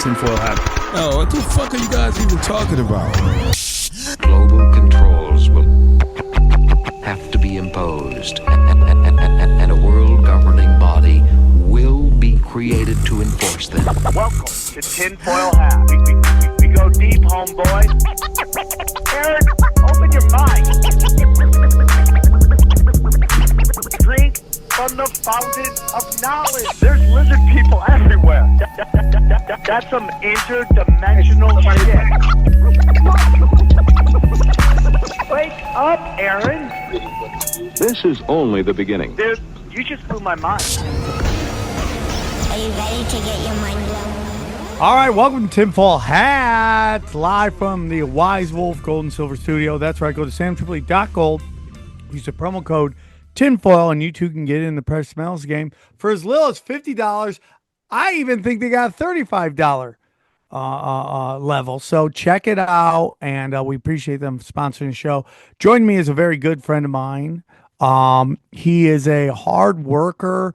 tinfoil hat. Oh, what the fuck are you guys even talking about? Global controls will have to be imposed, and a world governing body will be created to enforce them. Welcome to Tinfoil Hat. We go deep, homeboy. Eric, open your mind. Drink from the fountain of knowledge. There's lizard people everywhere. That's some interdimensional shit. Wake up, Aaron. This is only the beginning. Dude, you just blew my mind. Are you ready to get your mind blown? All right, welcome to Tinfoil Hat, live from the Wise Wolf Gold and Silver Studio. That's right, go to samtripoli.gold. Use the promo code Tinfoil, and you too can get in the Precious Smells game for as little as $50. I even think they got a $35 level. So check it out, and we appreciate them sponsoring the show. Joining me is a very good friend of mine. He is a hard worker.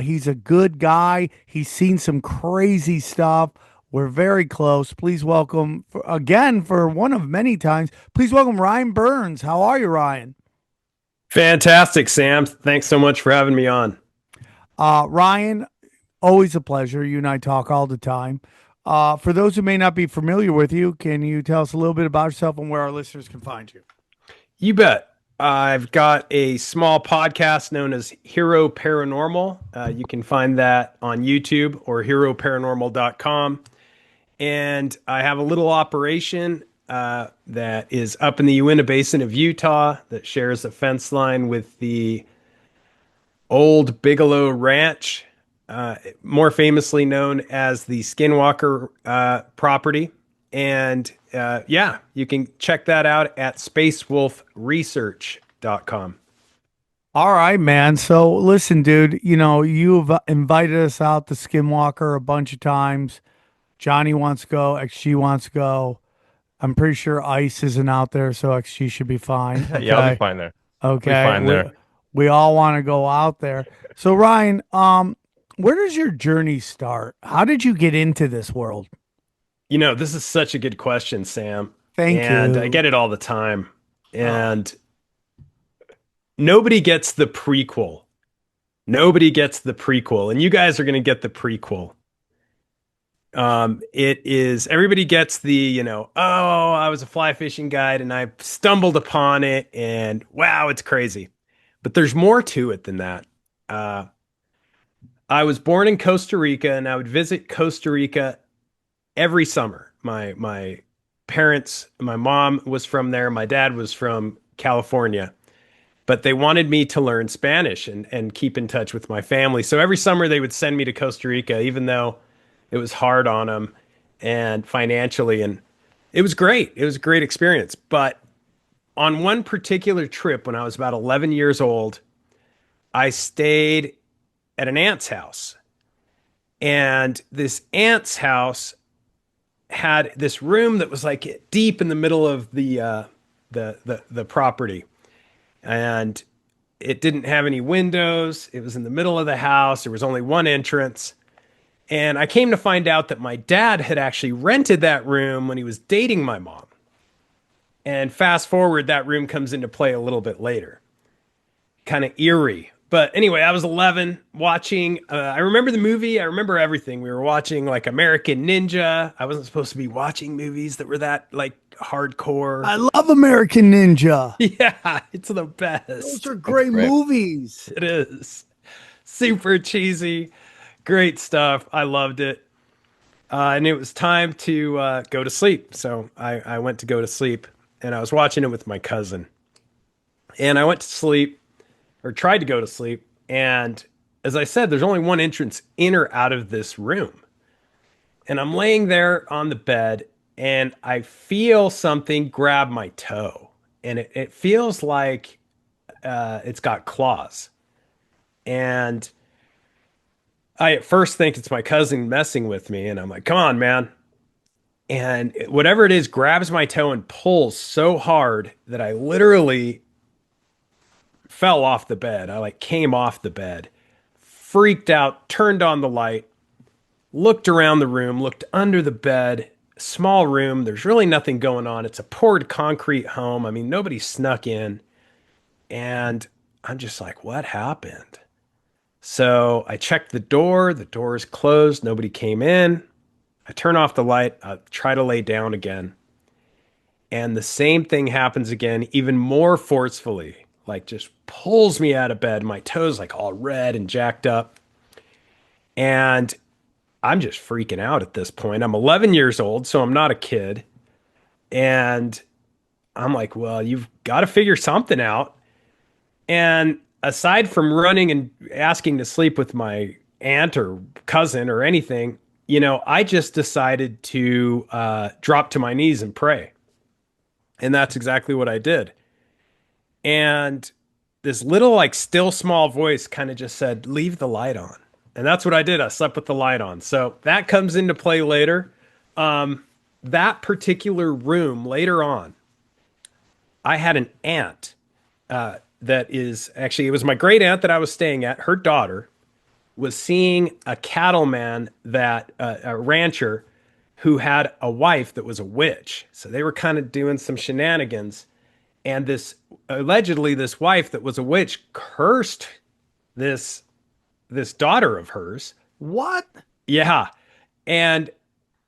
He's a good guy. He's seen some crazy stuff. We're very close. Please welcome, again, for one of many times, please welcome Ryan Burns. How are you, Ryan? Fantastic, Sam. Thanks so much for having me on. Ryan, always a pleasure. You and I talk all the time. For those who may not be familiar with you, can you tell us a little bit about yourself and where our listeners can find you? You bet. I've got a small podcast known as Hero Paranormal. You can find that on YouTube or heroparanormal.com. And I have a little operation that is up in the Uintah Basin of Utah that shares a fence line with the old Bigelow Ranch, more famously known as the Skinwalker property. And yeah, you can check that out at spacewolfresearch.com. All right, man. So listen, dude, you know, you've invited us out to Skinwalker a bunch of times. Johnny wants to go. XG wants to go. I'm pretty sure Ice isn't out there, so XG should be fine. Okay? Yeah, I'll be fine there. Okay. Be fine there. We all want to go out there. So Ryan, where does your journey start? How did you get into this world? You know, this is such a good question, Sam. Thank and you. I get it all the time. And nobody gets the prequel. Nobody gets the prequel. And you guys are going to get the prequel. It is, everybody gets the, you know, oh, I was a fly fishing guide and I stumbled upon it and wow, it's crazy. But there's more to it than that. I was born in Costa Rica and I would visit Costa Rica every summer. My parents, my mom was from there. My dad was from California, but they wanted me to learn Spanish and keep in touch with my family. So every summer they would send me to Costa Rica, even though it was hard on them and financially. And it was great. It was a great experience. But on one particular trip when I was about 11 years old, I stayed at an aunt's house. And this aunt's house had this room that was like deep in the middle of the property, and it didn't have any windows. It was in the middle of the house. There was only one entrance, and I came to find out that my dad had actually rented that room when he was dating my mom. And fast forward, that room comes into play a little bit later. Kind of eerie. But anyway, I was 11 watching, I remember the movie. I remember everything. We were watching like American Ninja. I wasn't supposed to be watching movies that were that like hardcore. I love American Ninja. Yeah, it's the best. Those are great movies. It is. Super cheesy. Great stuff. I loved it. And it was time to go to sleep. So I went to go to sleep and I was watching it with my cousin. And I went to sleep. Or tried to go to sleep. And as I said, there's only one entrance in or out of this room. And I'm laying there on the bed and I feel something grab my toe. And it feels like it's got claws. And I at first think it's my cousin messing with me. And I'm like, come on, man. And whatever it is grabs my toe and pulls so hard that I literally fell off the bed. I like came off the bed, freaked out, turned on the light, looked around the room, looked under the bed, small room. There's really nothing going on. It's a poured concrete home. I mean, nobody snuck in. And I'm just like, what happened? So I checked the door. The door is closed. Nobody came in. I turn off the light. I try to lay down again. And the same thing happens again, even more forcefully, like just pulls me out of bed. My toes like all red and jacked up. And I'm just freaking out at this point. I'm 11 years old, so I'm not a kid. And I'm like, well, you've got to figure something out. And aside from running and asking to sleep with my aunt or cousin or anything, I just decided to drop to my knees and pray. And that's exactly what I did. And this little, like, still small voice kind of just said, leave the light on. And that's what I did. I slept with the light on. So that comes into play later. That particular room later on, I had an aunt that is actually, it was my great aunt that I was staying at. Her daughter was seeing a cattleman a rancher who had a wife that was a witch. So they were kind of doing some shenanigans. And allegedly this wife that was a witch cursed this daughter of hers. What? Yeah. And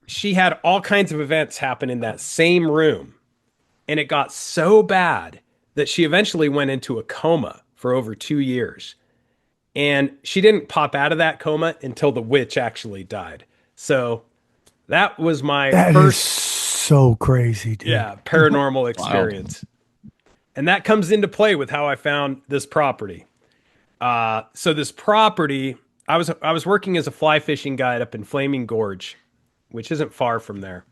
she had all kinds of events happen in that same room. And it got so bad that she eventually went into a coma for over 2 years. And she didn't pop out of that coma until the witch actually died. So that was my That is first so crazy, dude. paranormal experience. And that comes into play with how I found this property. So this property, I was working as a fly fishing guide up in Flaming Gorge, which isn't far from there.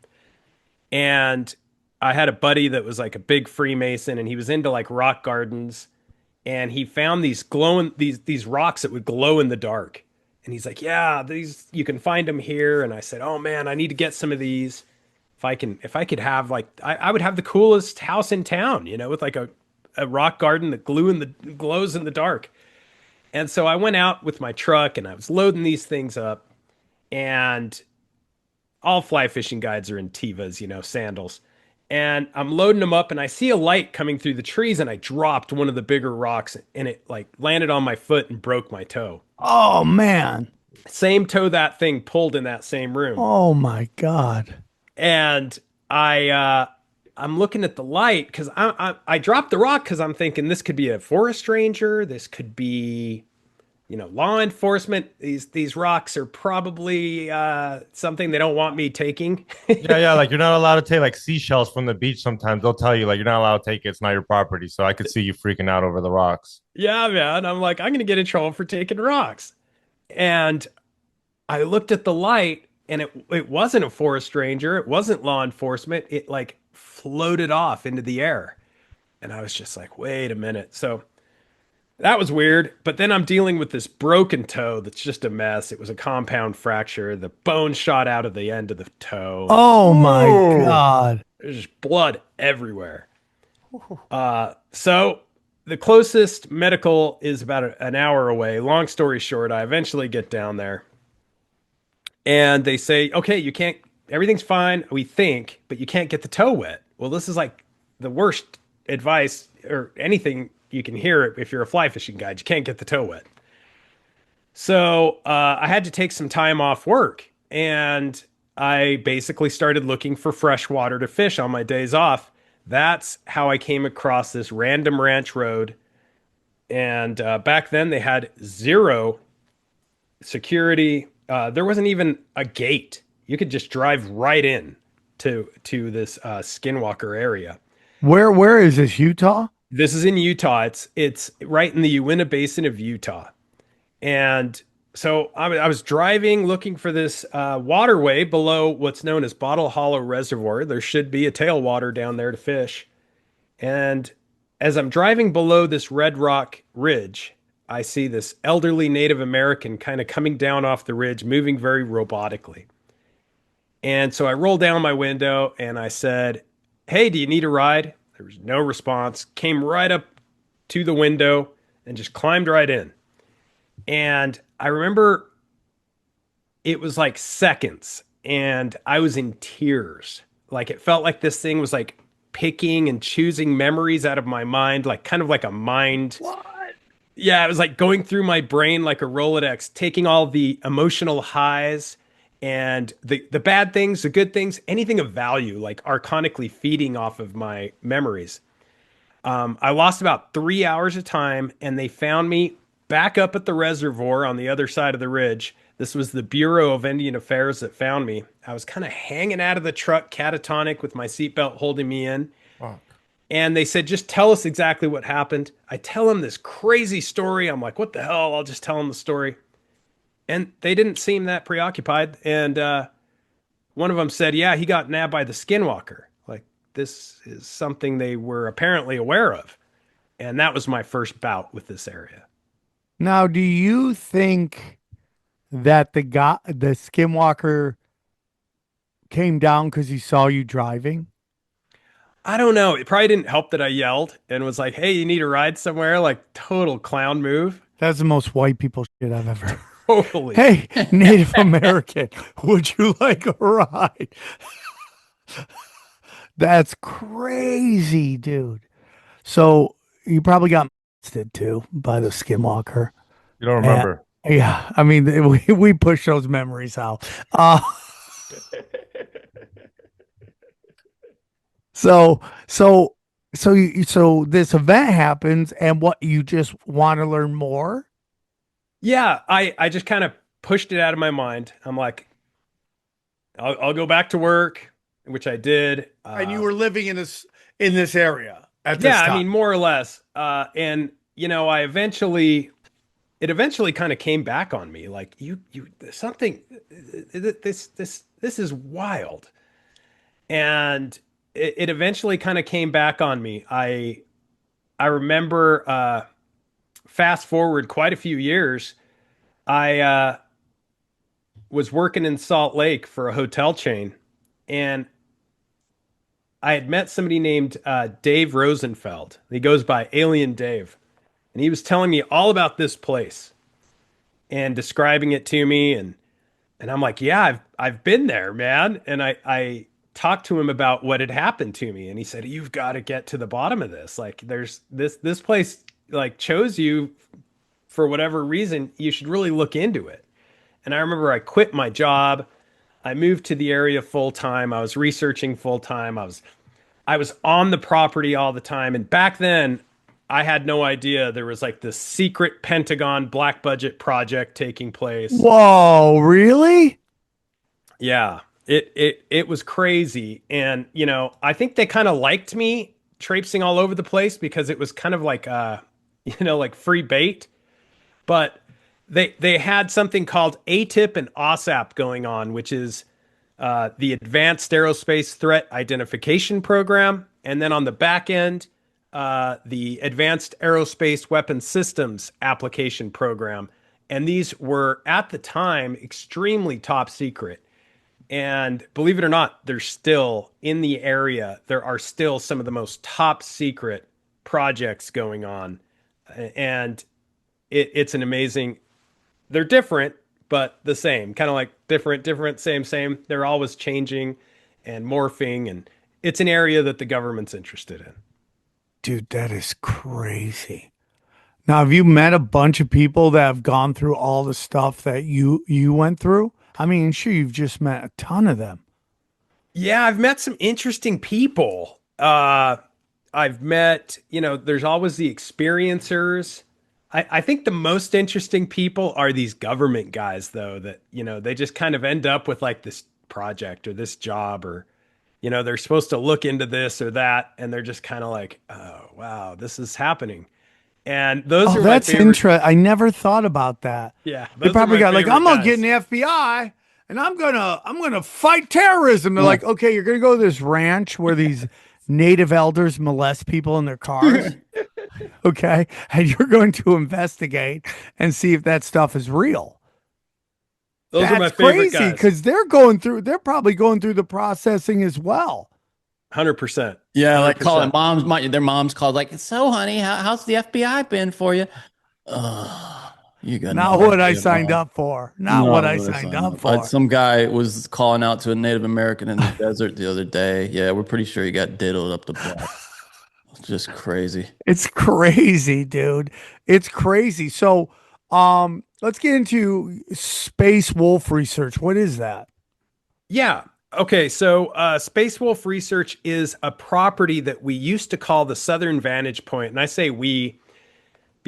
And I had a buddy that was like a big Freemason, and he was into like rock gardens, and he found these these rocks that would glow in the dark. And he's like, yeah, you can find them here. And I said, oh man, I need to get some of these. If I could have I would have the coolest house in town, with like a rock garden that glows in the dark. And so I went out with my truck and I was loading these things up, and all fly fishing guides are in Tevas, sandals. And I'm loading them up and I see a light coming through the trees, and I dropped one of the bigger rocks and it like landed on my foot and broke my toe. Oh, man. Same toe that thing pulled in that same room. Oh, my God. And I'm looking at the light because I dropped the rock because I'm thinking this could be a forest ranger. This could be, law enforcement. These rocks are probably something they don't want me taking. Yeah. Like you're not allowed to take like seashells from the beach. Sometimes they'll tell you like you're not allowed to take it. It's not your property. So I could see you freaking out over the rocks. Yeah, man. I'm like, I'm going to get in trouble for taking rocks. And I looked at the light, and it wasn't a forest ranger. It wasn't law enforcement. It like floated off into the air. And I was just like, wait a minute. So that was weird. But then I'm dealing with this broken toe that's just a mess. It was a compound fracture. The bone shot out of the end of the toe. Oh, my God. There's just blood everywhere. So the closest medical is about an hour away. Long story short, I eventually get down there. And they say, okay, you can't, everything's fine, we think, but you can't get the toe wet. Well, this is like the worst advice or anything you can hear if you're a fly fishing guide. You can't get the toe wet. So I had to take some time off work, and I basically started looking for fresh water to fish on my days off. That's how I came across this random ranch road. And back then they had zero security. There wasn't even a gate. You could just drive right in to this Skinwalker area. Where is this, Utah? This is in Utah. It's right in the Uintah Basin of Utah. And so I was driving looking for this waterway below what's known as Bottle Hollow Reservoir. There should be a tailwater down there to fish. And as I'm driving below this red rock ridge, I see this elderly Native American kind of coming down off the ridge, moving very robotically. And so I rolled down my window and I said, hey, do you need a ride? There was no response. Came right up to the window and just climbed right in. And I remember it was like seconds, and I was in tears. Like it felt like this thing was like picking and choosing memories out of my mind, like kind of like a mind. Yeah, it was like going through my brain like a Rolodex, taking all the emotional highs and the bad things, the good things, anything of value, like archonically feeding off of my memories. I lost about 3 hours of time, and they found me back up at the reservoir on the other side of the ridge. This was the Bureau of Indian Affairs that found me. I was kind of hanging out of the truck, catatonic, with my seatbelt holding me in. Fuck. And they said, just tell us exactly what happened. I tell them this crazy story. I'm like, what the hell? I'll just tell them the story. And they didn't seem that preoccupied. And one of them said, yeah, he got nabbed by the Skinwalker. Like, this is something they were apparently aware of. And that was my first bout with this area. Now, do you think that the Skinwalker came down because he saw you driving? I don't know. It probably didn't help that I yelled and was like, hey, you need a ride somewhere? Like, total clown move. That's the most white people shit I've ever. Totally. Hey, Native American, would you like a ride? That's crazy, dude. So you probably got molested too by the Skinwalker. You don't remember? Yeah, I mean, we push those memories out. So this event happens, and what, you just want to learn more? Yeah, I just kind of pushed it out of my mind. I'm like, I'll go back to work, which I did. And you were living in this area at this Yeah, time. I mean, more or less. And it eventually kind of came back on me. Like something, this is wild. And it eventually kind of came back on me. I remember, fast forward quite a few years, I was working in Salt Lake for a hotel chain, and I had met somebody named Dave Rosenfeld. He goes by Alien Dave, and he was telling me all about this place and describing it to me, and I'm like, yeah, I've been there, man. And I talked to him about what had happened to me, and he said, you've got to get to the bottom of this. Like, there's this place like chose you for whatever reason. You should really look into it. And I remember I quit my job. I moved to the area full time. I was researching full time. I was on the property all the time. And back then, I had no idea there was like this secret Pentagon black budget project taking place. Whoa, really? Yeah, it was crazy. And I think they kind of liked me traipsing all over the place because it was kind of like like free bait. But they had something called ATIP and OSAP going on, which is the Advanced Aerospace Threat Identification Program. And then on the back end, the Advanced Aerospace Weapons Systems Application Program. And these were, at the time, extremely top secret. And believe it or not, they're still in the area. There are still some of the most top secret projects going on. And it's an amazing... They're different, but the same. Kind of like different, same. They're always changing and morphing, and it's an area that the government's interested in. Dude, that is crazy. Now, have you met a bunch of people that have gone through all the stuff that you went through? I mean, sure, you've just met a ton of them. Yeah, I've met some interesting people. I've met, there's always the experiencers. I think the most interesting people are these government guys, though, that, they just kind of end up with like this project or this job, or, they're supposed to look into this or that. And they're just kind of like, oh, wow, this is happening. And those are that's my favorite. interesting. I never thought about that. Yeah. They probably got like, I'm going to get in the FBI and I'm going to fight terrorism. They're like, okay, you're going to go to this ranch where these native elders molest people in their cars. Okay. And you're going to investigate and see if that stuff is real. Those are my favorite guys. Because they're probably going through the processing as well. 100%. Yeah, like calling moms. Their moms called like, so honey, how's the FBI been for you? You got Not no what I idea, signed bro. up for. Not what I signed up for. Some guy was calling out to a Native American in the desert the other day. Yeah, we're pretty sure he got diddled up the butt. Just crazy. It's crazy, dude. It's crazy. So, let's get into space wolf research. What is that? Yeah. Okay. So, Space Wolf Research is a property that we used to call the Southern Vantage Point. And I say we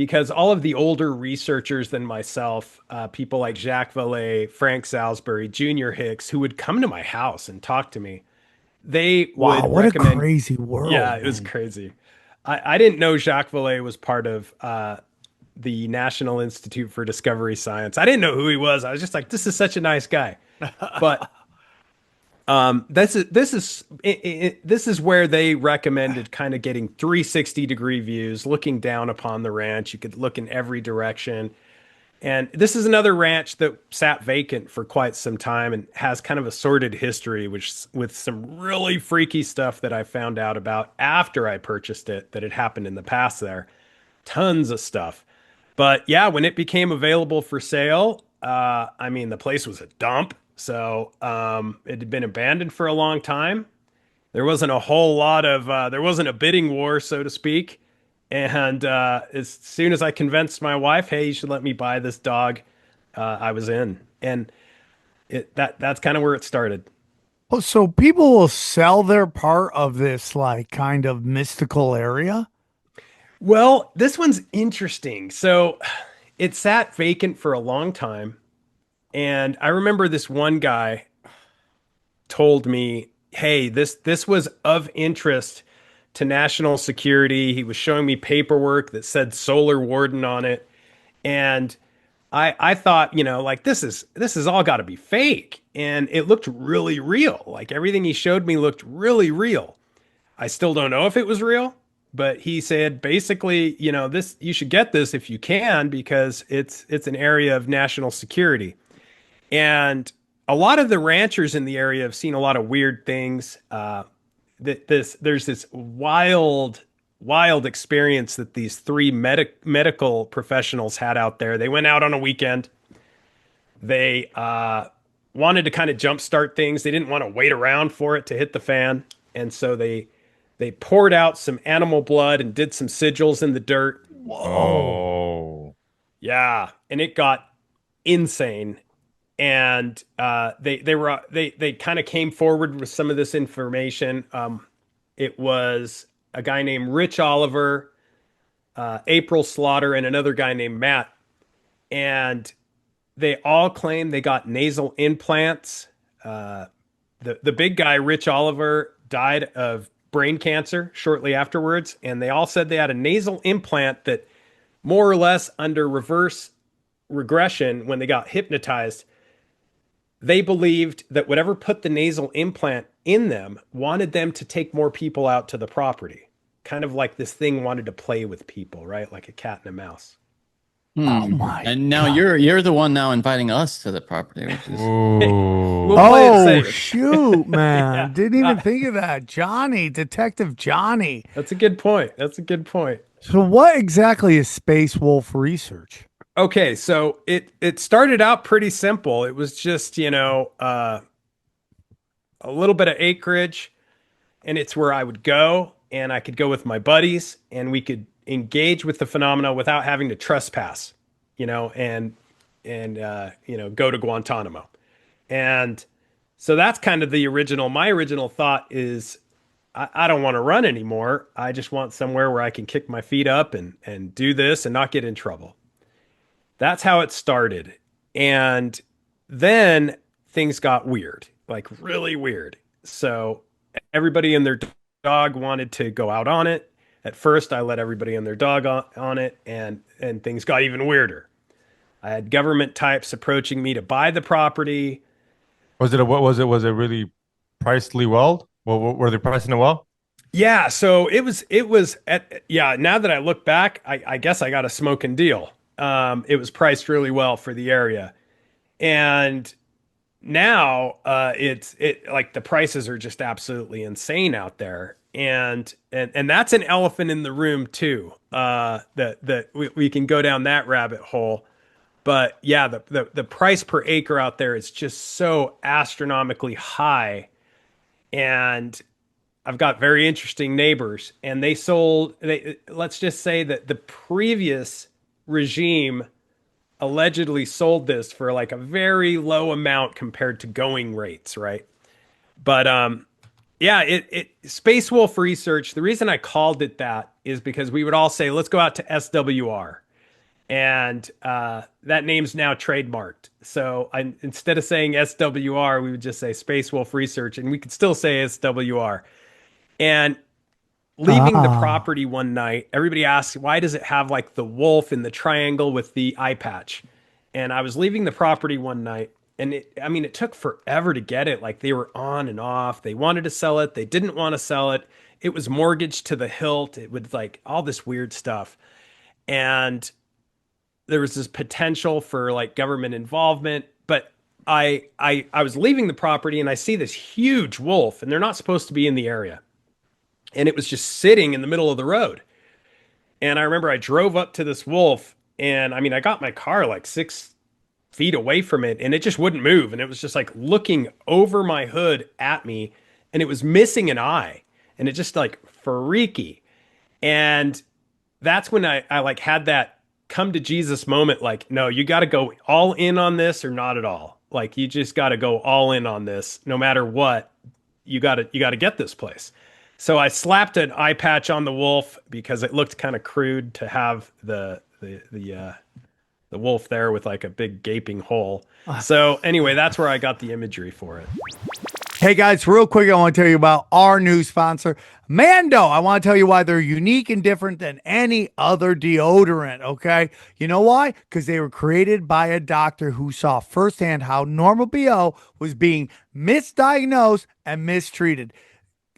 because all of the older researchers than myself, people like Jacques Vallée, Frank Salisbury, Junior Hicks, who would come to my house and talk to me, they Wow, would what a recommend. crazy world. Yeah, it was Man. crazy. I didn't know Jacques Vallée was part of the National Institute for Discovery Science. I didn't know who he was. I was just like, this is such a nice guy. But this is where they recommended kind of getting 360-degree views, looking down upon the ranch. You could look in every direction. And this is another ranch that sat vacant for quite some time and has kind of a sordid history, which with some really freaky stuff that I found out about after I purchased it that had happened in the past there. Tons of stuff. But yeah, when it became available for sale, I mean, the place was a dump. So it had been abandoned for a long time. There wasn't a whole lot of, there wasn't a bidding war, so to speak. And as soon as I convinced my wife, hey, you should let me buy this dog, I was in. And that's kind of where it started. Oh, so people will sell their part of this like kind of mystical area? Well, this one's interesting. So it sat vacant for a long time. And I remember this one guy told me, "Hey, this was of interest to national security." He was showing me paperwork that said Solar Warden on it, and I thought, like this is all got to be fake, and it looked really real. Like everything he showed me looked really real. I still don't know if it was real, but he said basically, this you should get this if you can because it's an area of national security. And a lot of the ranchers in the area have seen a lot of weird things. There's this wild experience that these three medical professionals had out there. They went out on a weekend. They wanted to kind of jumpstart things. They didn't want to wait around for it to hit the fan, and so they poured out some animal blood and did some sigils in the dirt. Oh. Yeah, and it got insane. And they kind of came forward with some of this information. It was a guy named Rich Oliver, April Slaughter, and another guy named Matt, and they all claim they got nasal implants. The big guy, Rich Oliver, died of brain cancer shortly afterwards, and they all said they had a nasal implant that more or less under reverse regression when they got hypnotized. They believed that whatever put the nasal implant in them wanted them to take more people out to the property. Kind of like this thing wanted to play with people, right? Like a cat and a mouse. Oh my And now God. you're the one now inviting us to the property, which is Ooh. We'll play it Oh safe. shoot, man. Yeah. Didn't even think of that. Johnny, Detective Johnny. That's a good point. That's a good point. So what exactly is space wolf research? Okay, so it started out pretty simple. It was just, a little bit of acreage, and it's where I would go, and I could go with my buddies, and we could engage with the phenomena without having to trespass, and go to Guantanamo. And so that's kind of my original thought is I don't want to run anymore. I just want somewhere where I can kick my feet up and do this and not get in trouble. That's how it started. And then things got weird, like really weird. So everybody and their dog wanted to go out on it. At first, I let everybody and their dog on it, and things got even weirder. I had government types approaching me to buy the property. What was it? Was it really pricely well? Were they pricing it well? Yeah, so it was now that I look back, I guess I got a smoking deal. It was priced really well for the area. And now it's like the prices are just absolutely insane out there. And that's an elephant in the room too. That we can go down that rabbit hole. But yeah, the price per acre out there is just so astronomically high. And I've got very interesting neighbors, and let's just say that the previous regime allegedly sold this for like a very low amount compared to going rates, right? But yeah, it Space Wolf Research, the reason I called it that is because we would all say, let's go out to SWR. And that name's now trademarked. So instead of saying SWR, we would just say Space Wolf Research, and we could still say SWR. And leaving the property one night, everybody asks, why does it have like the wolf in the triangle with the eye patch? And I was leaving the property one night, and it took forever to get it. Like they were on and off. They wanted to sell it. They didn't want to sell it. It was mortgaged to the hilt. It would like all this weird stuff. And there was this potential for like government involvement, but I was leaving the property and I see this huge wolf, and they're not supposed to be in the area. And it was just sitting in the middle of the road. And I remember I drove up to this wolf, and I got my car like 6 feet away from it, and it just wouldn't move. And it was just like looking over my hood at me, and it was missing an eye, and it just like freaky. And that's when I like had that come to Jesus moment. Like, no, you got to go all in on this or not at all. Like, you just got to go all in on this, no matter what. You got to get this place. So I slapped an eye patch on the wolf because it looked kind of crude to have the wolf there with like a big gaping hole. So anyway, that's where I got the imagery for it. Hey guys, real quick, I want to tell you about our new sponsor, Mando. I want to tell you why they're unique and different than any other deodorant, okay? You know why? Because they were created by a doctor who saw firsthand how normal BO was being misdiagnosed and mistreated.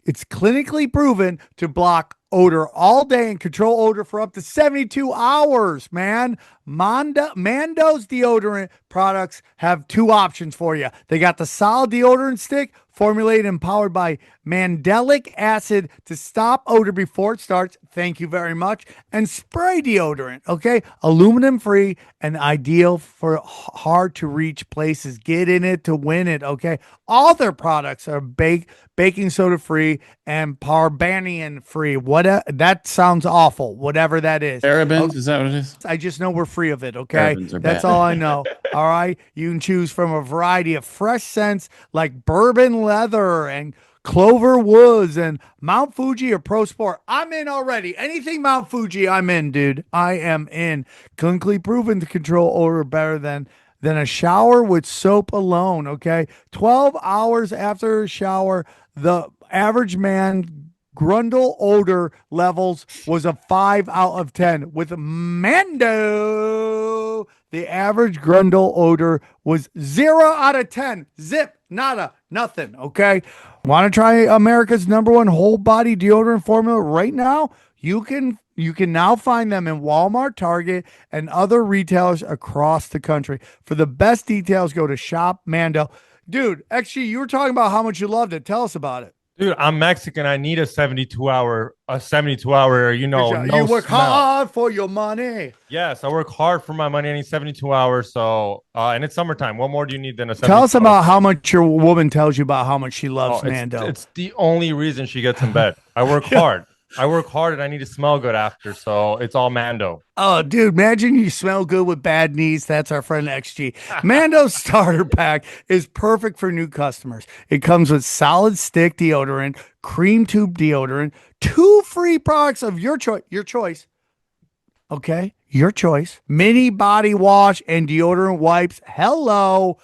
It's clinically proven to block odor all day and control odor for up to 72 hours, man. Mando's deodorant products have two options for you. They got the solid deodorant stick, formulated and powered by mandelic acid to stop odor before it starts. Thank you very much. And spray deodorant, okay? Aluminum free and ideal for hard to reach places. Get in it to win it, okay? All their products are baking soda free and parabenium free. That sounds awful, whatever that is. Parabens, is that what it is? I just know we're free of it, okay? Parabens are That's bad. all I know. All right? You can choose from a variety of fresh scents like bourbon leather and Clover Woods and Mount Fuji or Pro Sport. I'm in already. Anything Mount Fuji, I'm in, dude. I am in. Clinically proven to control odor better than a shower with soap alone, okay? 12 hours after a shower, the average man grundle odor levels was a 5 out of 10. With Mando, the average grundle odor was 0 out of 10. Zip, nada, nothing, okay? Want to try America's #1 whole body deodorant formula right now? You can now find them in Walmart, Target, and other retailers across the country. For the best details, go to Shop Mando. Dude, actually, you were talking about how much you loved it. Tell us about it. Dude, I'm Mexican. I need a 72 hour, no You work smell. hard for your money. Yes, I work hard for my money. I need 72 hours. So, and it's summertime. What more do you need than a 72 Tell us hours? about how much your woman tells you about how much she loves Mando. It's the only reason she gets in bed. I work hard. I work hard and I need to smell good after. So it's all Mando. Oh, dude, imagine you smell good with bad knees. That's our friend XG. Mando's starter pack is perfect for new customers. It comes with solid stick deodorant, cream tube deodorant, 2 free products of your choice. Okay, your choice. Mini body wash and deodorant wipes. Hello,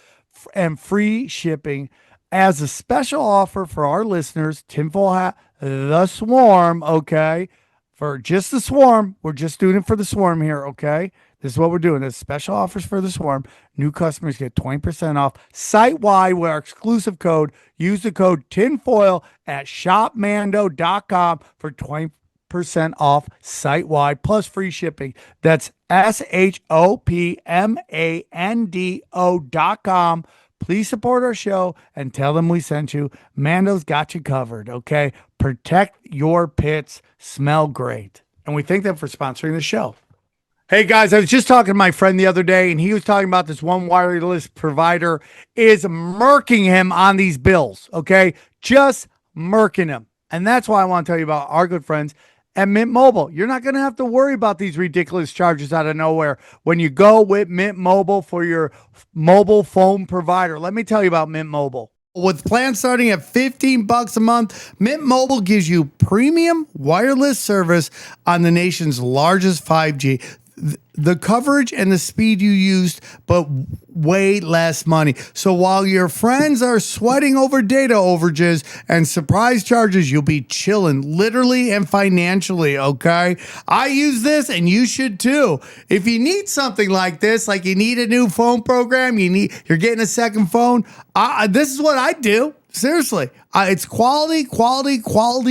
and free shipping. As a special offer for our listeners, tinfoil hat, the swarm, okay? For just the swarm, we're just doing it for the swarm here, okay? This is what we're doing. There's special offers for the swarm. New customers get 20% off site-wide with our exclusive code. Use the code tinfoil at shopmando.com for 20% off site-wide plus free shipping. That's shopmando.com. Please support our show and tell them we sent you. Mando's got you covered, okay? Protect your pits. Smell great. And we thank them for sponsoring the show. Hey guys, I was just talking to my friend the other day, and he was talking about this one wireless provider is murking him on these bills. Okay, just murking him, and that's why I want to tell you about our good friends at Mint Mobile. You're not going to have to worry about these ridiculous charges out of nowhere when you go with Mint Mobile for your mobile phone provider. Let me tell you about Mint Mobile. With plans starting at $15 a month, Mint Mobile gives you premium wireless service on the nation's largest 5G. The coverage and the speed you used, but way less money. So while your friends are sweating over data overages and surprise charges, you'll be chilling literally and financially, okay? I use this and you should too. If you need something like this, like you need a new phone program, you're getting a second phone, this is what I do. Seriously, it's quality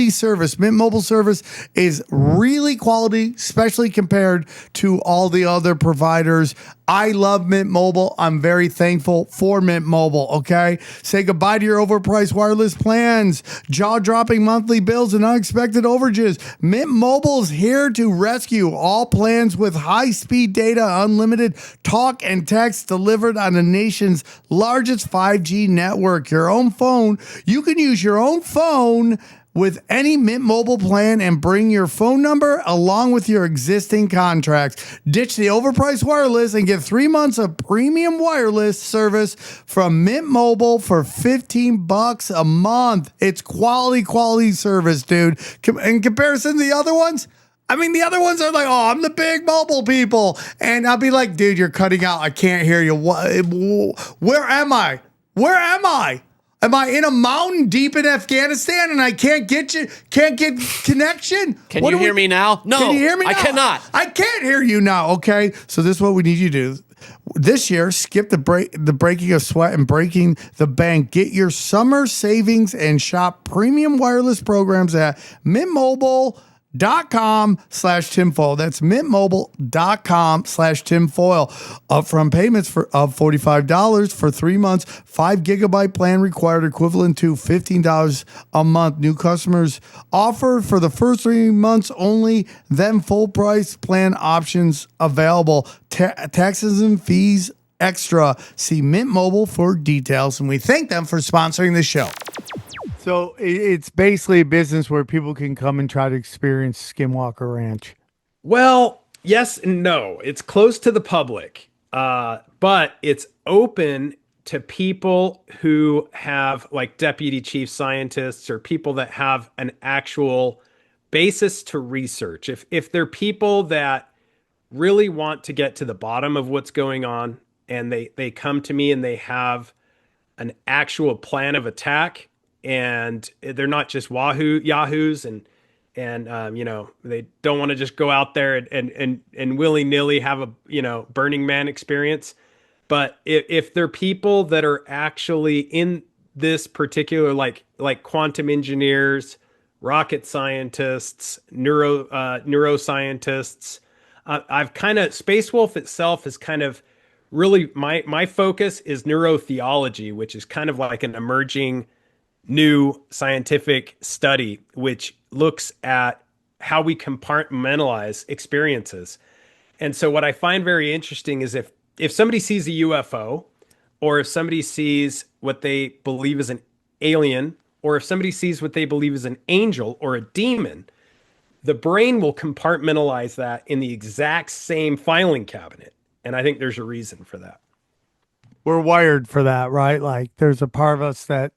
service. Mint Mobile service is really quality, especially compared to all the other providers. I love Mint Mobile. I'm very thankful for Mint Mobile, okay? Say goodbye to your overpriced wireless plans, jaw-dropping monthly bills, and unexpected overages. Mint Mobile is here to rescue all plans with high-speed data, unlimited talk and text delivered on the nation's largest 5G network. Your own phone. You can use your own phone with any Mint Mobile plan and bring your phone number along with your existing contracts. Ditch the overpriced wireless and get 3 months of premium wireless service from Mint Mobile for $15 a month. It's quality service, dude. In comparison to the other ones, I mean, the other ones are like, oh, I'm the big mobile people. And I'll be like, dude, you're cutting out. I can't hear you. Where am I? Where am I? Am I in a mountain deep in Afghanistan and I can't get connection? Can you hear me now? No. Can you hear me now? I cannot. I can't hear you now, okay? So this is what we need you to do. This year, skip the breaking of sweat and breaking the bank. Get your summer savings and shop premium wireless programs at mintmobile.com/tinfoil. That's mintmobile.com/tinfoil. Upfront payments of $45 for 3 months. 5 gigabyte plan required, equivalent to $15 a month. New customers offer for the first 3 months only. Then full price plan options available. Taxes and fees extra. See Mint Mobile for details. And we thank them for sponsoring the show. So it's basically a business where people can come and try to experience Skinwalker Ranch. Well, yes and no. It's closed to the public, but it's open to people who have like deputy chief scientists or people that have an actual basis to research. If they're people that really want to get to the bottom of what's going on and they come to me and they have an actual plan of attack, and they're not just yahoos and they don't want to just go out there and willy-nilly have a Burning Man experience. But if they're people that are actually in this particular like quantum engineers, rocket scientists, neuroscientists, I've kind of Space Wolf itself is kind of really my focus is neurotheology, which is kind of like an emerging new scientific study which looks at how we compartmentalize experiences. And so what I find very interesting is if somebody sees a UFO, or if somebody sees what they believe is an alien, or if somebody sees what they believe is an angel or a demon, the brain will compartmentalize that in the exact same filing cabinet. And I think there's a reason for that. We're wired for that, right? Like there's a part of us that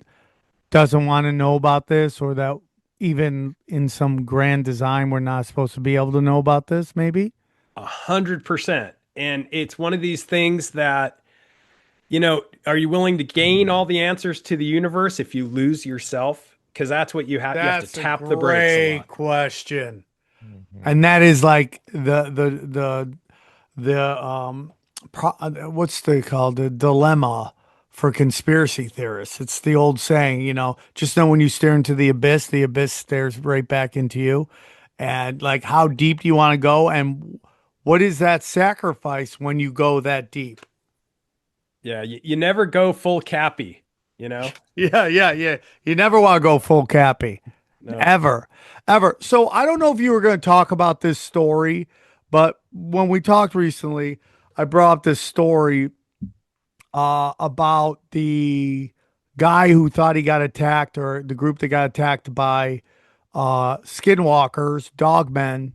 doesn't want to know about this, or that even in some grand design, we're not supposed to be able to know about this, maybe? 100%. And it's one of these things that, are you willing to gain all the answers to the universe if you lose yourself? Because that's what you have. You have to tap the brakes a lot. Great question. Mm-hmm. And that is like what's they called? The dilemma for conspiracy theorists. It's the old saying, just know when you stare into the abyss stares right back into you. And like, how deep do you want to go? And what is that sacrifice when you go that deep? Yeah. You never go full Cappy, Yeah. You never want to go full Cappy. No. Ever. So I don't know if you were going to talk about this story, But when we talked recently, I brought up this story about the guy who thought he got attacked, or the group that got attacked by skinwalkers, dogmen.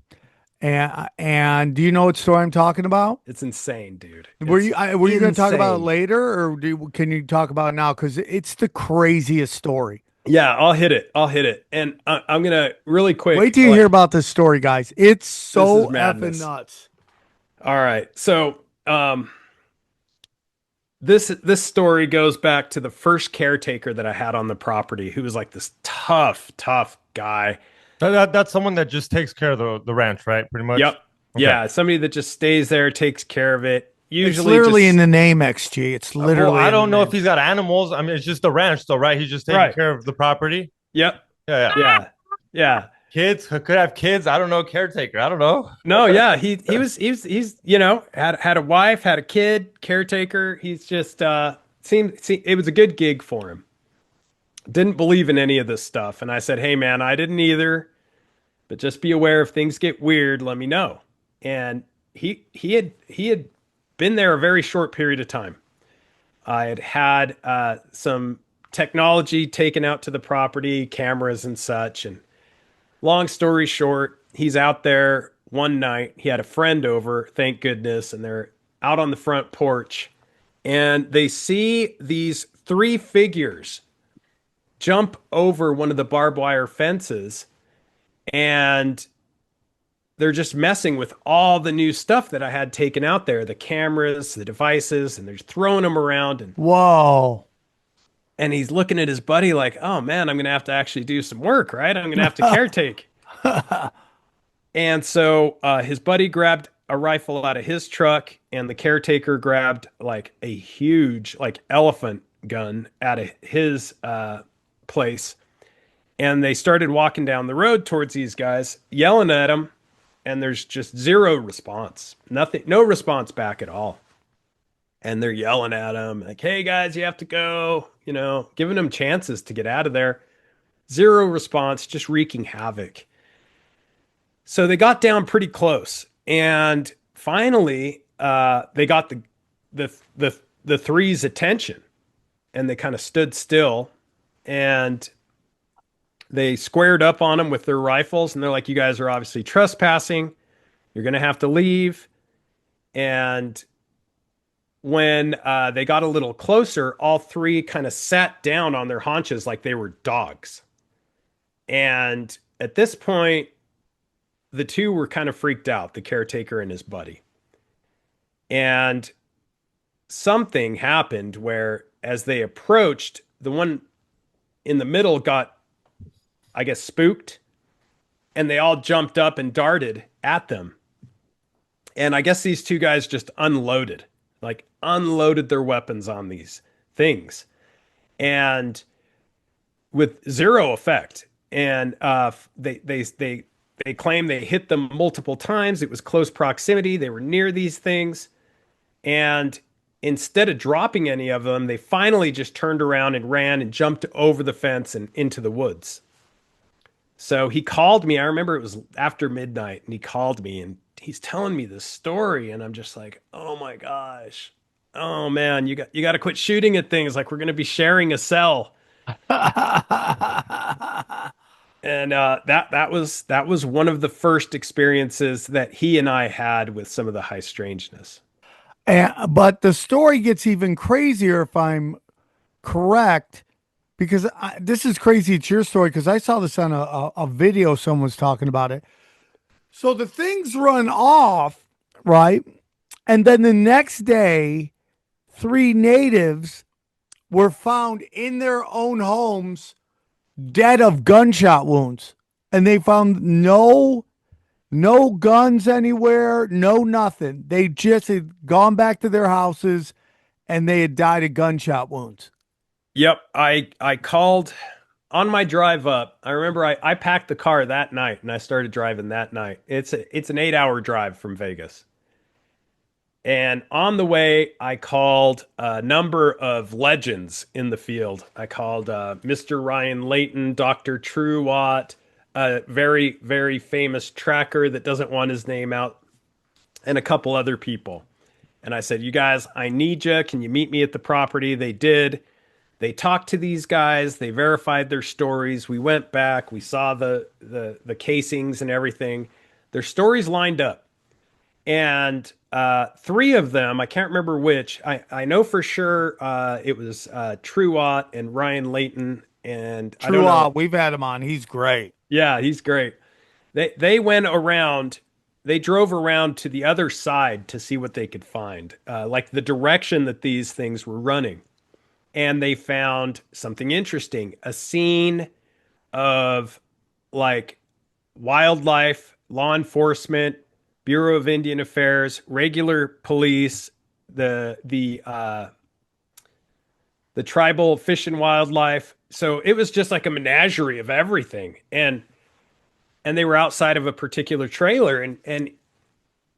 And do you know what story I'm talking about? It's insane, dude. Were It's you going to talk about it insane. later, or can you talk about it now? Because it's the craziest story. Yeah, I'll hit it. I'll hit it. And I'm gonna really quick. Wait till you hear about this story, guys. It's so This is madness. effing nuts. All right. So, this story goes back to the first caretaker that I had on the property, who was like this tough guy. That's someone that just takes care of the ranch, right? Pretty much. Yep. Okay. Yeah, somebody that just stays there, takes care of it. It's Usually, literally just, in the name, XG. It's literally. Well, I in don't the know name. if he's got animals. I mean, it's just the ranch, though, right? He's just taking Right. care of the property. Yep. Yeah. Yeah. Kids could have kids. I don't know. Caretaker. I don't know. No, yeah, he's you know, had a wife, had a kid, caretaker. He's just seemed it was a good gig for him. Didn't believe in any of this stuff, and I said, "Hey, man, I didn't either, but just be aware if things get weird, let me know." And he had been there a very short period of time. I had some technology taken out to the property, cameras and such, and long story short, he's out there one night. He had a friend over, thank goodness, and they're out on the front porch, and they see these three figures jump over one of the barbed wire fences, and they're just messing with all the new stuff that I had taken out there, the cameras, the devices, and they're just throwing them around. And Whoa. And he's looking at his buddy like, oh man, I'm going to have to actually do some work, right? I'm going to have to caretake. And so his buddy grabbed a rifle out of his truck, and the caretaker grabbed like a huge like elephant gun out of his place. And they started walking down the road towards these guys, yelling at them. And there's just zero response, nothing, no response back at all. And they're yelling at him like, hey guys, you have to go, you know, giving them chances to get out of there. Zero response, just wreaking havoc. So they got down pretty close, and finally they got the three's attention, and they kind of stood still, and they squared up on them with their rifles, and they're like, you guys are obviously trespassing. You're going to have to leave. And when they got a little closer, all three kind of sat down on their haunches like they were dogs. And at this point, the two were kind of freaked out, the caretaker and his buddy. And something happened where, as they approached, the one in the middle got, I guess, spooked, and they all jumped up and darted at them. And I guess these two guys just unloaded their weapons on these things, and with zero effect. And they claim they hit them multiple times. It was close proximity. They were near these things, and instead of dropping any of them, they finally just turned around and ran and jumped over the fence and into the woods. So he called me. I remember it was after midnight, and he called me, and he's telling me this story, and I'm just like, oh my gosh. Oh man, you got to quit shooting at things, like we're going to be sharing a cell. And that was one of the first experiences that he and I had with some of the high strangeness. But the story gets even crazier if I'm correct, because this is crazy. It's your story, because I saw this on a video. Someone was talking about it. So the things run off, right? And then the next day, 3 natives were found in their own homes, dead of gunshot wounds. And they found no guns anywhere, no nothing. They just had gone back to their houses, and they had died of gunshot wounds. Yep. I called on my drive up. I remember I packed the car that night, and I started driving that night. It's an 8-hour drive from Vegas. And on the way, I called a number of legends in the field. I called Mr. Ryan Layton, Dr. True Watt, a very, very famous tracker that doesn't want his name out and a couple other people. And I said, you guys, I need you. Can you meet me at the property? They did. They talked to these guys. They verified their stories. We went back. We saw the casings and everything. Their stories lined up. And three of them, I can't remember which. I know for sure it was Truott and Ryan Layton. And I don't know. Truott, we've had him on. He's great. Yeah, he's great. They went around. They drove around to the other side to see what they could find, like the direction that these things were running. And they found something interesting, a scene of like wildlife, law enforcement, Bureau of Indian Affairs, regular police, the tribal fish and wildlife. So it was just like a menagerie of everything. And they were outside of a particular trailer, and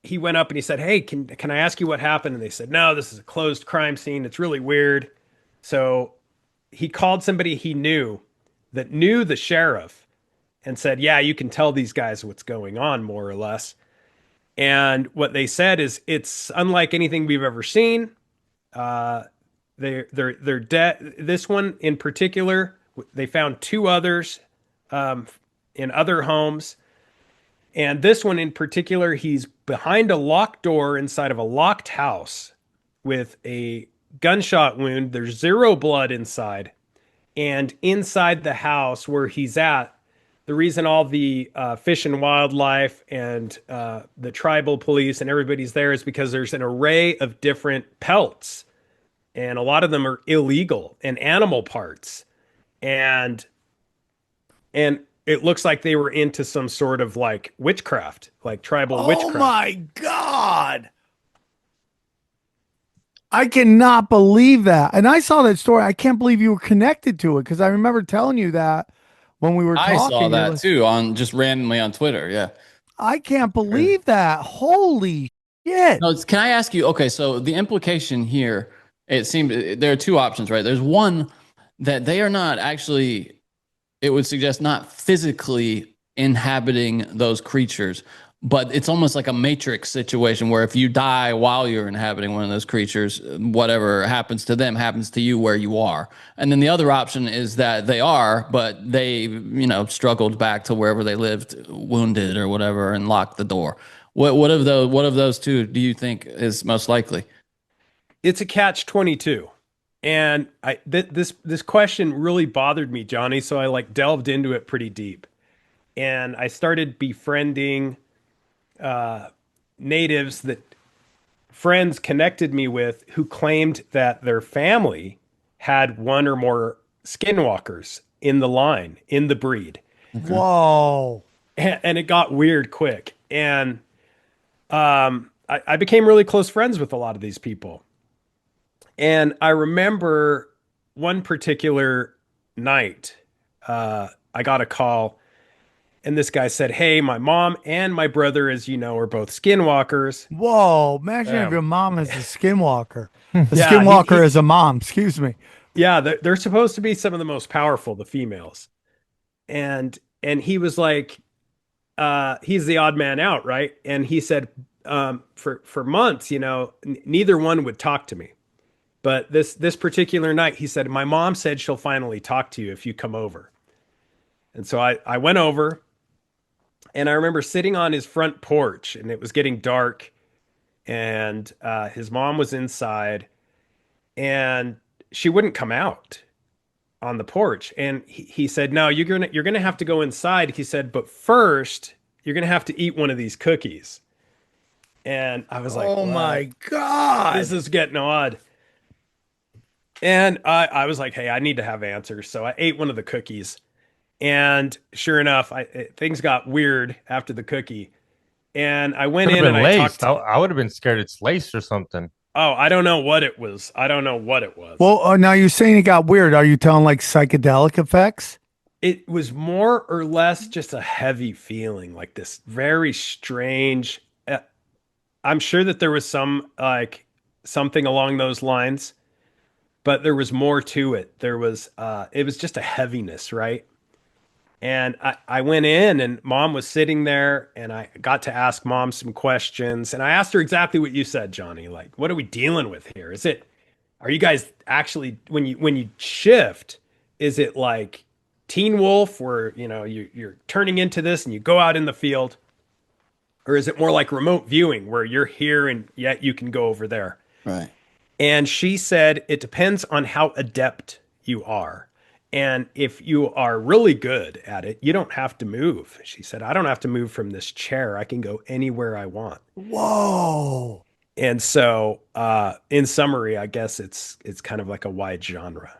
he went up and he said, "Hey, can I ask you what happened?" And they said, "No, this is a closed crime scene. It's really weird." So he called somebody he knew that knew the sheriff and said, "Yeah, you can tell these guys what's going on, more or less." And what they said is it's unlike anything we've ever seen. They're dead. This one in particular, they found two others in other homes. And this one in particular, he's behind a locked door inside of a locked house with a gunshot wound. There's zero blood inside. And inside the house where he's at, the reason all the fish and wildlife and the tribal police and everybody's there is because there's an array of different pelts. And a lot of them are illegal and animal parts. And it looks like they were into some sort of like witchcraft, like tribal witchcraft. Oh my God. I cannot believe that. And I saw that story. I can't believe you were connected to it because I remember telling you that when we were talking. I saw that too on just randomly on Twitter. Yeah. I can't believe that. Holy shit. No, can I ask you? Okay, so the implication here, it seemed there are two options, right? There's one that they are not actually, it would suggest not physically inhabiting those creatures, but it's almost like a matrix situation where if you die while you're inhabiting one of those creatures, whatever happens to them happens to you where you are. And then the other option is that they are, but they, struggled back to wherever they lived, wounded or whatever, and locked the door. What of those two do you think is most likely? It's a catch-22. And this question really bothered me, Johnny, so I delved into it pretty deep. And I started befriending natives that friends connected me with who claimed that their family had one or more skinwalkers in the line, in the breed. Okay. Whoa. And it got weird quick. And I became really close friends with a lot of these people. And I remember one particular night, I got a call. And this guy said, "Hey, my mom and my brother, as you know, are both skinwalkers." Whoa, imagine if your mom is a skinwalker. A skinwalker is a mom, excuse me. Yeah, they're supposed to be some of the most powerful, the females. And he was like, he's the odd man out, right? And he said, for months, neither one would talk to me. But this particular night, he said, "My mom said she'll finally talk to you if you come over." And so I went over. And I remember sitting on his front porch, and it was getting dark, and his mom was inside, and she wouldn't come out on the porch. And he said, "No, you're gonna have to go inside." He said, "But first, you're gonna have to eat one of these cookies." And I was like, "Oh my God, this is getting odd." And I was like, "Hey, I need to have answers." So I ate one of the cookies. And sure enough, things got weird after the cookie. And I went in and I talked. I would have been scared it's laced or something. Oh, I don't know what it was. Well, now you're saying it got weird. Are you telling like psychedelic effects? It was more or less just a heavy feeling, like this very strange. I'm sure that there was something along those lines, but there was more to it. It was just a heaviness, right? And I went in and mom was sitting there and I got to ask mom some questions. And I asked her exactly what you said, Johnny. Like, what are we dealing with here? Are you guys actually, when you shift, is it like Teen Wolf where, you're turning into this and you go out in the field? Or is it more like remote viewing where you're here and yet you can go over there? Right. And she said it depends on how adept you are. And if you are really good at it, you don't have to move. She said, I don't have to move from this chair. I can go anywhere I want. Whoa. And so, in summary, I guess it's kind of like a wide genre.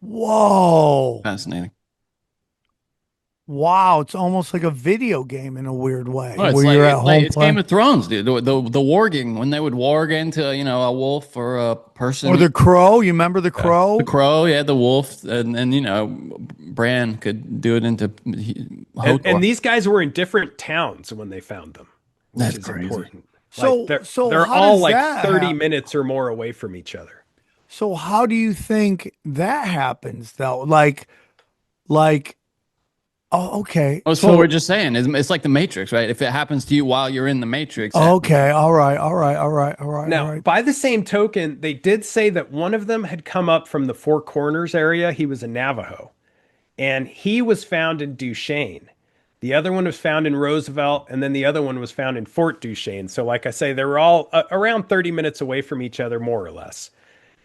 Whoa. Fascinating. Wow, it's almost like a video game in a weird way. Oh, it's where like, you're at it's, like, home it's playing. Game of Thrones, dude. The warging, when they would warg into, a wolf or a person. Or the crow. You remember the crow? The crow, yeah, the wolf. And Bran could do it into And these guys were in different towns when they found them. Which That's is crazy. important. So- Like so they're how all does like that 30 happen? minutes or more away from each other. So how do you think that happens though? Oh, okay. That's what we're just saying. It's like the Matrix, right? If it happens to you while you're in the Matrix. Okay, all right. Now, by the same token, they did say that one of them had come up from the Four Corners area. He was a Navajo, and he was found in Duchesne. The other one was found in Roosevelt, and then the other one was found in Fort Duchesne. So, like I say, they were all around 30 minutes away from each other, more or less.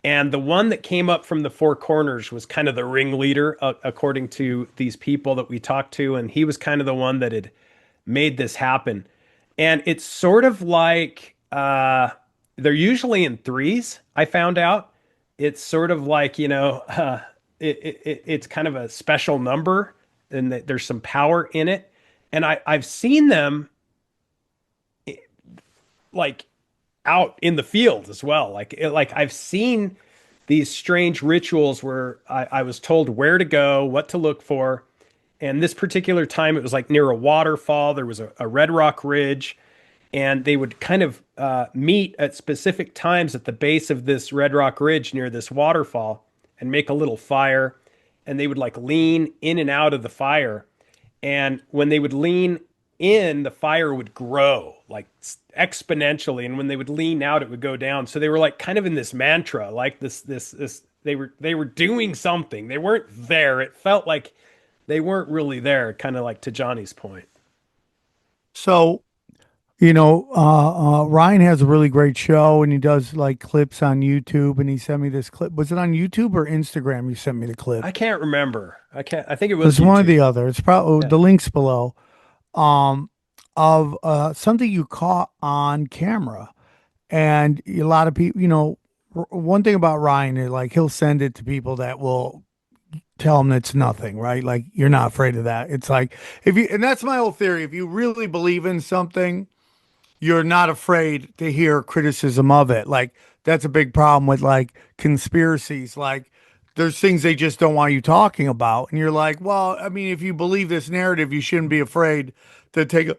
And the one that came up from the Four Corners was kind of the ringleader, according to these people that we talked to. And he was kind of the one that had made this happen. And it's sort of like they're usually in threes, I found out. It's sort of like, it's kind of a special number and that there's some power in it. And I've seen them like out in the field as well. Like I've seen these strange rituals where I was told where to go, what to look for. And this particular time, it was like near a waterfall. There was a red rock ridge, and they would kind of meet at specific times at the base of this red rock ridge near this waterfall and make a little fire. And they would like lean in and out of the fire. And when they would lean in, the fire would grow like exponentially, and when they would lean out, it would go down. So they were like kind of in this mantra, like this. They were doing something. They weren't there. It felt like they weren't really there. Kind of like to Johnny's point. So, Ryan has a really great show and he does like clips on YouTube, and he sent me this clip. Was it on YouTube or Instagram? You sent me the clip. I can't remember. I think it It was was one or YouTube. the other. It's probably the links below. Of something you caught on camera, and a lot of people, one thing about Ryan is like he'll send it to people that will tell him it's nothing, right? Like you're not afraid of that. It's like and that's my whole theory. If you really believe in something, you're not afraid to hear criticism of it. Like that's a big problem with like conspiracies. Like there's things they just don't want you talking about, and you're like, well, I mean, if you believe this narrative, you shouldn't be afraid to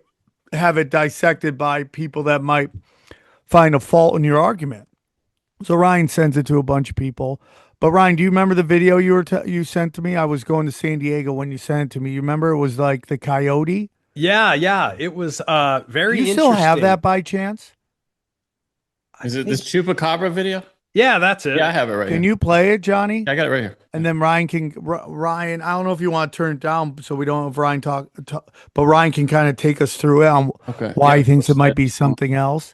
have it dissected by people that might find a fault in your argument. So Ryan sends it to a bunch of people. But Ryan, do you remember the video you sent to me? I was going to San Diego when you sent it to me. You remember it was like the coyote? Yeah, it was very. Do you still have that by chance? Is it this Chupacabra video? Yeah, that's it. Yeah, I have it right here. Can you play it, Johnny? I got it right here. And then Ryan, I don't know if you want to turn it down so we don't have Ryan talk, but Ryan can kind of take us through it on why he thinks it might be something else.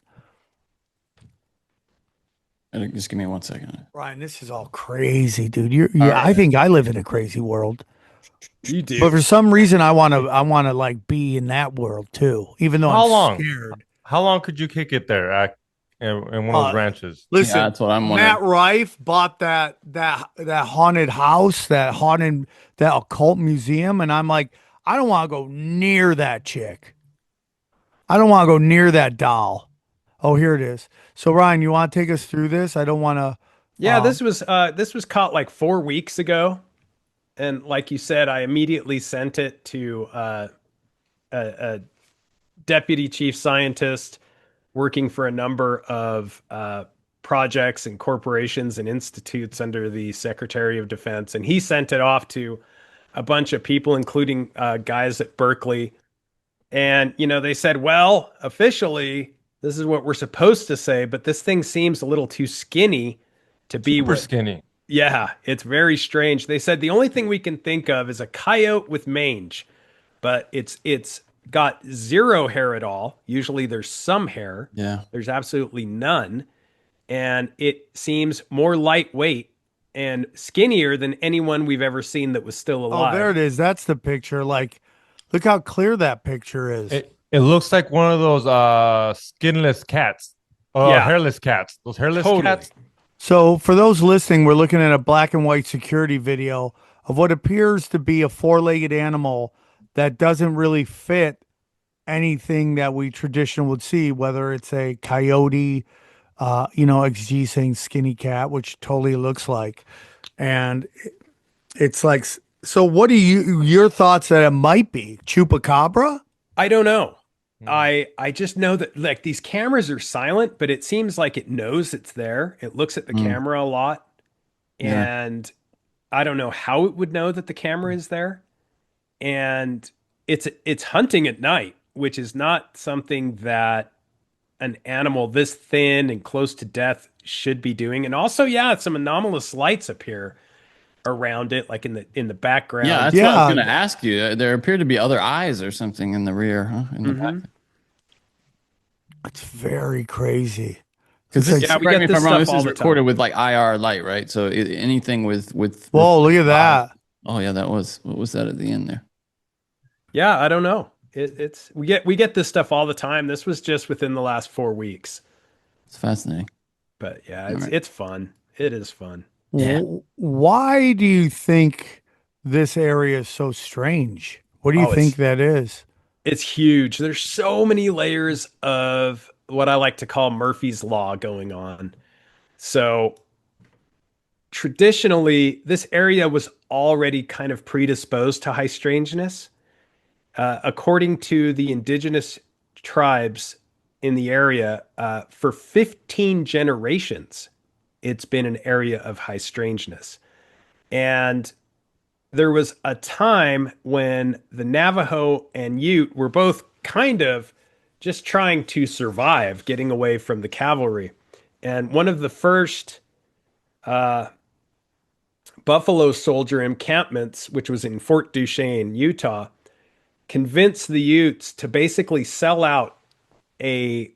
Just give me 1 second. Ryan, this is all crazy, dude. I think I live in a crazy world. You do. But for some reason, I want to like be in that world too, even though I'm scared. How long could you kick it there in one of those ranches? Listen, Yeah, that's what I'm wondering. Matt Rife bought that haunted house, that occult museum, and I'm like, I don't want to go near that chick. I don't want to go near that doll. Oh, here it is. So Ryan, you want to take us through this? I don't want to. Yeah, this was caught like 4 weeks ago, and like you said, I immediately sent it to a deputy chief scientist working for a number of projects and corporations and institutes under the Secretary of Defense, and he sent it off to a bunch of people, including guys at Berkeley. And, they said, well, officially, this is what we're supposed to say, but this thing seems a little too skinny to be Super skinny. Yeah, it's very strange. They said the only thing we can think of is a coyote with mange, but it's got zero hair at all. Usually there's some hair. Yeah. There's absolutely none. And it seems more lightweight and skinnier than anyone we've ever seen that was still alive. Oh, there it is. That's the picture. Like, look how clear that picture is. It looks like one of those skinless cats. Hairless cats. Those hairless cats. So for those listening, we're looking at a black and white security video of what appears to be a four-legged animal that doesn't really fit anything that we traditionally would see, whether it's a coyote, XG saying skinny cat, which totally looks like. And it's like, so what are your thoughts that it might be? Chupacabra? I don't know. I just know that like these cameras are silent, but it seems like it knows it's there. It looks at the camera a lot. And I don't know how it would know that the camera is there. And it's hunting at night, which is not something that an animal this thin and close to death should be doing. And also, some anomalous lights appear around it, like in the background. Yeah, that's what I was going to ask you. There appear to be other eyes or something in the rear, huh? In the back. It's very crazy. Because we correct get me if this I'm wrong, stuff this all is the recorded time. with like IR light, right? So anything with Whoa, look at that. Oh yeah, what was that at the end there? Yeah, I don't know. We get this stuff all the time. This was just within the last 4 weeks. It's fascinating. But it's fun. It is fun. Yeah. Why do you think this area is so strange? What do you think that is? It's huge. There's so many layers of what I like to call Murphy's Law going on. So traditionally, this area was already kind of predisposed to high strangeness. According to the indigenous tribes in the area, for 15 generations, it's been an area of high strangeness. And there was a time when the Navajo and Ute were both kind of just trying to survive, getting away from the cavalry. And one of the first Buffalo Soldier encampments, which was in Fort Duchesne, Utah, convinced the Utes to basically sell out a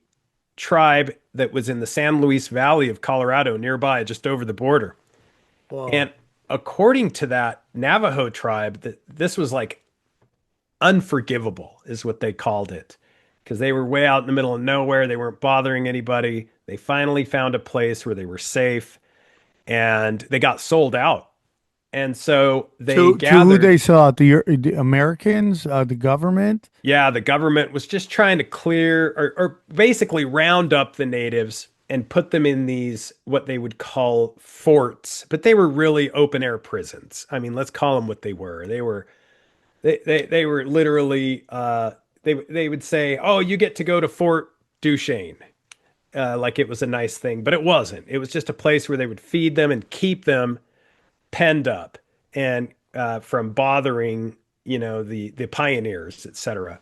tribe that was in the San Luis Valley of Colorado, nearby, just over the border. Whoa. And according to that Navajo tribe, that this was like unforgivable, is what they called it, because they were way out in the middle of nowhere. They weren't bothering anybody. They finally found a place where they were safe, and they got sold out. And so they gathered. To who they sell out? The Americans, the government? Yeah, the government was just trying to clear or basically round up the natives and put them in these, what they would call forts, but they were really open air prisons. I mean, let's call them what they were. They were literally, they would say, oh, you get to go to Fort Duchesne. Like it was a nice thing, but it wasn't. It was just a place where they would feed them and keep them penned up and from bothering, the pioneers, etc.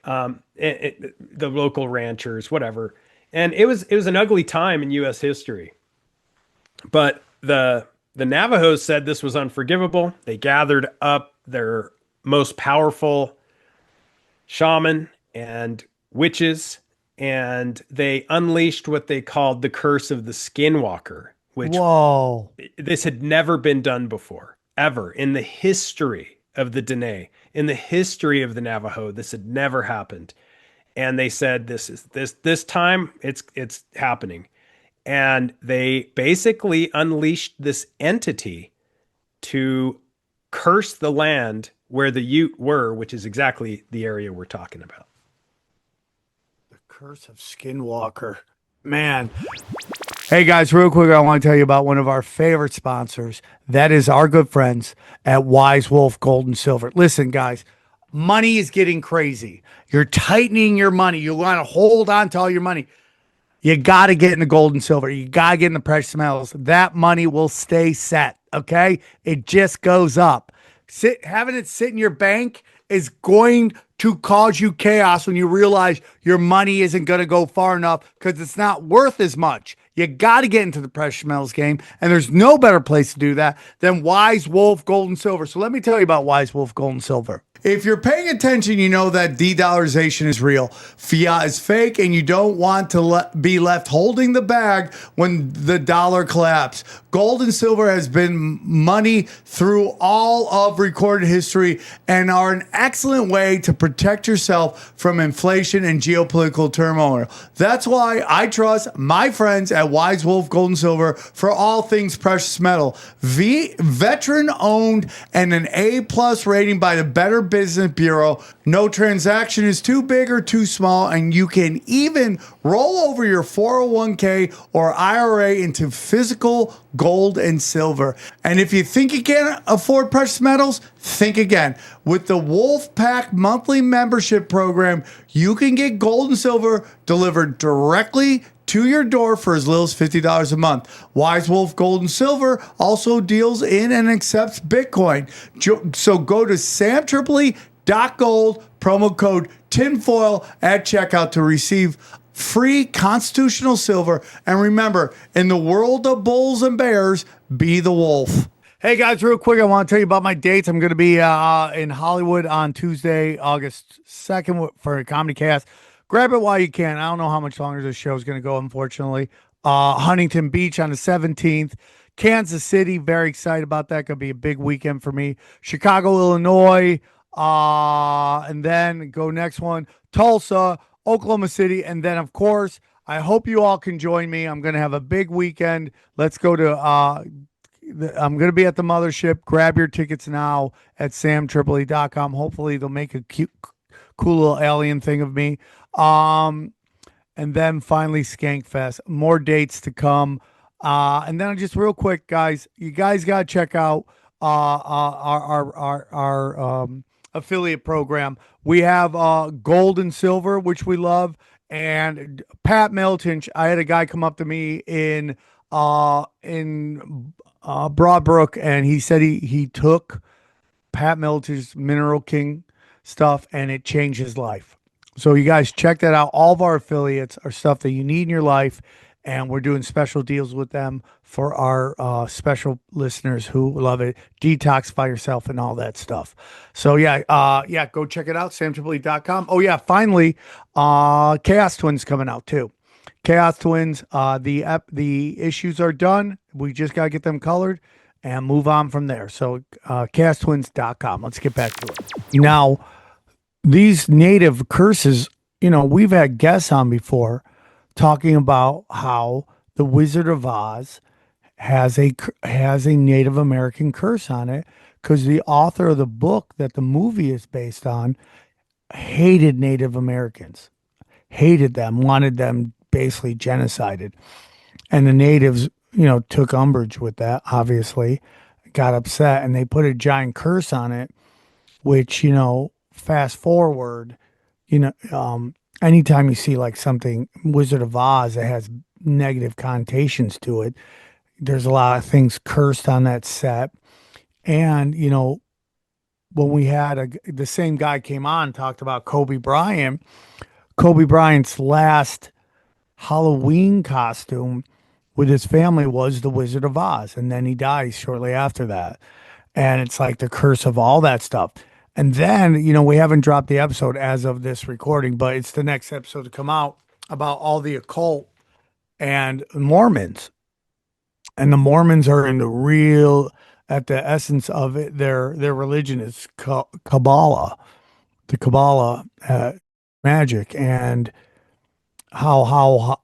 The local ranchers, whatever. And it was an ugly time in U.S. history. But the Navajos said this was unforgivable. They gathered up their most powerful shaman and witches, and they unleashed what they called the curse of the Skinwalker, which this had never been done before, ever in the history of the Dene, in the history of the Navajo. This had never happened. And they said, this time it's happening. And they basically unleashed this entity to curse the land where the Ute were, which is exactly the area we're talking about. The curse of Skinwalker. Man. Hey guys, real quick, I want to tell you about one of our favorite sponsors. That is our good friends at Wise Wolf Gold and Silver. Listen, guys, money is getting crazy. You're tightening your money. You want to hold on to all your money. You got to get in the gold and silver. You got to get in the precious metals. That money will stay set, okay? It just goes up. Having it sit in your bank is going to cause you chaos when you realize your money isn't going to go far enough because it's not worth as much. You got to get into the precious metals game, and there's no better place to do that than Wise Wolf Gold and Silver. So let me tell you about Wise Wolf Gold and Silver. If you're paying attention, you know that de-dollarization is real. Fiat is fake, and you don't want to be left holding the bag when the dollar collapses. Gold and silver has been money through all of recorded history and are an excellent way to protect yourself from inflation and geopolitical turmoil. That's why I trust my friends at Wise Wolf Gold and Silver for all things precious metal. Veteran owned and an A+ rating by the Better Business Bureau. No transaction is too big or too small, and you can even roll over your 401k or IRA into physical gold and silver. And if you think you can't afford precious metals, think again. With the Wolf Pack monthly membership program, you can get gold and silver delivered directly to your door for as little as $50 a month. Wise Wolf Gold and Silver also deals in and accepts Bitcoin. So go to samtripoli.gold, promo code tinfoil at checkout to receive free constitutional silver. And remember, in the world of bulls and bears, be the wolf. Hey guys, real quick, I want to tell you about my dates. I'm going to be in Hollywood on Tuesday, August 2nd for a comedy cast. Grab it while you can. I don't know how much longer this show is going to go, unfortunately. Huntington Beach on the 17th. Kansas City, very excited about that. Going to be a big weekend for me. Chicago, Illinois. And then go next one. Tulsa, Oklahoma City. And then, of course, I hope you all can join me. I'm going to have a big weekend. Let's go to... I'm going to be at the mothership. Grab your tickets now at samtripoli.com. Hopefully they'll make a cute, cool little alien thing of me. And then finally Skankfest. More dates to come. And then just real quick, guys, you guys got to check out our affiliate program. We have gold and silver, which we love. And Pat Milton, I had a guy come up to me in Broadbrook, and he said he took Pat Milton's Mineral King stuff and it changed his life. So you guys check that out. All of our affiliates are stuff that you need in your life, and we're doing special deals with them for our special listeners who love it. Detoxify yourself and all that stuff. So go check it out, samtripoli.com. Oh yeah, finally, Chaos Twins coming out too. Chaos Twins, the issues are done. We just got to get them colored and move on from there. So chaostwins.com. Let's get back to it. Now, these native curses, we've had guests on before talking about how the Wizard of Oz has a Native American curse on it because the author of the book that the movie is based on hated Native Americans, hated them, wanted them basically genocided. And the natives, took umbrage with that, obviously, got upset, and they put a giant curse on it, which, fast forward, anytime you see like something Wizard of Oz that has negative connotations to it, there's a lot of things cursed on that set. And, when we had the same guy came on, talked about Kobe Bryant's last Halloween costume with his family was the Wizard of Oz, and then he dies shortly after that. And it's like the curse of all that stuff. And then, we haven't dropped the episode as of this recording, but it's the next episode to come out about all the occult and Mormons. And the Mormons are in at the essence of it, their religion is Kabbalah, the Kabbalah magic, and how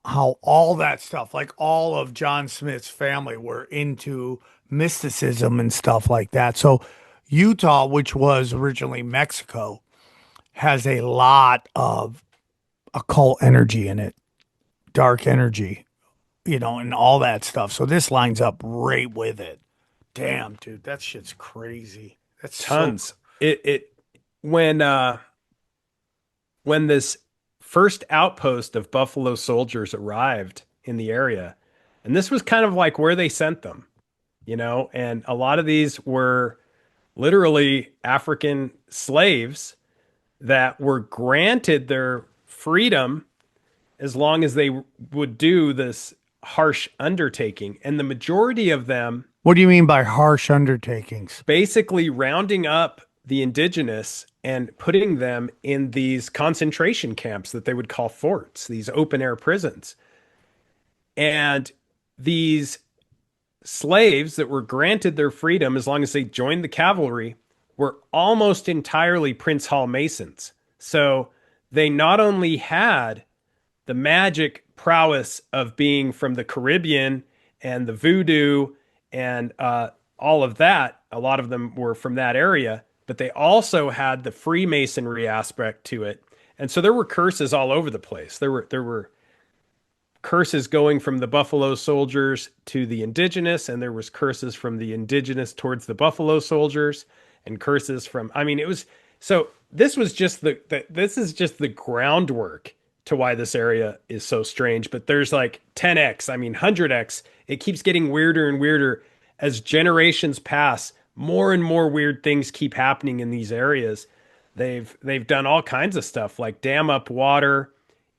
all that stuff, like all of John Smith's family were into mysticism and stuff like that. So Utah, which was originally Mexico, has a lot of occult energy in it, dark energy, and all that stuff. So this lines up right with it. Damn, dude, that shit's crazy. That's tons. When this first outpost of Buffalo Soldiers arrived in the area, and this was kind of like where they sent them, and a lot of these were literally African slaves that were granted their freedom as long as they would do this harsh undertaking. And the majority of them What do you mean by harsh undertakings? basically rounding up the indigenous and putting them in these concentration camps that they would call forts, these open air prisons. And these slaves that were granted their freedom as long as they joined the cavalry were almost entirely Prince Hall Masons. So they not only had the magic prowess of being from the Caribbean and the voodoo and all of that, a lot of them were from that area, but they also had the Freemasonry aspect to it. And so there were curses all over the place. There were curses going from the Buffalo Soldiers to the indigenous, and there was curses from the indigenous towards the Buffalo Soldiers, and curses from, I mean, it was, so this was just this is just the groundwork to why this area is so strange. But there's like 10x, I mean 100x. It keeps getting weirder and weirder as generations pass. More and more weird things keep happening in these areas. They've done all kinds of stuff like dam up water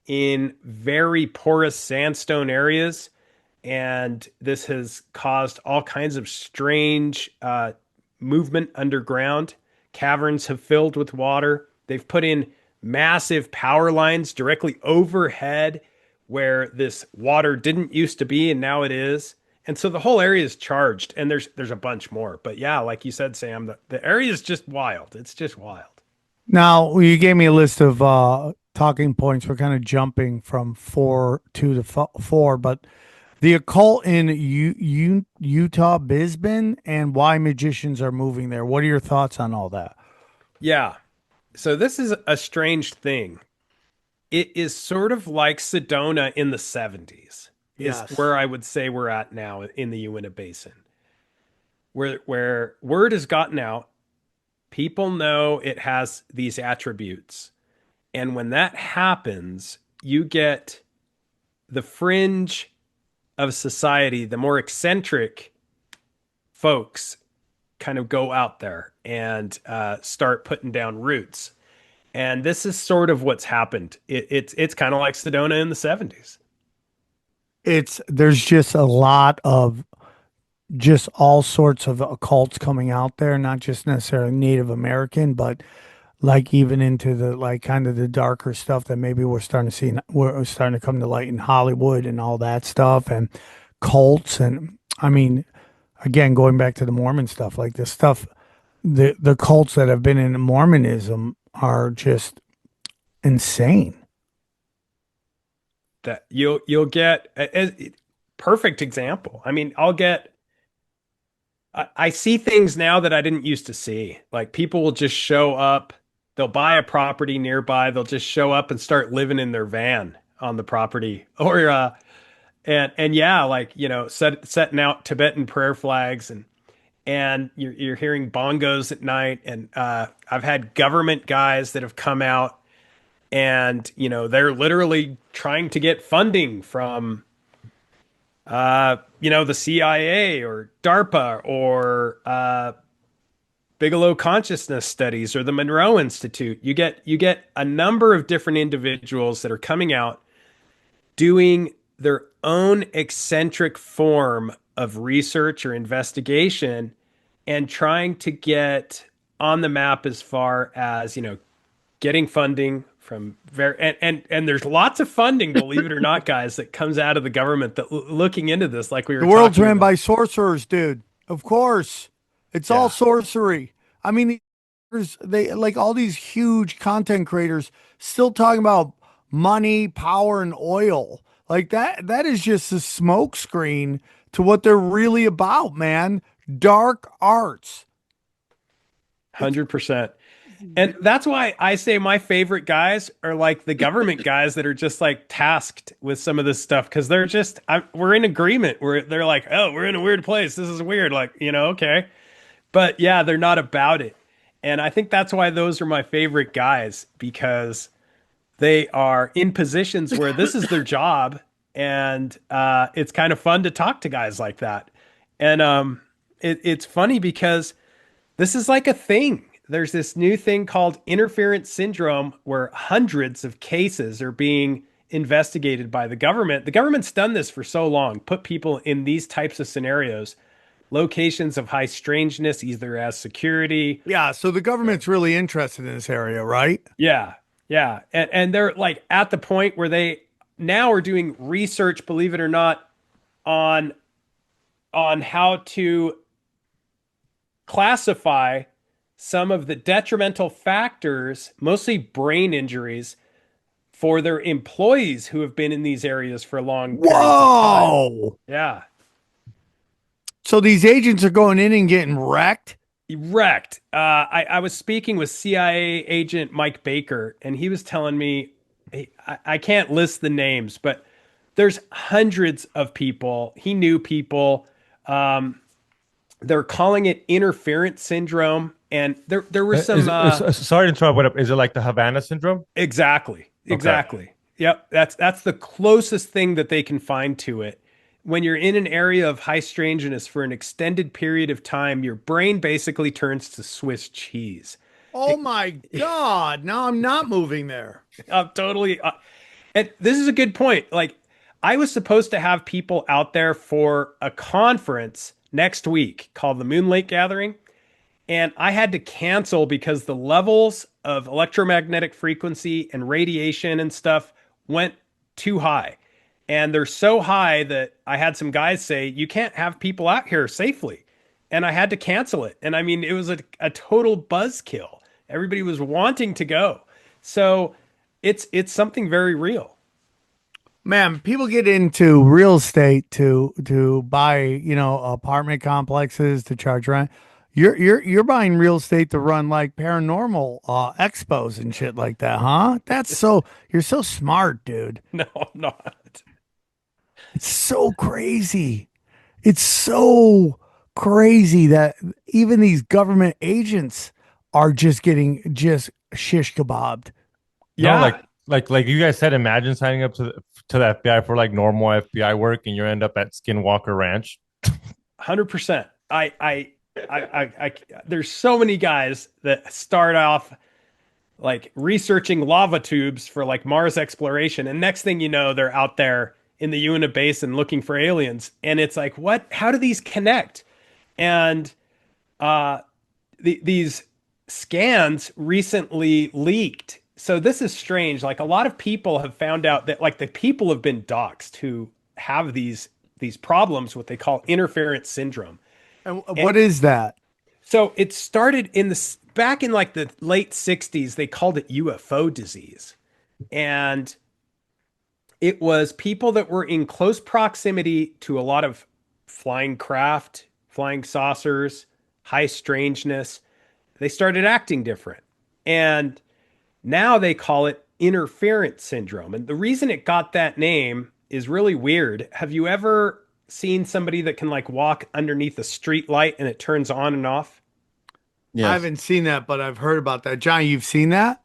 in very porous sandstone areas, and this has caused all kinds of strange movement underground. Caverns have filled with water. They've put in massive power lines directly overhead where this water didn't used to be and now it is. And so the whole area is charged, and there's a bunch more. But yeah, like you said, Sam, the area is just wild. It's just wild. Now, you gave me a list of talking points. We're kind of jumping from 4 but the occult in Utah Basin and why magicians are moving there. What are your thoughts on all that? Yeah. So this is a strange thing. It is sort of like Sedona in the 70s. Yes. Is where I would say we're at now in the Uintah Basin. Where word has gotten out, people know it has these attributes. And when that happens, you get the fringe of society, the more eccentric folks kind of go out there and start putting down roots. And this is sort of what's happened. It's kind of like Sedona in the 70s. There's just a lot of just all sorts of occults coming out there, not just necessarily Native American, but like even into the like kind of the darker stuff that maybe we're starting to come to light in Hollywood and all that stuff and cults. And I mean, again, going back to the Mormon stuff, like this stuff, the cults that have been in Mormonism are just insane. That you'll get a perfect example. I mean, I see things now that I didn't used to see. Like people will just show up, they'll buy a property nearby, they'll just show up and start living in their van on the property, or and yeah, like setting out Tibetan prayer flags, and you're hearing bongos at night, and I've had government guys that have come out, and they're literally trying to get funding from the CIA or DARPA or Bigelow Consciousness Studies or the Monroe Institute. You get a number of different individuals that are coming out doing their own eccentric form of research or investigation and trying to get on the map as far as, getting funding from and there's lots of funding, believe it or not, guys, that comes out of the government that looking into this, like we were The world's talking ran about. by sorcerers, dude. Of course. It's all sorcery. I mean, they like all these huge content creators still talking about money, power, and oil. Like that is just a smoke screen to what they're really about, man. Dark arts. 100%. And that's why I say my favorite guys are like the government guys that are just like tasked with some of this stuff, because they're just we're in agreement. They're like, oh, we're in a weird place. This is weird. Like, okay. But yeah, they're not about it. And I think that's why those are my favorite guys, because they are in positions where this is their job. And it's kind of fun to talk to guys like that. And it's funny because This is like a thing. There's this new thing called interference syndrome where hundreds of cases are being investigated by the government. The government's done this for so long, put people in these types of scenarios, locations of high strangeness, either as security. Yeah, so the government's really interested in this area, right? Yeah. Yeah. And they're like at the point where they now are doing research, believe it or not, on how to classify some of the detrimental factors, mostly brain injuries, for their employees who have been in these areas for long periods of time. Whoa! Yeah. So these agents are going in and getting wrecked? Wrecked. I was speaking with CIA agent Mike Baker, and he was telling me, I can't list the names, but there's hundreds of people. He knew people. They're calling it interference syndrome. And there were some. Sorry to interrupt. What is it like the Havana syndrome? Exactly. Exactly. Yep. That's the closest thing that they can find to it. When you're in an area of high strangeness for an extended period of time, your brain basically turns to Swiss cheese. Oh my God. Now I'm not moving there. I'm totally. And this is a good point. Like, I was supposed to have people out there for a conference next week called the Moon Lake Gathering. And I had to cancel because the levels of electromagnetic frequency and radiation and stuff went too high. And they're so high that I had some guys say, you can't have people out here safely. And I had to cancel it. And I mean, it was a total buzzkill. Everybody was wanting to go. So it's something very real. Man, people get into real estate to buy, apartment complexes to charge rent. You're buying real estate to run like paranormal expos and shit like that, huh? You're so smart, dude. No, I'm not. It's so crazy. It's so crazy that even these government agents are just getting shish kebabbed. Yeah. No, like you guys said, imagine signing up to the FBI for like normal FBI work and you end up at Skinwalker Ranch. 100%. I there's so many guys that start off like researching lava tubes for like Mars exploration, and next thing you know, they're out there in the Uintah Basin looking for aliens, and it's like, what? How do these connect? And these scans recently leaked. So this is strange. Like, a lot of people have found out that like the people have been doxxed who have these problems, what they call interference syndrome. And what is that? So it started back in like the late 60s, they called it UFO disease. And it was people that were in close proximity to a lot of flying craft, flying saucers, high strangeness. They started acting different. And now they call it interference syndrome. And the reason it got that name is really weird. Have you ever seen somebody that can like walk underneath a street light and it turns on and off? Yes. I haven't seen that, but I've heard about that. John, you've seen that?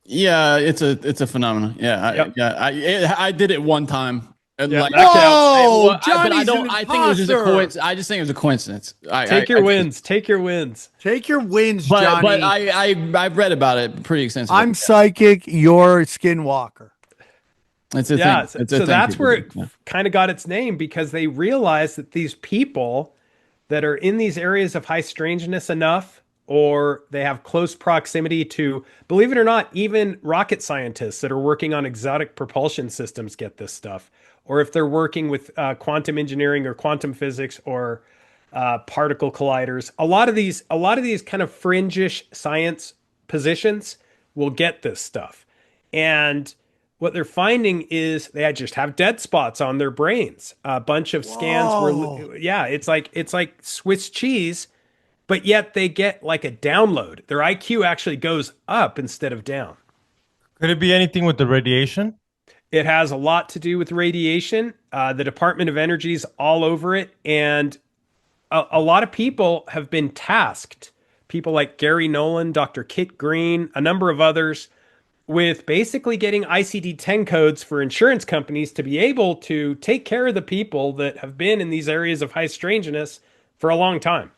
Yeah, it's a phenomenon. Yeah, I did it one time. And Yeah, like, that Whoa, but I Johnny's don't. an I think it was just a imposter. coincidence. I just think it was a coincidence. Take your wins. Take your wins. Take your wins, But Johnny. I've read about it pretty extensively. I'm psychic. You're Skinwalker. It's a Yeah. thing. So that's where it kind of got its name, because they realized that these people that are in these areas of high strangeness enough, or they have close proximity to, believe it or not, even rocket scientists that are working on exotic propulsion systems get this stuff. Or if they're working with quantum engineering or quantum physics or particle colliders, a lot of these kind of fringish science positions will get this stuff. And what they're finding is they just have dead spots on their brains. A bunch of scans were, it's like Swiss cheese, but yet they get like a download. Their IQ actually goes up instead of down. Could it be anything with the radiation? It has a lot to do with radiation. The Department of Energy is all over it. And a lot of people have been tasked, people like Gary Nolan, Dr. Kit Green, a number of others, with basically getting ICD-10 codes for insurance companies to be able to take care of the people that have been in these areas of high strangeness for a long time.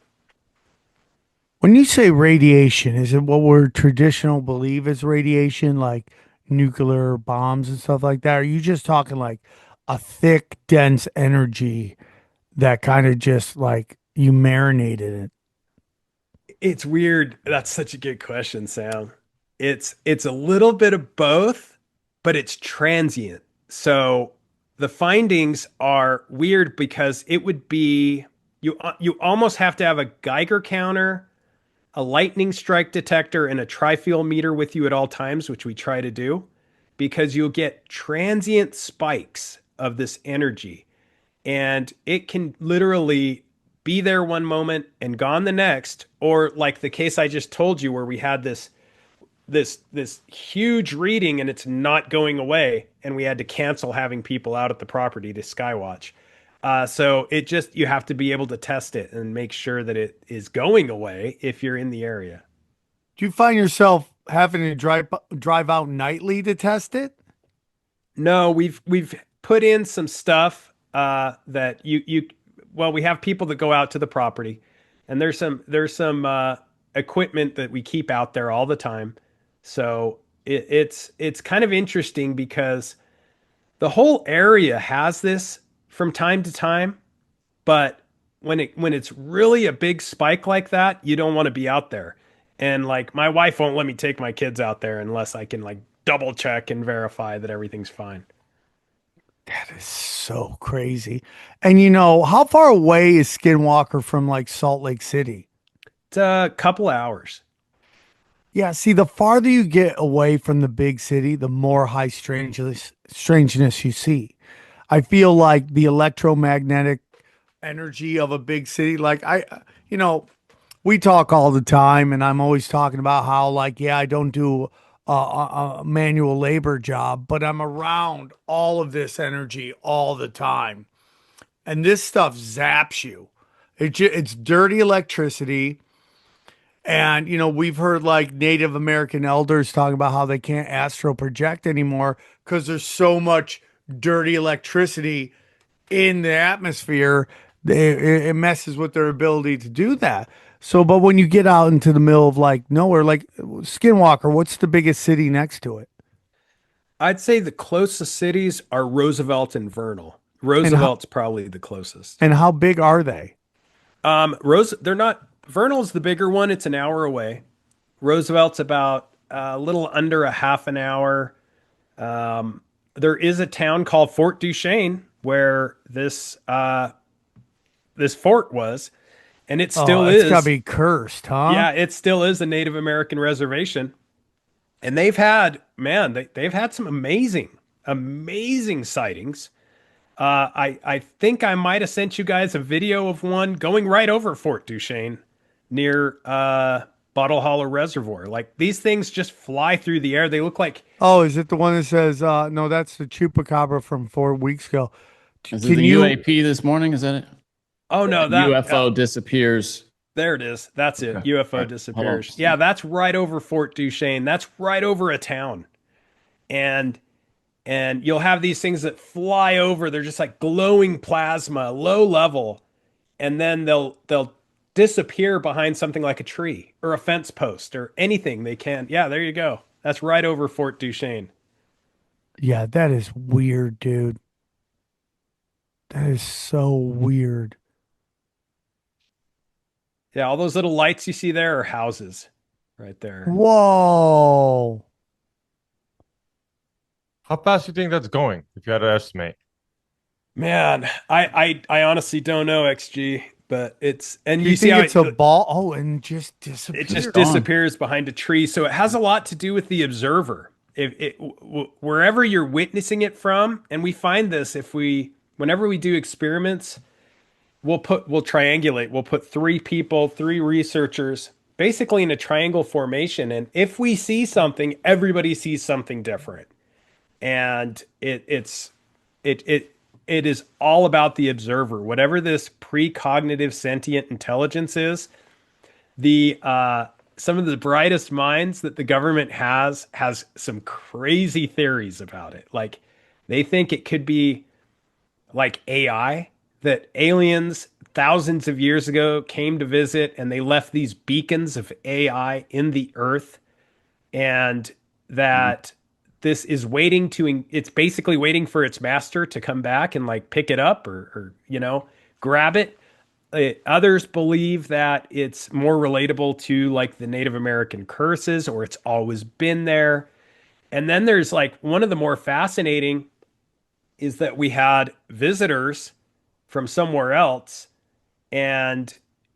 When you say radiation, is it what we're traditional believe is radiation, like nuclear bombs and stuff like that? Or are you just talking like a thick, dense energy that kind of just like you marinated it? It's weird. That's such a good question, Sam. It's a little bit of both, but it's transient. So the findings are weird because it would be you almost have to have a Geiger counter, a lightning strike detector, and a trifield meter with you at all times, which we try to do, because you'll get transient spikes of this energy. And it can literally be there one moment and gone the next, or like the case I just told you where we had this huge reading and it's not going away, and we had to cancel having people out at the property to skywatch. So it just you have to be able to test it and make sure that it is going away if you're in the area. Do you find yourself having to drive out nightly to test it? No, we've put in some stuff that you well, we have people that go out to the property, and there's some equipment that we keep out there all the time. So it's kind of interesting because the whole area has this from time to time, but when it's really a big spike like that, you don't want to be out there. And like my wife won't let me take my kids out there unless I can like double check and verify that everything's fine. That is so crazy. And you know, how far away is Skinwalker from like Salt Lake City? It's a couple hours. Yeah, see, the farther you get away from the big city, the more high strangeness you see. I feel like the electromagnetic energy of a big city, like you know, we talk all the time, and I'm always talking about how, like, yeah, I don't do a manual labor job, but I'm around all of this energy all the time, and this stuff zaps you. It's dirty electricity. And, you know, we've heard like Native American elders talking about how they can't astral project anymore because there's so much dirty electricity in the atmosphere. It messes with their ability to do that. So, but when you get out into the middle of like nowhere, like Skinwalker, what's the biggest city next to it? I'd say the closest cities are Roosevelt and Vernal. And how, Roosevelt's probably the closest. and how big are they? They're not. Vernal's the bigger one. It's an hour away. Roosevelt's about a little under a half an hour. There is a town called Fort Duchesne where this fort was, and it still Oh, it's gotta is. be cursed, huh? Yeah, it still is a Native American reservation. And they've had, man, they've had some amazing sightings. I think I might have sent you guys a video of one going right over Fort Duchesne near Bottle Hollow Reservoir. Like these things just fly through the air. They look like, Oh, is it the one that says no, that's the Chupacabra from 4 weeks ago. Is it Can the you UAP this morning? Is that it? oh no, that UFO disappears. there it is. That's it. Okay. UFO All right. Hold on. disappears. Yeah, that's right over Fort Duchesne. That's right over a town. And you'll have these things that fly over. They're just like glowing plasma, low level, and then they'll disappear behind something like a tree or a fence post or anything they can. Yeah, there you go. That's right over Fort Duchesne. Yeah, that is weird, dude. That is so weird. Yeah, all those little lights you see there are houses right there. Whoa. How fast do you think that's going, if you had to estimate? Man, I honestly don't know, XG, but it's and Do you you see think how it's a ball? Oh, and just it disappeared. just disappears behind a tree. So it has a lot to do with the observer. If wherever you're witnessing it from, and we find this whenever we do experiments, we'll triangulate. We'll put three people, three researchers, basically in a triangle formation, and if we see something, everybody sees something different, and it is all about the observer. Whatever this precognitive sentient intelligence is, the some of the brightest minds that the government has some crazy theories about it. Like they think it could be like AI, that aliens thousands of years ago came to visit and they left these beacons of AI in the earth, and that this is waiting to, it's basically waiting for its master to come back and like pick it up or grab it. Others believe that it's more relatable to like the Native American curses, or it's always been there. And then there's like one of the more fascinating is that we had visitors from somewhere else, and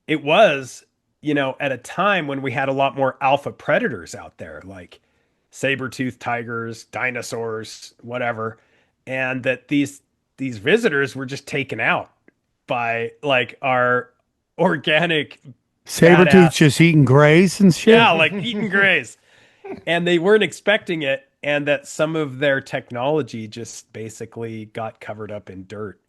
it was, at a time when we had a lot more alpha predators out there, like saber-toothed tigers, dinosaurs, whatever, and that these visitors were just taken out by like our organic Saber-tooth badass. just eating grays and shit. Yeah, like eating grays. And they weren't expecting it, and that some of their technology just basically got covered up in dirt.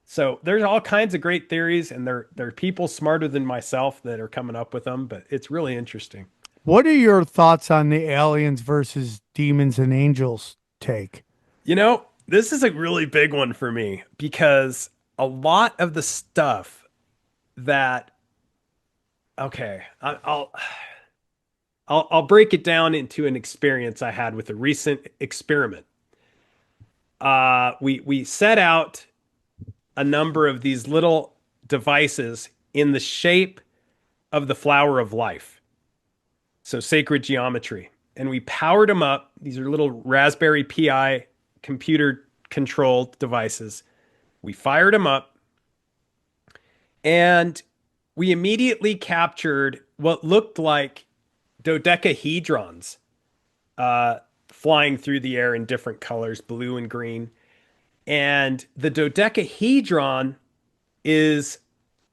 So there's all kinds of great theories, and there are people smarter than myself that are coming up with them, but it's really interesting. What are your thoughts on the aliens versus demons and angels take? This is a really big one for me because a lot of the stuff that, okay, I'll break it down into an experience I had with a recent experiment. We set out a number of these little devices in the shape of the flower of life, so sacred geometry, and we powered them up. These are little Raspberry Pi computer controlled devices. We fired them up, and we immediately captured what looked like dodecahedrons flying through the air in different colors, blue and green. And the dodecahedron is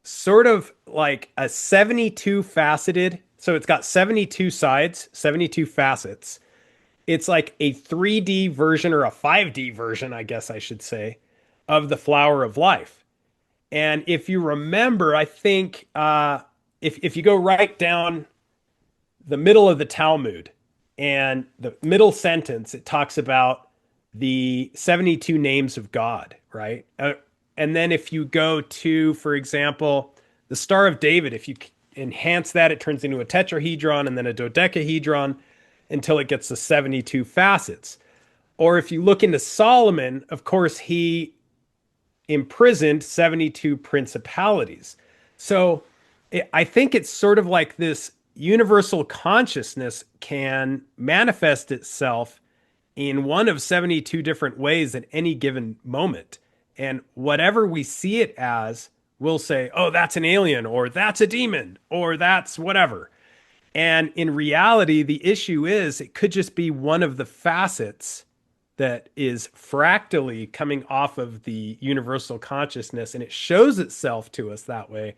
sort of like a 72 faceted, so it's got 72 sides, 72 facets. It's like a 3D version, or a 5D version, I guess I should say, of the flower of life. And if you remember, I think if you go right down the middle of the Talmud and the middle sentence, it talks about the 72 names of God, right? And then if you go to, for example, the Star of David, if you enhance that, it turns into a tetrahedron and then a dodecahedron until it gets to 72 facets. Or if you look into Solomon, of course, he imprisoned 72 principalities. So I think it's sort of like this universal consciousness can manifest itself in one of 72 different ways at any given moment. And whatever we see it as, we'll say, oh, that's an alien, or that's a demon, or that's whatever. And in reality, the issue is it could just be one of the facets that is fractally coming off of the universal consciousness, and it shows itself to us that way.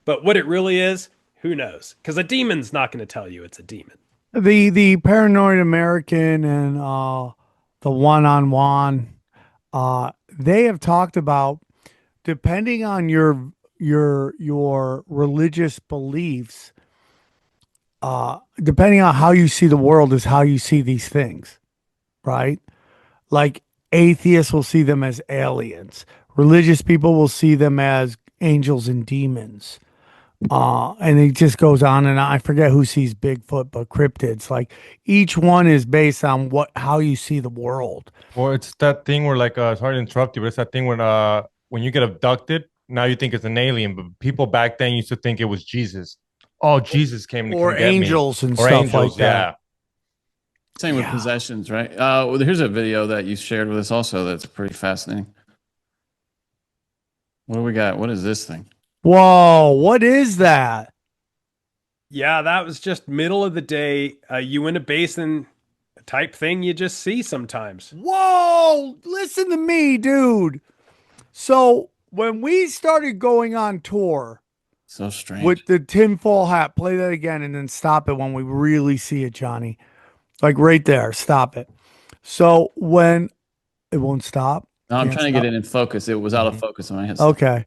But what it really is, who knows? Because a demon's not going to tell you it's a demon. The Paranoid American and the One-on-One, they have talked about, depending on your religious beliefs, depending on how you see the world is how you see these things, right? Like atheists will see them as aliens. Religious people will see them as angels and demons. And it just goes on and on. I forget who sees Bigfoot, but cryptids. Like each one is based on how you see the world. Well, it's that thing where, like, sorry to interrupt you, but it's that thing when you get abducted, now you think it's an alien, but people back then used to think it was Jesus. Oh, Jesus came to Or come get angels me. and Or stuff angels, like that. yeah. Same with possessions, right? Well, here's a video that you shared with us also that's pretty fascinating. What do we got? What is this thing? Whoa, what is that? Yeah, that was just middle of the day, Uintah Basin type thing you just see sometimes. Whoa, listen to me, dude. So when we started going on tour So strange. with the tinfoil hat, play that again and then stop it when we really see it, Johnny. Like right there, stop it. So when it won't stop. No, I'm Can't trying to stop. get it in focus. It was out of focus on my head. Okay.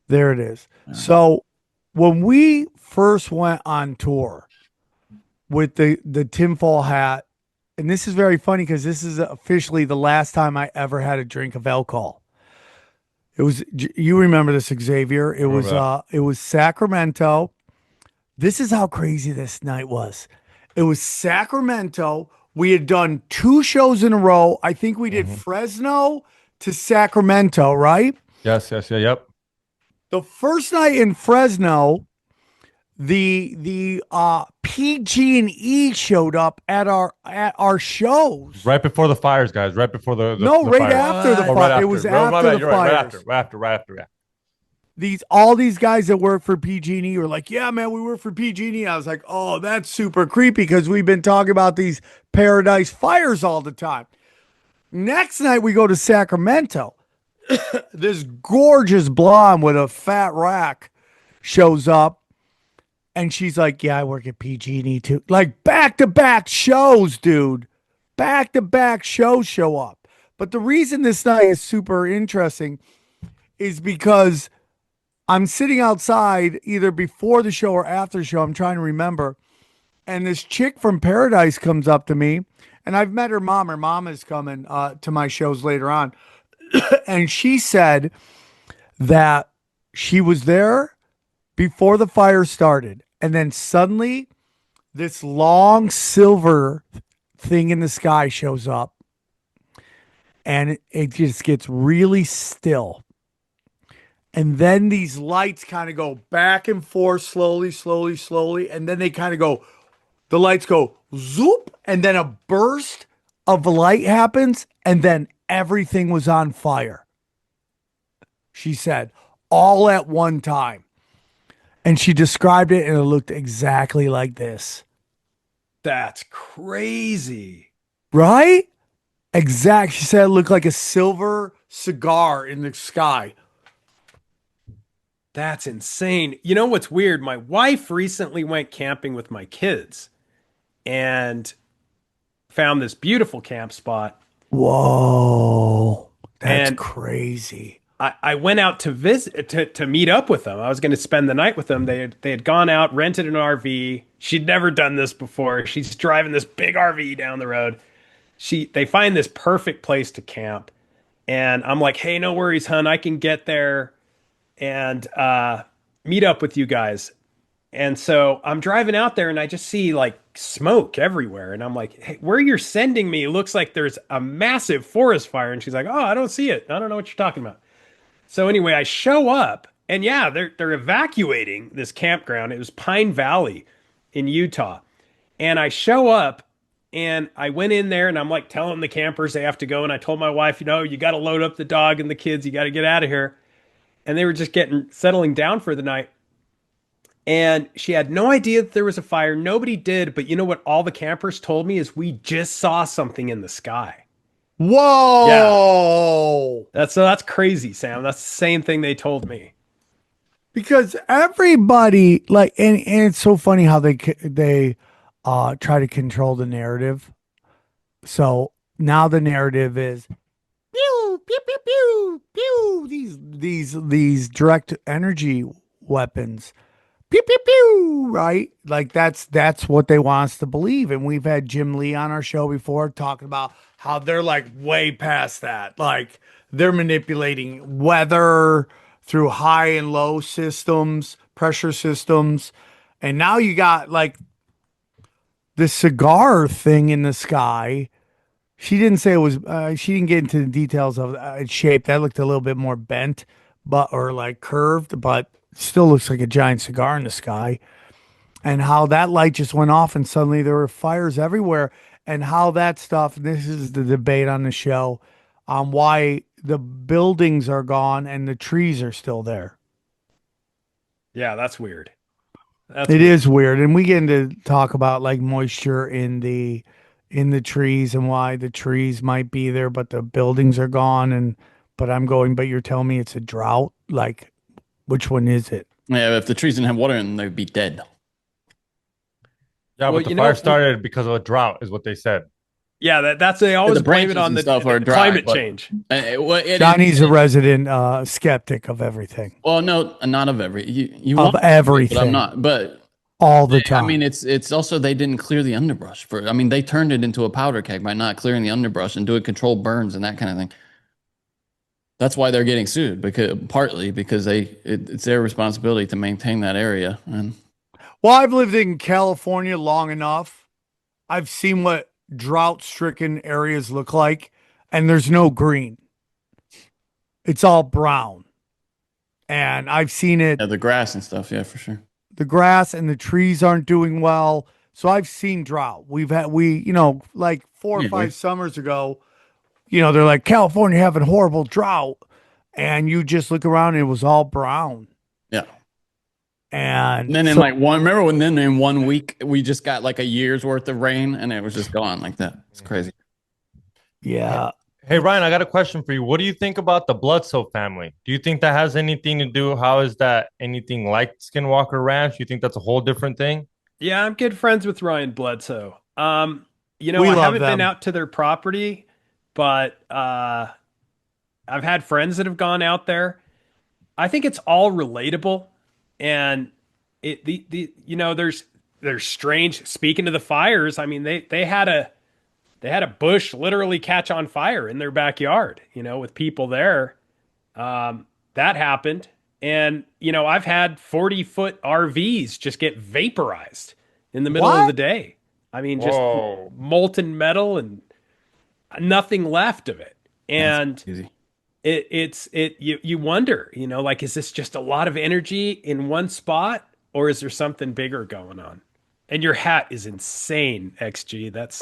There it is. So when we first went on tour with the tinfoil hat, and this is very funny because this is officially the last time I ever had a drink of alcohol. It was, you remember this, Xavier? It was Sacramento. This is how crazy this night was. It was Sacramento. We had done 2 shows in a row. I think we did Fresno to Sacramento, right? Yes, yep. The first night in Fresno, the PG&E showed up at our shows. Right before the fires, guys. Right before the right fires. after the fire. It was after the fires. Right after. Yeah. All these guys that work for PG&E were like, yeah, man, we work for PG&E. I was like, oh, that's super creepy because we've been talking about these paradise fires all the time. Next night, we go to Sacramento. This gorgeous blonde with a fat rack shows up. And she's like, yeah, I work at PG&E too. Like back-to-back shows, dude. Back-to-back shows show up. But the reason this night is super interesting is because I'm sitting outside either before the show or after the show. I'm trying to remember. And this chick from Paradise comes up to me. And I've met her mom. Her mom is coming to my shows later on. And she said that she was there before the fire started. And then suddenly this long silver thing in the sky shows up. And it just gets really still. And then these lights kind of go back and forth slowly. And then they kind of go, the lights go zoop. And then a burst of light happens. And then everything was on fire. She said, all at one time. And she described it, and it looked exactly like this. That's crazy. Right? Exact. She said it looked like a silver cigar in the sky. That's insane. You know what's weird? My wife recently went camping with my kids and found this beautiful camp spot. Whoa. That's crazy. I went out to visit to meet up with them. I was going to spend the night with them. They had gone out, rented an RV. She'd never done this before. She's driving this big RV down the road. They find this perfect place to camp, and I'm like, "Hey, no worries, hun. I can get there and meet up with you guys." And so I'm driving out there, and I just see like smoke everywhere, and I'm like, "Hey, where you're sending me looks like there's a massive forest fire." And she's like, "Oh, I don't see it. I don't know what you're talking about." So anyway, I show up, and yeah, they're evacuating this campground. It was Pine Valley in Utah. And I show up, and I went in there, and I'm like telling the campers they have to go. And I told my wife, you got to load up the dog and the kids. You got to get out of here. And they were just settling down for the night. And she had no idea that there was a fire. Nobody did. But you know what all the campers told me is we just saw something in the sky. Whoa! Yeah. That's crazy, Sam. That's the same thing they told me. Because everybody and it's so funny how they try to control the narrative. So now the narrative is pew pew pew pew pew these direct energy weapons. Pew pew pew, right? Like that's what they want us to believe. And we've had Jim Lee on our show before talking about how they're like way past that. Like they're manipulating weather through high and low systems, pressure systems. And now you got like the cigar thing in the sky. She didn't say it was, she didn't get into the details of its shape. That looked a little bit more bent, or like curved, but still looks like a giant cigar in the sky. And how that light just went off and suddenly there were fires everywhere. And how that stuff, this is the debate on the show, on why the buildings are gone and the trees are still there. Yeah, that's weird. It is weird. And we get into talk about like moisture in the trees and why the trees might be there, but the buildings are gone. But you're telling me it's a drought? Like, which one is it? Yeah, if the trees didn't have water in them, they'd be dead. Yeah, but the fire started because of a drought, is what they said. Yeah, that's they always blame it on the climate change. Johnny's a resident skeptic of everything. Well, no, not of every. You of everything. But I'm not. But all the time. I mean, it's also they didn't clear the underbrush for. I mean, they turned it into a powder keg by not clearing the underbrush and doing controlled burns and that kind of thing. That's why they're getting sued, because partly because it's their responsibility to maintain that area. And Well, I've lived in California long enough. I've seen what drought-stricken areas look like, and there's no green. It's all brown. And I've seen it, the grass and stuff, yeah, for sure. the grass and the trees aren't doing well. So I've seen drought. Like 4 or 5 summers ago, they're like, California having horrible drought. And you just look around and it was all brown. Yeah. And then in 1 week we just got like a year's worth of rain and it was just gone like that. It's crazy. Yeah. Hey, Ryan, I got a question for you. What do you think about the Bledsoe family? Do you think that has anything to do? How is that anything like Skinwalker Ranch? You think that's a whole different thing? Yeah, I'm good friends with Ryan Bledsoe. I love haven't them. been out to their property, but I've had friends that have gone out there. I think it's all relatable, and there's strange. Speaking of the fires, I mean they had a bush literally catch on fire in their backyard, with people there. That happened. And, I've had 40-foot RVs just get vaporized in the middle of the day. I mean, just molten metal and nothing left of it. And you wonder, like, is this just a lot of energy in one spot, or is there something bigger going on? And your hat is insane, XG. That's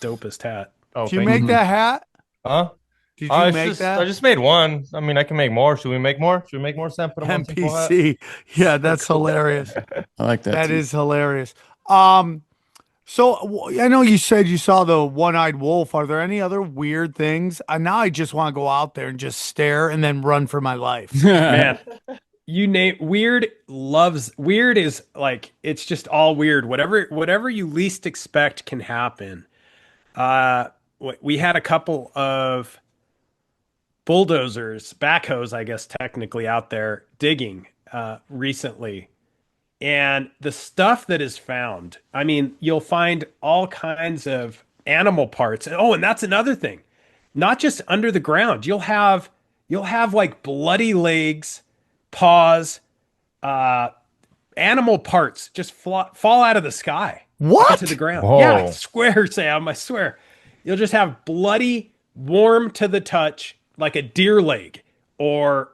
dopest hat. Did you make that hat? Huh? Did you make that? I just made one. I mean, I can make more. Should we make more? Should we make more, Sam? Put them on simple hat? NPC. Yeah, that's hilarious. I like that. That is hilarious. So I know you said you saw the one-eyed wolf. Are there any other weird things? Now I just want to go out there and just stare and then run for my life. Man, weird is like, it's just all weird. Whatever you least expect can happen. We had a couple of bulldozers, backhoes, I guess, technically out there digging recently. And the stuff that is found, I mean, you'll find all kinds of animal parts. And that's another thing. Not just under the ground. You'll have like bloody legs, paws, animal parts just fall out of the sky. What? To the ground. Whoa. Yeah, I swear, Sam, I swear. You'll just have bloody, warm to the touch, like a deer leg, or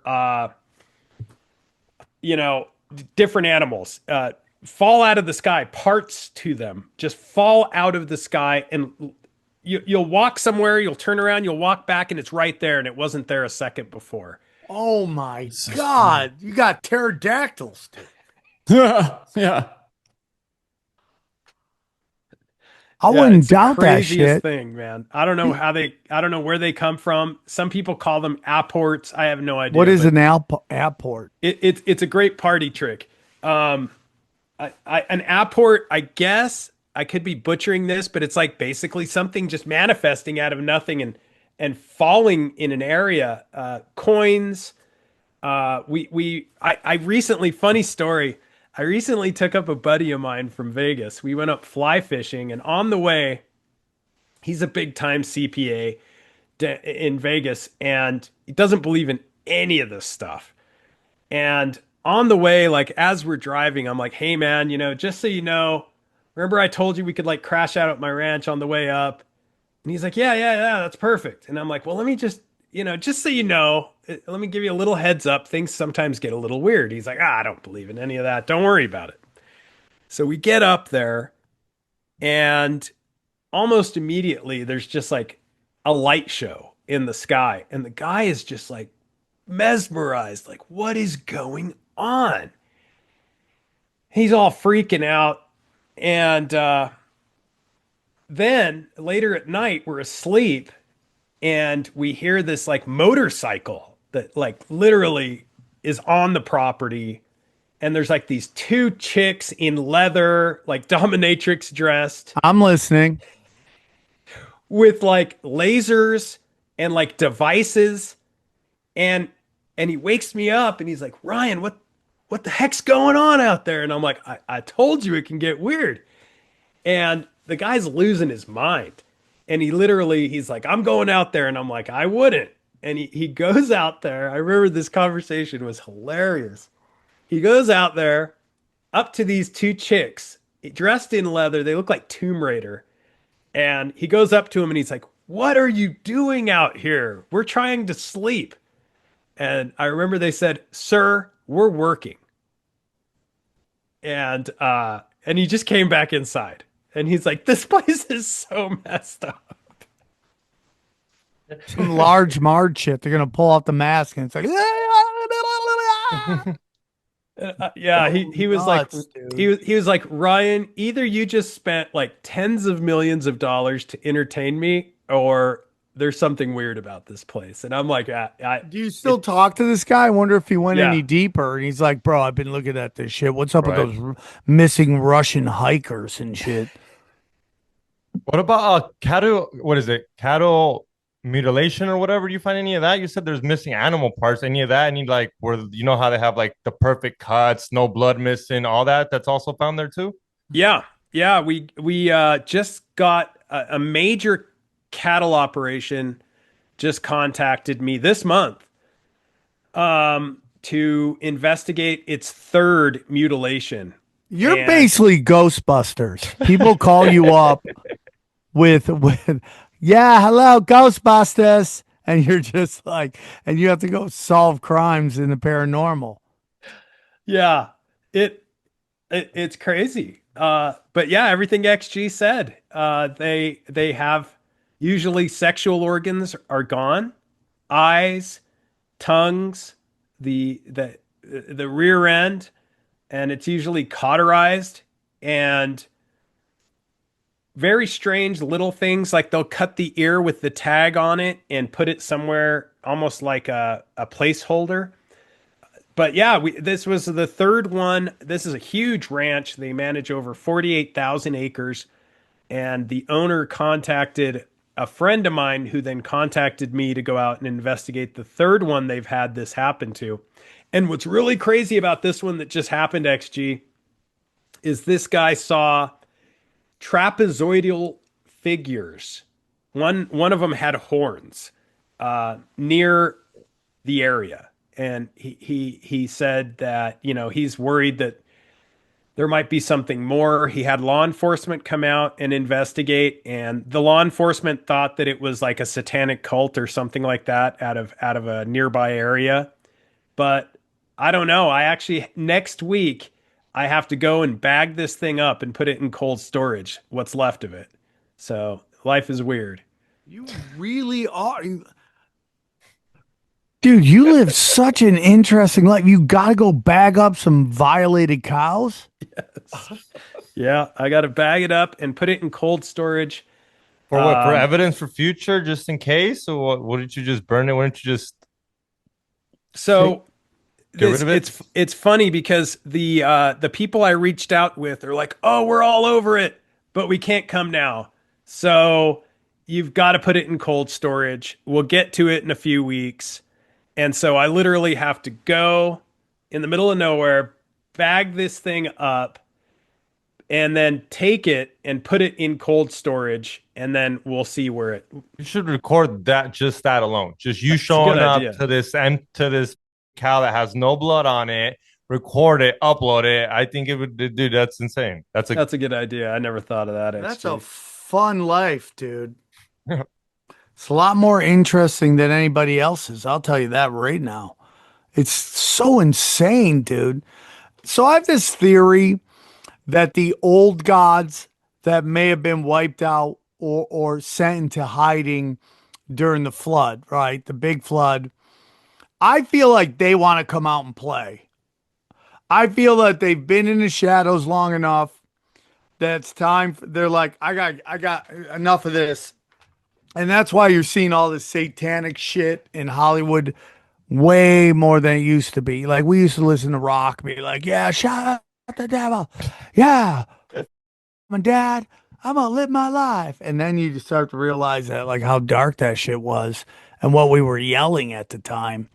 different animals fall out of the sky. Parts to them just fall out of the sky, and you'll walk somewhere, you'll turn around, you'll walk back, and it's right there, and it wasn't there a second before. Oh my God! You got pterodactyls. Yeah. I wouldn't doubt that Craziest shit. thing, man. I don't know where they come from. Some people call them apports. I have no idea. What is an apport? It's a great party trick. An apport, I guess I could be butchering this, but it's like basically something just manifesting out of nothing and falling in an area. Coins. I recently, funny story. I recently took up a buddy of mine from Vegas. We went up fly fishing, and on the way, he's a big time CPA in Vegas, and he doesn't believe in any of this stuff. And on the way, like as we're driving, I'm like, hey man, just so you know, remember I told you we could like crash out at my ranch on the way up? And he's like, yeah, that's perfect. And I'm like, well, let me just so you know, let me give you a little heads up. Things sometimes get a little weird. He's like, I don't believe in any of that. Don't worry about it. So we get up there, and almost immediately there's just like a light show in the sky. And the guy is just like mesmerized. Like, what is going on? He's all freaking out. And then later at night, we're asleep, and we hear this like motorcycle that like literally is on the property. And there's like these two chicks in leather, like dominatrix dressed, I'm listening. with like lasers and like devices. And he wakes me up and he's like, Ryan, what the heck's going on out there? And I'm like, I told you it can get weird. And the guy's losing his mind. And he's like, I'm going out there. And I'm like, I wouldn't. and he goes out there. I remember this conversation was hilarious. He goes out there up to these two chicks dressed in leather. They look like Tomb Raider. And he goes up to him and he's like, "What are you doing out here? We're trying to sleep." And I remember they said, "Sir, we're working." And he just came back inside. And he's like, "This place is so messed up." Some large Marge shit. They're gonna pull out the mask and it's like, Yeah, he was nuts, like dude. he was like, "Ryan, either you just spent like tens of millions of dollars to entertain me, or there's something weird about this place." And I'm like, Do you still talk to this guy? I wonder if he went Yeah. any deeper. And he's like, bro, I've been looking at this shit. What's up Right. with those missing Russian hikers and shit? What about cattle? What is it? Cattle mutilation or whatever? Do you find any of that? You said there's missing animal parts. Any of that? Any like where you know how they have like the perfect cuts, no blood missing, all that? That's also found there too. Yeah, we just got a major cattle operation just contacted me this month to investigate its third mutilation. You're And- basically Ghostbusters. People call you up with yeah, hello, Ghostbusters. And you're just like, and you have to go solve crimes in the paranormal. Yeah, it's crazy. But yeah, everything XG said. They have usually sexual organs are gone, eyes, tongues, the rear end, and it's usually cauterized and very strange little things like they'll cut the ear with the tag on it and put it somewhere almost like a placeholder. But yeah, this was the third one. This is a huge ranch. They manage over 48,000 acres. And the owner contacted a friend of mine who then contacted me to go out and investigate the third one they've had this happen to. And what's really crazy about this one that just happened, XG, is this guy saw trapezoidal figures. One of them had horns near the area. And he said that, you know, he's worried that there might be something more. He had law enforcement come out and investigate, and the law enforcement thought that it was like a satanic cult or something like that out of a nearby area. But I don't know. I actually next week I have to go and bag this thing up and put it in cold storage, what's left of it. So life is weird. You really are. Dude, you live such an interesting life. You got to go bag up some violated cows. Yeah, I got to bag it up and put it in cold storage. For what? For evidence for future, just in case? Or what? Wouldn't you just burn it? Wouldn't you just? So Get rid of it? it's funny because the people I reached out with are like, "Oh, we're all over it, but we can't come now." So you've got to put it in cold storage. We'll get to it in a few weeks. And so I literally have to go in the middle of nowhere, bag this thing up, and then take it and put it in cold storage, and then we'll see where it. You should record that, just that alone. Just you That's a showing good up idea. to this cow that has no blood on it, record it, upload it. I think it would, dude, that's insane. That's a That's a good idea. I never thought of that. That's XG. a fun life, dude. It's a lot more interesting than anybody else's. I'll tell you that right now. It's so insane, dude. So I have this theory that the old gods that may have been wiped out or sent into hiding during the flood, right? The big flood. I feel like they want to come out and play. I feel that they've been in the shadows long enough that it's time. They're like, I got enough of this. And that's why you're seeing all this satanic shit in Hollywood way more than it used to be. Like we used to listen to rock, be like, yeah, shout out the devil. Yeah. My dad, I'm gonna live my life. And then you just start to realize that like how dark that shit was and what we were yelling at the time.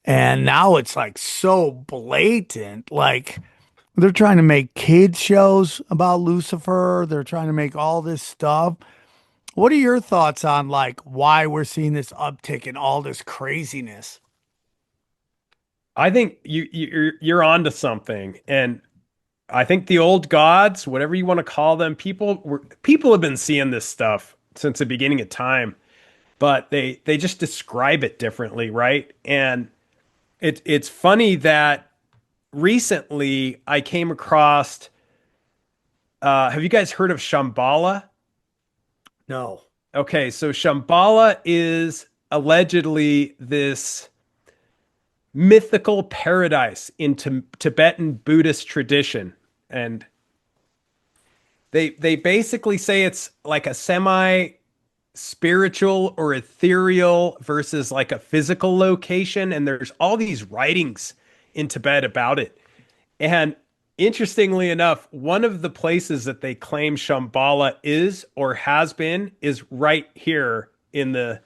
And now it's like so blatant. Like they're trying to make kids shows about Lucifer. They're trying to make all this stuff. What are your thoughts on like why we're seeing this uptick in all this craziness? I think you're onto something, and I think the old gods, whatever you want to call them, people have been seeing this stuff since the beginning of time, but they just describe it differently, right? And it's funny that recently I came across. Have you guys heard of Shambhala? No. Okay, so Shambhala is allegedly this mythical paradise in Tibetan Buddhist tradition, and they basically say it's like a semi spiritual or ethereal versus like a physical location, and there's all these writings in Tibet about it. And interestingly enough, one of the places that they claim Shambhala is or has been is right here in the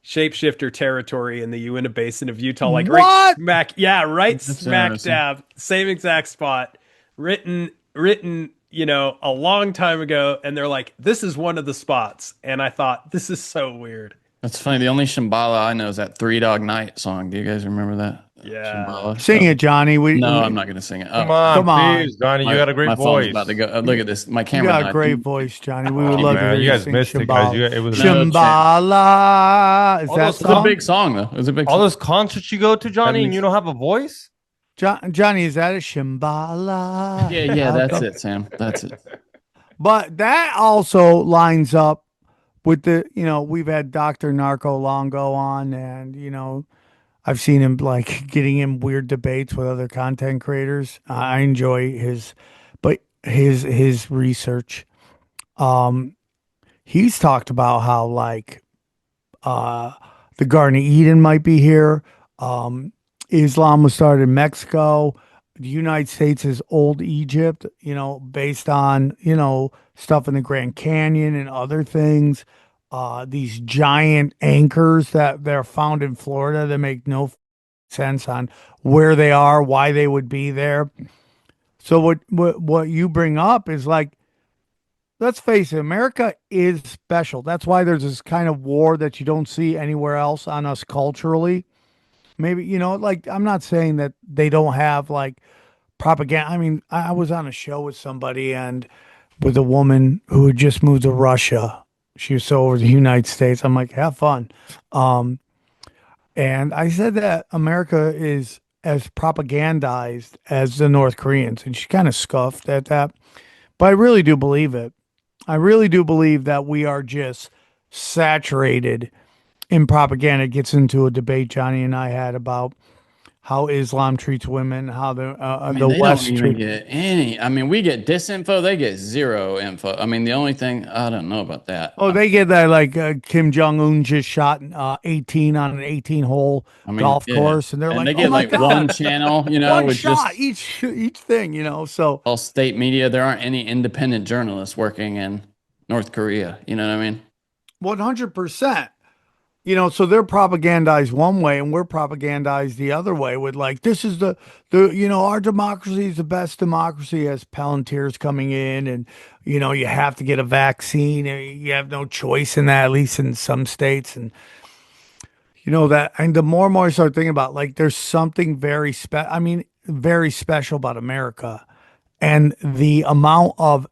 shapeshifter territory in the Uintah Basin of Utah, like right What? smack, yeah, right That's smack interesting. dab, same exact spot, written, a long time ago, and they're like, this is one of the spots, and I thought this is so weird. That's funny. The only Shambhala I know is that Three Dog Night song. Do you guys remember that? Yeah. Shambhala. Sing it, Johnny. No, I'm not going to sing it. Come Oh, on, come on. please, Johnny. You my- got a great my phone's voice. about to go. Look at this. My You camera got a died. great voice, Johnny. We would Oh, love man, to hear you you guys sing missed it, guys. Shambhala. It was No, Shambhala. Is All that those It was a song? big song, though. It was a big all song. those concerts you go to, Johnny, and you don't have a voice. Johnny, is that a Shambhala? Yeah, that's Okay. it, Sam. That's it. But that also lines up with we've had Dr. Narco Longo on, and I've seen him like getting in weird debates with other content creators. I enjoy his research. Um, he's talked about how like uh the Garden of Eden might be here. Um, Islam was started in Mexico. The United States is old Egypt, based on, stuff in the Grand Canyon and other things. These giant anchors that they're found in Florida that make no sense on where they are, why they would be there. So what you bring up is like, let's face it, America is special. That's why there's this kind of war that you don't see anywhere else on us culturally. Maybe, like I'm not saying that they don't have like propaganda. I mean, I was on a show with somebody and with a woman who had just moved to Russia. She was so over the United States. I'm like, have fun. Um, and I said that America is as propagandized as the North Koreans. And she kind of scoffed at that. But I really do believe it. I really do believe that we are just saturated in propaganda. It gets into a debate Johnny and I had about how Islam treats women, how the They West don't even treats. get any. I mean, we get disinfo. They get zero info. I mean, the only thing I don't know about that. Oh, they get that like Kim Jong Un just shot 18 on an 18-hole I mean, golf yeah. course, and they're And like, they oh get my like God, one channel, one with shot just each thing, So all state media. There aren't any independent journalists working in North Korea. You know what I mean? 100%. So they're propagandized one way and we're propagandized the other way with like, this is our democracy is the best democracy as Palantir's coming in and, you have to get a vaccine and you have no choice in that, at least in some states. And, and the more and more I start thinking about like, there's something very special about America and the amount of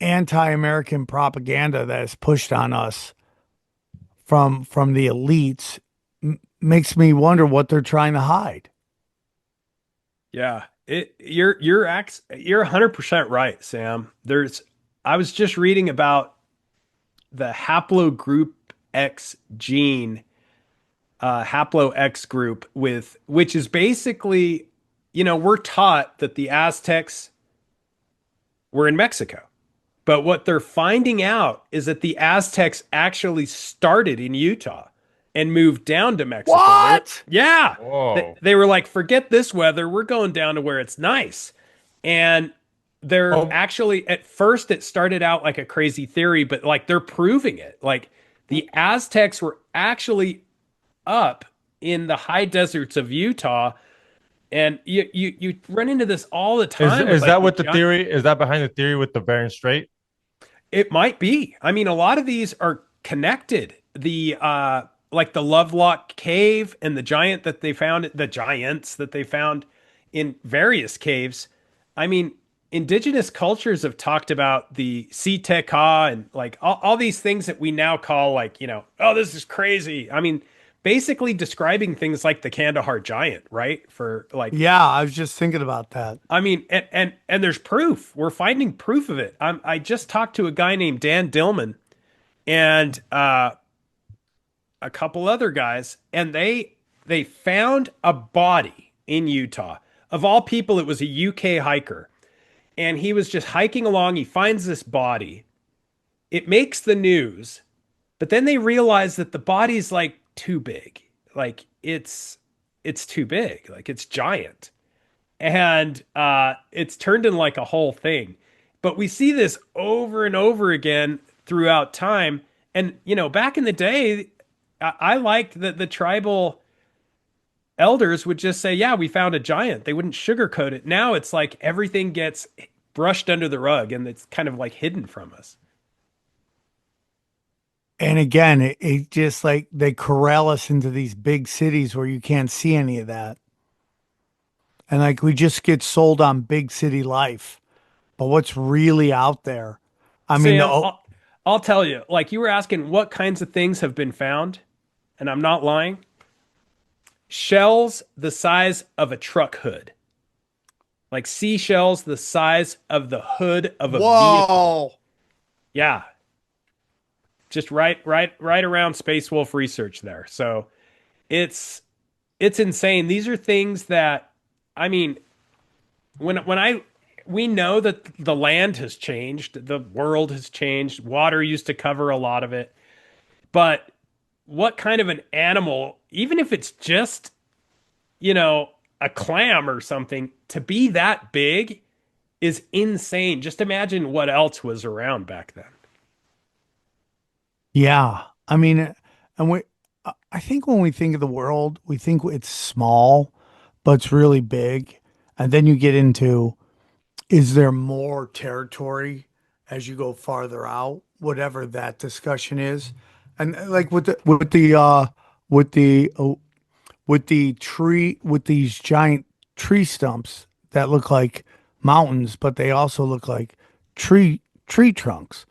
anti-American propaganda that is pushed on us from the elites makes me wonder what they're trying to hide. Yeah, you're 100% right, Sam. I was just reading about the haplogroup X gene, haplo X group which is basically, we're taught that the Aztecs were in Mexico. But what they're finding out is that the Aztecs actually started in Utah and moved down to Mexico. What? Yeah. Whoa. They were like, forget this weather. We're going down to where it's nice. And they're actually, at first, it started out like a crazy theory, but like they're proving it. Like the Aztecs were actually up in the high deserts of Utah. And you run into this all the time. Is with, that like, what the theory is? That behind the theory with the Bering Strait? It might be. I mean, a lot of these are connected. The like the Lovelock Cave and the giant that they found, the giants that they found in various caves. I mean, indigenous cultures have talked about the Ka and like all these things that we now call like, oh, this is crazy. I mean, basically describing things like the Kandahar giant, right? For like, Yeah, I was just thinking about that. I mean, and there's proof. We're finding proof of it. I just talked to a guy named Dan Dillman and a couple other guys, and they found a body in Utah. Of all people, it was a UK hiker, and he was just hiking along. He finds this body. It makes the news, but then they realize that the body's like too big. Like it's too big. Like it's giant, and it's turned in like a whole thing. But we see this over and over again throughout time. And back in the day, I liked that the tribal elders would just say, "Yeah, we found a giant." They wouldn't sugarcoat it. Now it's like everything gets brushed under the rug, and it's kind of like hidden from us. And again, it just like they corral us into these big cities where you can't see any of that. And like we just get sold on big city life. But what's really out there? I mean, Sam, I'll tell you. Like you were asking, what kinds of things have been found, and I'm not lying. Shells the size of a truck hood, like seashells the size of the hood of a vehicle. whoa. Yeah, just right around Space Wolf research there. So it's it's insane. These are things that, I mean, when I we know that the land has changed, the world has changed. Water used to cover a lot of it, but what kind of an animal, even if it's just, a clam or something, to be that big is insane. Just imagine what else was around back then. Yeah. I mean, and I think when we think of the world, we think it's small, but it's really big. And then you get into, is there more territory as you go farther out, whatever that discussion is. And like with the tree, with these giant tree stumps that look like mountains, but they also look like tree trunks.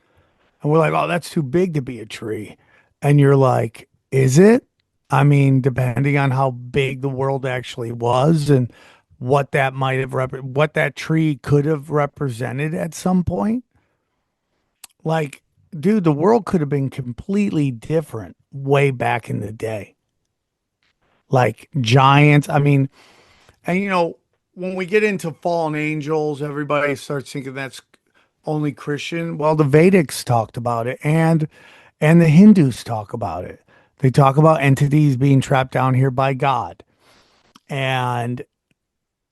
And we're like, oh, that's too big to be a tree. And you're like, is it? I mean, depending on how big the world actually was and what that might have what that tree could have represented at some point. Like, dude, the world could have been completely different way back in the day. Like giants. I mean, and when we get into fallen angels, everybody starts thinking that's only Christian. Well, the Vedics talked about it, and the Hindus talk about it. They talk about entities being trapped down here by God. And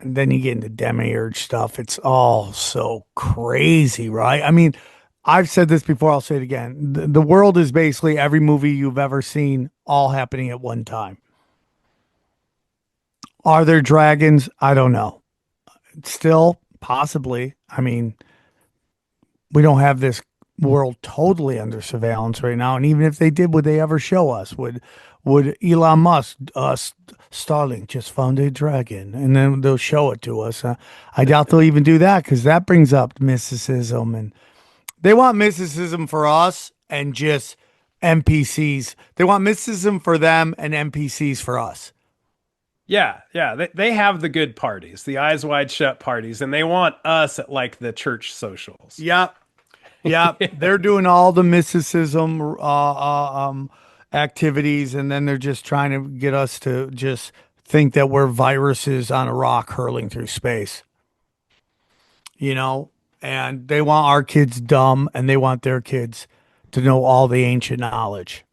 then you get into demiurge stuff. It's all so crazy, right? I mean, I've said this before, I'll say it again. The world is basically every movie you've ever seen all happening at one time. Are there dragons? I don't know. Still, possibly. I mean, we don't have this world totally under surveillance right now. And even if they did, would they ever show us? Would Elon Musk, Starlink just found a dragon, and then they'll show it to us? I doubt they'll even do that because that brings up mysticism, and they want mysticism for us and just NPCs. They want mysticism for them and NPCs for us. Yeah, yeah. They have the good parties, the eyes wide shut parties, and they want us at like the church socials. Yep. Yeah, they're doing all the mysticism activities, and then they're just trying to get us to just think that we're viruses on a rock hurling through space. And they want our kids dumb, and they want their kids to know all the ancient knowledge.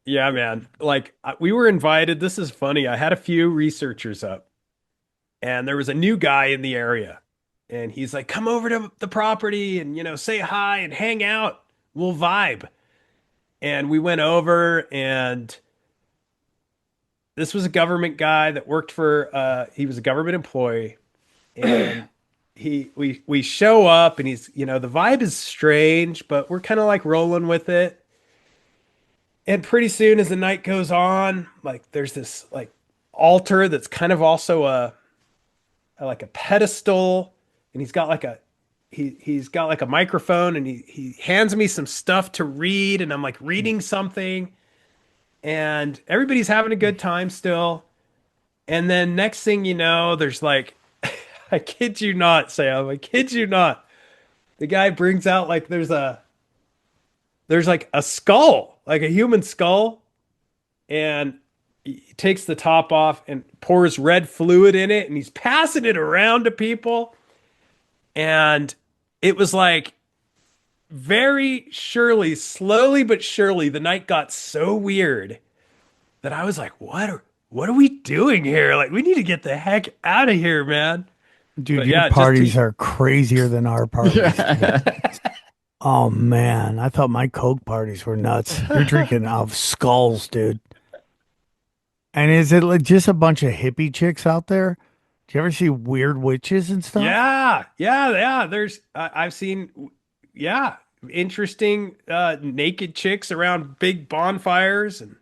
Yeah, man. Like we were invited. This is funny. I had a few researchers up, and there was a new guy in the area, and he's like, "Come over to the property and say hi and hang out. We'll vibe." And we went over, and this was a government guy that worked for. He was a government employee, and we show up and he's, the vibe is strange, but we're kind of like rolling with it. And pretty soon as the night goes on, like there's this like altar that's kind of also like a pedestal, and he's got like he's got like a microphone, and he hands me some stuff to read, and I'm like reading something, and everybody's having a good time still. And then next thing you know, there's like, I kid you not, Sam, I kid you not. The guy brings out like there's like a skull, like a human skull, and he takes the top off and pours red fluid in it, and he's passing it around to people. And it was like very surely, slowly but surely, the night got so weird that I was like, what are we doing here? Like, we need to get the heck out of here, man. Dude, But your yeah, parties are crazier than our parties. Oh man, I thought my Coke parties were nuts. You're drinking out of skulls, dude. And is it like just a bunch of hippie chicks out there? Do you ever see weird witches and stuff? Yeah. There's I've seen, interesting naked chicks around big bonfires, and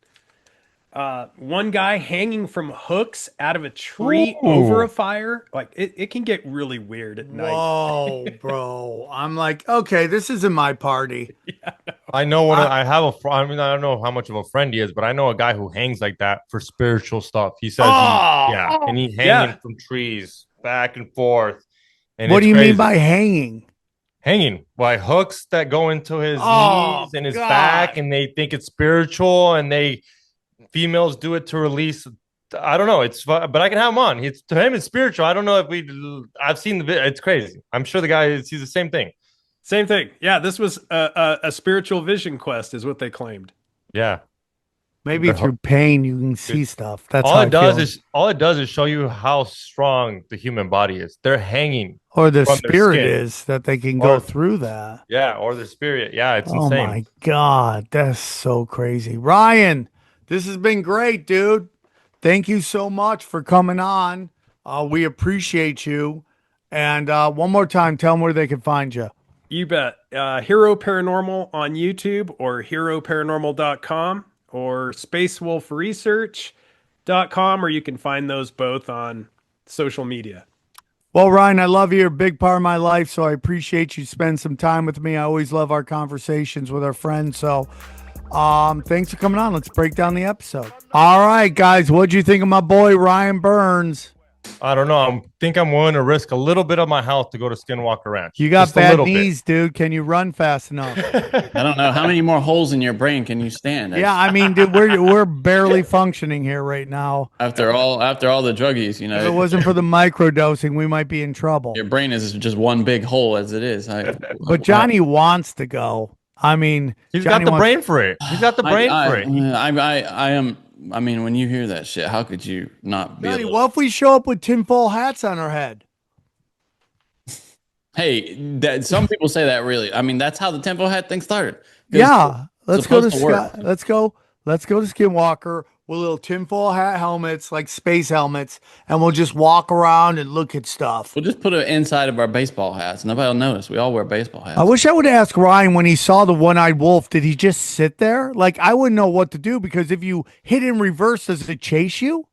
one guy hanging from hooks out of a tree over a fire. Like it can get really weird at night. Whoa, bro. I'm like, okay, this isn't my party. I know I have I mean, I don't know how much of a friend he is, but I know a guy who hangs like that for spiritual stuff. He says, and he hanging from trees back and forth. And What do you crazy. mean by hanging? Hanging by hooks that go into his knees and his back, and they think it's spiritual, and females do it to release. I don't know. It's fun, but I can have him on. To him, it's spiritual. I don't know if I've seen the video. It's crazy. I'm sure the guy sees the same thing. Same thing. Yeah, this was a spiritual vision quest, is what they claimed. Yeah. Maybe through pain you can see stuff. That's all how it does is show you how strong the human body is. They're hanging, or the spirit is that they can go through that. Yeah, or the spirit. Yeah, it's insane. Oh my God, that's so crazy. Ryan, this has been great, dude. Thank you so much for coming on. We appreciate you. And one more time, tell them where they can find you. You bet. Hero Paranormal on YouTube, or heroparanormal.com, or spacewolfresearch.com, or you can find those both on social media. Well, Ryan, I love you. You're a big part of my life, so I appreciate you spending some time with me. I always love our conversations with our friends. So thanks for coming on. Let's break down the episode. All right, guys. What'd you think of my boy, Ryan Burns? I don't know. I think I'm willing to risk a little bit of my health to go to Skinwalker Ranch. You got bad knees, dude. Can you run fast enough? I don't know. How many more holes in your brain can you stand? Yeah, I mean, dude, we're barely functioning here right now. After all the druggies, If it wasn't for the microdosing, we might be in trouble. Your brain is just one big hole as it is. But Johnny wants to go. I mean, he's got the brain for it. He's got the brain for it. I mean, when you hear that shit, how could you not be? Johnny, what if we show up with tinfoil hats on our head? Hey, some people say that. Really, I mean, that's how the tinfoil hat thing started. Yeah, let's go to let's go to Skinwalker with little tinfoil hat helmets, like space helmets, and we'll just walk around and look at stuff. We'll just put it inside of our baseball hats. Nobody will notice. We all wear baseball hats. I wish I would ask Ryan when he saw the one-eyed wolf, did he just sit there? Like, I wouldn't know what to do, because if you hit in reverse, does it chase you?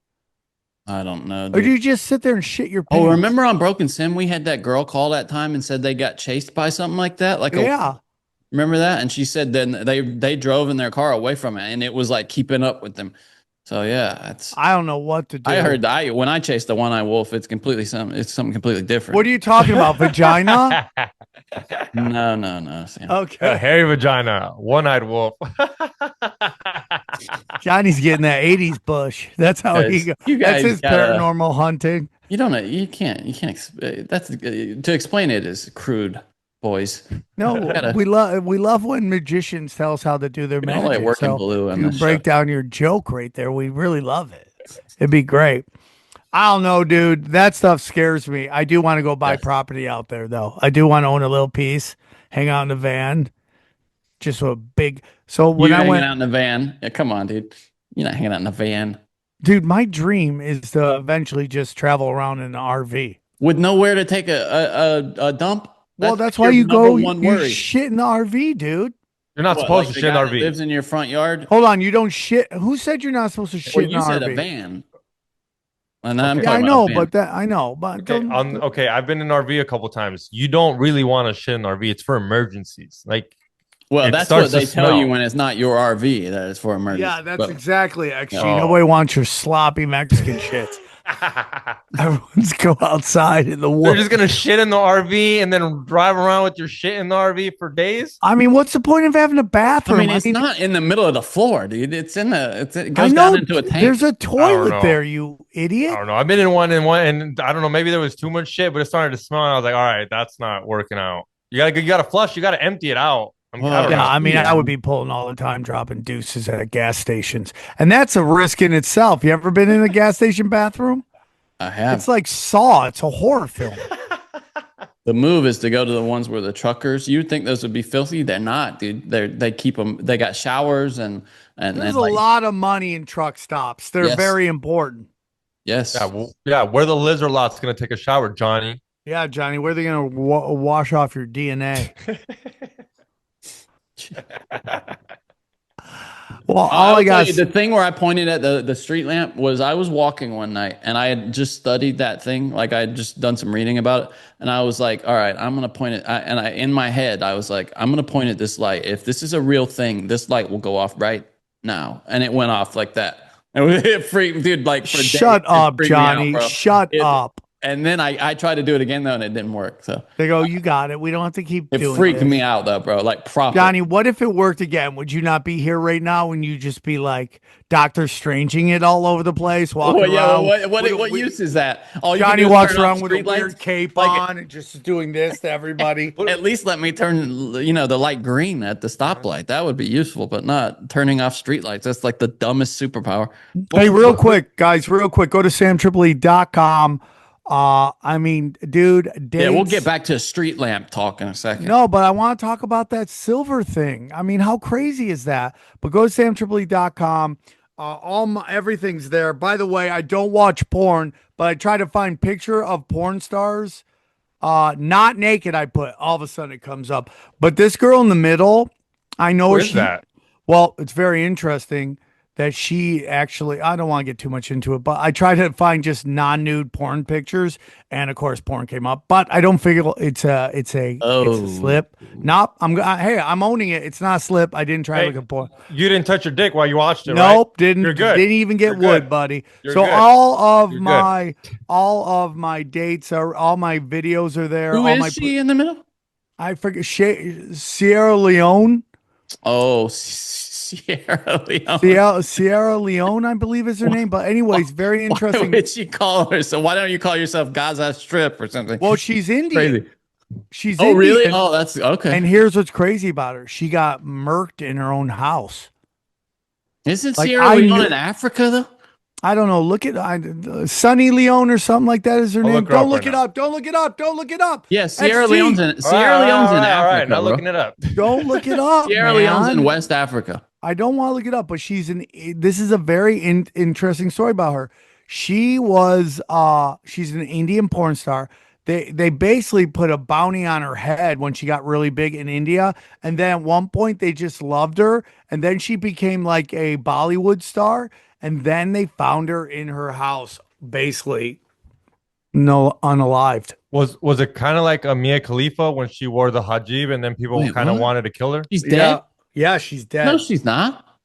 I don't know. Dude. Or do you just sit there and shit your pants? Oh, remember on Broken Sim, we had that girl call that time and said they got chased by something like that? Remember that? And she said then they drove in their car away from it, and it was like keeping up with them. So yeah, I don't know what to do. I heard when I chase the one-eyed wolf, it's something completely different. What are you talking about? Vagina? No. Sam. Okay. A hairy vagina, one-eyed wolf. Johnny's getting that 80s bush. That's how he goes. That's his paranormal hunting. You don't know. You can't. That's to explain it is crude. Boys, no, we love when magicians tell us how to do their magic. Like working blue, you break down your joke right there. We really love it. It'd be great. I don't know, dude. That stuff scares me. I do want to go buy property out there, though. I do want to own a little piece, hang out in the van, just a big. So when I went out in the van, yeah, come on, dude. You're not hanging out in the van, dude. My dream is to eventually just travel around in an RV. with nowhere to take a dump. Well, that's your why you number go. one You worry. shit in the RV, dude. You're not What, supposed like to the shit in guy RV. that lives in your front yard? Hold on, you don't shit. Who said you're not supposed to shit Well, in you the said RV? a van. And I'm Okay. Yeah, I talking know, about a van. but I know, but Okay, don't. okay, I've been in RV a couple times. You don't really want to shit in RV. It's for emergencies. Like, Well, it that's starts what they to tell you smell. when it's not your RV that it's for emergency. Yeah, that's But- exactly. Actually, Oh. nobody wants your sloppy Mexican shit. Everyone's go outside in the They're woods. just gonna shit in the RV and then drive around with your shit in the RV for days. I mean, what's the point of having a I bathroom? mean, it's not in the middle of the floor, dude. It's in the. It I goes know down into a tank. there's a toilet know. there, you I idiot. don't know. I've been in one, and I don't know. Maybe there was too much shit, but it started to smell, and I was like, all right, that's not working out. You gotta flush. You gotta empty it out. I don't Yeah, know. I mean, Yeah. I would be pulling all the time, dropping deuces at gas stations, and that's a risk in itself. You ever been in a gas station bathroom? I have. It's like Saw. It's a horror film. The move is to go to the ones where the truckers. You'd think those would be filthy. They're not, dude. They keep them. They got showers and There's like, a lot of money in truck stops. They're Yes. very important. yes. Yeah, where the lizard lot's gonna take a shower, Johnny. Yeah, Johnny, where are they going to wash off your DNA? Well, all I I'll got tell you, the thing where I pointed at the street lamp was I was walking one night and I had just studied that thing. Like I had just done some reading about it. And I was like, all right, I'm going to point it. In my head, I was like, I'm going to point at this light. If this is a real thing, this light will go off right now. And it went off like that. And it freaked, dude, like for days, Shut it up, freaked me out, Johnny. bro. Shut up. And then I tried to do it again though, and it didn't work. So They go, you got it. We don't have to keep it doing freaked this. me out though, bro. Like proper. Johnny, what if it worked again? Would you not be here right now and you just be like Doctor Stranging it all over the place, walking Well, yeah, around? what use is that? All you can Johnny do is walks turn off around with a street lights? weird cape Like, on and just doing this to everybody. At least let me turn, the light green at the stoplight. That would be useful, but not turning off streetlights. That's like the dumbest superpower. Hey, real quick, guys, real quick, go to samtripoli.com. I mean, dude, dates. Yeah, we'll get back to street lamp talk in a second. No, but I want to talk about that silver thing. I mean, how crazy is that? But go to samtripoli.com. Everything's there. By the way, I don't watch porn, but I try to find picture of porn stars. Not naked, I put. All of a sudden it comes up. But this girl in the middle, I know Where's that? Well, it's very interesting that she actually, I don't want to get too much into it, but I tried to find just non-nude porn pictures, and of course porn came up, but I don't figure it's a slip. Nope. I'm owning it. It's not a slip. I didn't try to Hey, look at porn. You didn't touch your dick while you watched it, Nope, right? didn't. You're good. Didn't even get You're wood, good. buddy. You're So good. all of You're my dates are, all my videos are there. Who all is my she in the middle? I forget. Sierra Leone. Oh, Sierra Leone. Sierra Leone, I believe is her name. But anyways, very Why interesting. would she call her? So why don't you call yourself Gaza Strip or something? Well, she's Indian. Crazy. She's Oh, really? Indian. Oh, that's okay. And here's what's crazy about her. She got murked in her own house. Isn't like, Sierra I Leone knew- in Africa though? I don't know. Look at Sunny Leone or something like that is her I'll name. look her Don't up look right it now. up. Don't look it up. Don't look it up. Yeah, Sierra That's Leone's in Sierra Leone's in All Africa. right, not bro. looking it up. Don't look it up. Sierra man. Leone's in West Africa. I don't want to look it up, but this is a very interesting story about her. She was she's an Indian porn star. They basically put a bounty on her head when she got really big in India, and then at one point they just loved her, and then she became like a Bollywood star, and then they found her in her house, basically unalived. Was it kind of like a Mia Khalifa when she wore the hijab and then people Wait, kind of what? wanted to kill her? She's dead? Yeah, she's dead. No, she's not.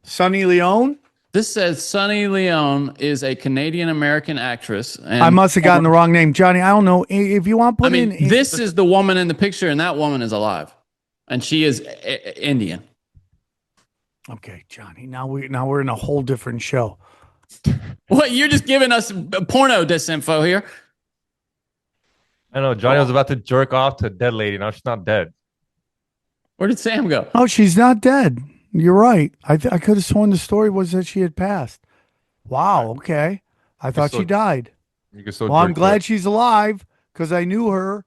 Sunny Leone. This says Sunny Leone is a Canadian American actress. And I must have gotten the wrong name, Johnny. I don't know if you want to I put mean, in. this is the woman in the picture, and that woman is alive, and she is Indian. Okay, Johnny. Now we're in a whole different show. What? You're just giving us porno disinfo here. I know Johnny was about to jerk off to a dead lady. Now she's not dead. Where did Sam go? Oh, she's not dead. You're right. I could have sworn the story was that she had passed. Wow. Okay. I thought she died. You can still Well, I'm jerk glad off. she's alive because I knew her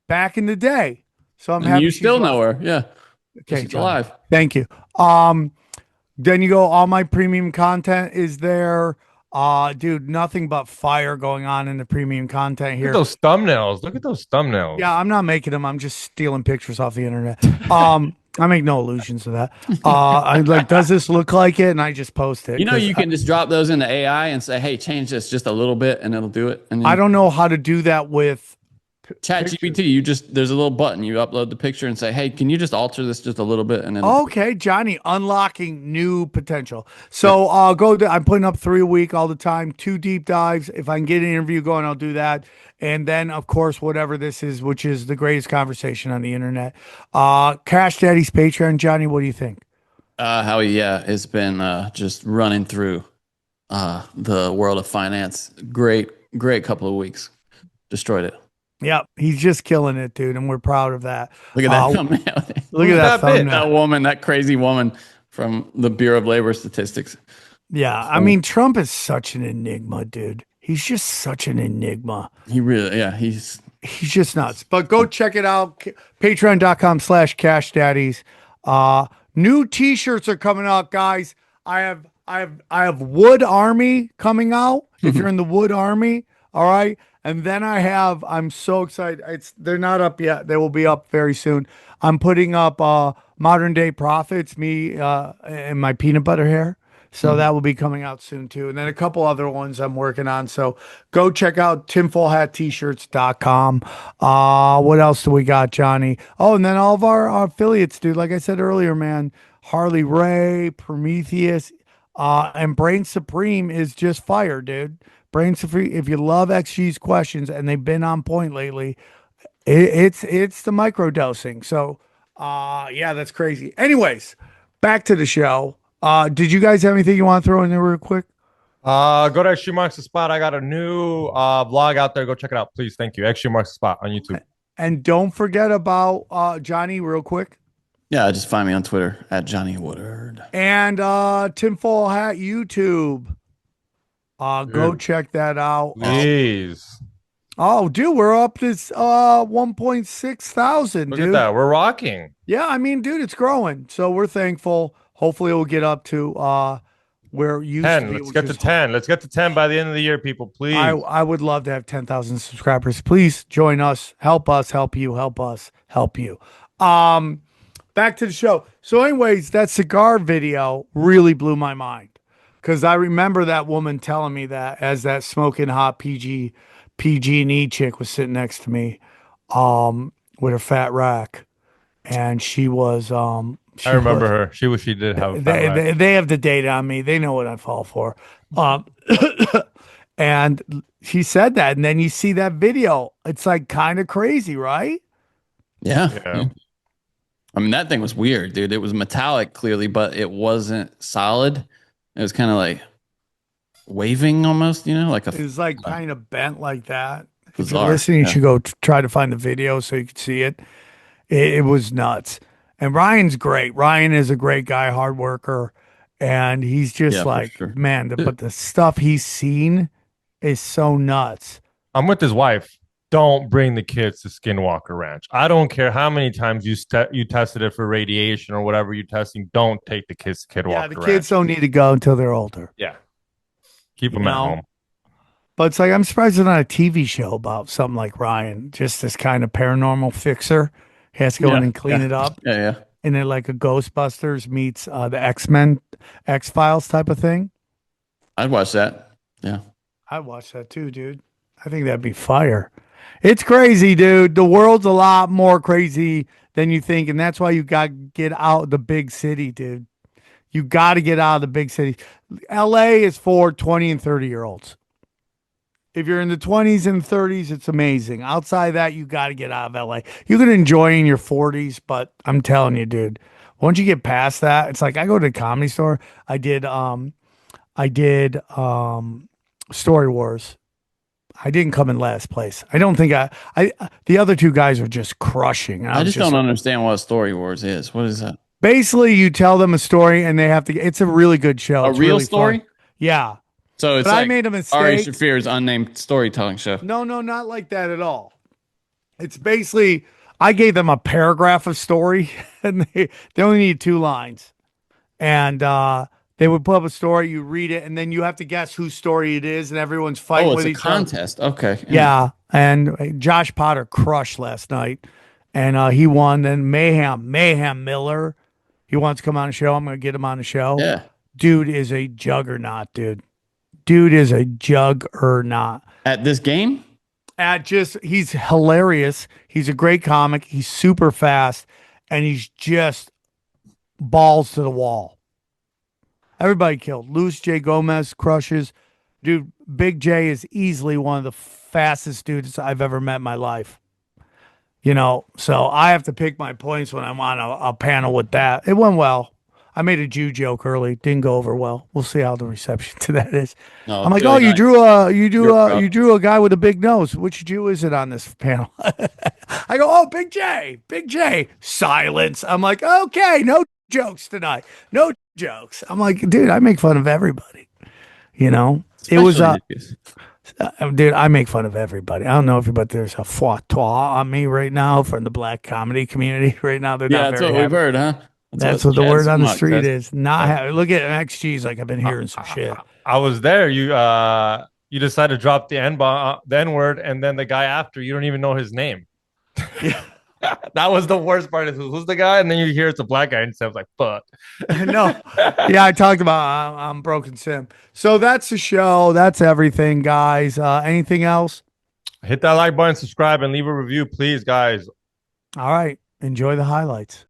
back in the day. So I'm And happy you she's still alive. know her. Yeah. Okay, She's Johnny. alive. Thank you. Then you go, all my premium content is there. Dude, nothing but fire going on in the premium content Look here. at those thumbnails. Look at those thumbnails. Yeah, I'm not making them. I'm just stealing pictures off the internet. I make no illusions of that. I'm like, does this look like it? And I just post it. You know, 'cause you can just drop those into AI and say, "Hey, change this just a little bit," and it'll do it. And then I don't know how to do that with. Chat GPT, there's a little button. You upload the picture and say, "Hey, can you just alter this just a little bit?" And then Okay, Johnny, unlocking new potential. So I'll go. I'm putting up 3 a week all the time. 2 deep dives. If I can get an interview going, I'll do that. And then, of course, whatever this is, which is the greatest conversation on the internet. Cash Daddy's Patreon. Johnny, what do you think? Howie, yeah, it's been just running through the world of finance. Great couple of weeks. Destroyed it. Yep, he's just killing it, dude, and we're proud of that. Look at that thumbnail. Look at that thumbnail. That woman, that crazy woman from the Bureau of Labor Statistics. Yeah, I mean, Trump is such an enigma, dude. He's just such an enigma. He really, yeah, he's just nuts. But go check it out. Patreon.com/Cash Daddies. New T-shirts are coming out, guys. I have Wood Army coming out. If you're in the Wood Army, all right. And then I'm so excited. They're not up yet. They will be up very soon. I'm putting up Modern Day Prophets, me and my peanut butter hair. So that will be coming out soon too. And then a couple other ones I'm working on. So go check out tinfoilhattshirts.com. What else do we got, Johnny? Oh, and then all of our affiliates, dude. Like I said earlier, man, Harley Ray, Prometheus, and Brain Supreme is just fire, dude. Brain Supreme, if you love XG's questions, and they've been on point lately, it's the microdosing. So, yeah, that's crazy. Anyways, back to the show. Did you guys have anything you want to throw in there real quick? Go to Extreme Marks the Spot. I got a new vlog out there. Go check it out, please. Thank you. Extreme Marks the Spot on YouTube. And don't forget about Johnny real quick. Yeah, just find me on Twitter at Johnny Woodard. And Tinfoil Hat YouTube. Go check that out. Please. Oh, dude, we're up to 1.6 thousand. Look at that. We're rocking. Yeah, I mean, dude, it's growing. So we're thankful. Hopefully, we'll get up to where it used 10. to be. Let's get to 10. Let's get to 10 by the end of the year, people. Please. I would love to have 10,000 subscribers. Please join us. Help us. Help you. Help us. Help you. Back to the show. So, anyways, that cigar video really blew my mind because I remember that woman telling me that as that smoking hot PG&E chick was sitting next to me, with her fat rack, and she was I remember her. She did have a fat rack. They have the data on me. They know what I fall for. And she said that, and then you see that video. It's like kind of crazy, right? Yeah. I mean, that thing was weird, dude. It was metallic, clearly, but it wasn't solid. It was kind of like waving almost, like it was like kind of bent like that. Bizarre. If you're listening, you should go try to find the video so you can see it. It was nuts. And Ryan's great. Ryan is a great guy, hard worker. And he's just man, but the stuff he's seen is so nuts. I'm with his wife. Don't bring the kids to Skinwalker Ranch. I don't care how many times you tested it for radiation or whatever you're testing. Don't take the kids to Skinwalker Ranch. Yeah, the kids don't need to go until they're older. Yeah. Keep them at home. But it's like, I'm surprised there's not a TV show about something like Ryan. Just this kind of paranormal fixer. He has to go in and clean it up. Yeah. And then like a Ghostbusters meets the X-Men, X-Files type of thing. I'd watch that. Yeah. I'd watch that too, dude. I think that'd be fire. It's crazy, dude. The world's a lot more crazy than you think. And that's why you got to get out of the big city, dude. You got to get out of the big city. LA is for 20 and 30-year-olds. If you're in the 20s and 30s, it's amazing. Outside that, you got to get out of LA. You can enjoy in your 40s, but I'm telling you, dude, once you get past that, it's like I go to the Comedy Store. I did Story Wars. I didn't come in last place. I don't think the other two guys are just crushing. I just don't understand what Story Wars is. What is that? Basically, you tell them a story and they have to. It's a really good show. It's real really story? Fun. Yeah. So it's but like I made a mistake. Ari Shafir's unnamed storytelling show. No, not like that at all. It's basically I gave them a paragraph of story and they only need 2 lines. And They would put up a story, you read it, and then you have to guess whose story it is, and everyone's fighting Oh, with it's a each other. contest. Okay. Yeah, and Josh Potter crushed last night, and he won. Then Mayhem Miller, he wants to come on the show. I'm going to get him on the show. Yeah. Dude is a juggernaut, dude. Dude is a juggernaut. At this game? He's hilarious. He's a great comic. He's super fast, and he's just balls to the wall. Everybody killed. Luis J. Gomez crushes. Dude, Big J is easily one of the fastest dudes I've ever met in my life. You know, so I have to pick my points when I'm on a panel with that. It went well. I made a Jew joke early. Didn't go over well. We'll see how the reception to that is. No, I'm like, really nice. you drew a guy with a big nose. Which Jew is it on this panel? I go, oh, Big J. Silence. I'm like, okay, no jokes tonight. No jokes. I'm like, dude, I make fun of everybody. You know, it was dude, I make fun of everybody. I don't know if but there's a froid on me right now from the black comedy community right now. They're not That's very what we've happy. heard, huh? That's what the word on the street is. Not happy. Look at XG's like I've been hearing some shit. I was there. You decided to drop the N word, and then the guy after you don't even know his name. Yeah. That was the worst part. Who's the guy? And then you hear it's a black guy, and Sam's like, "Fuck." No, yeah, I talked about I'm Broken Sim. So that's the show. That's everything, guys. Anything else? Hit that like button, subscribe, and leave a review, please, guys. All right. Enjoy the highlights.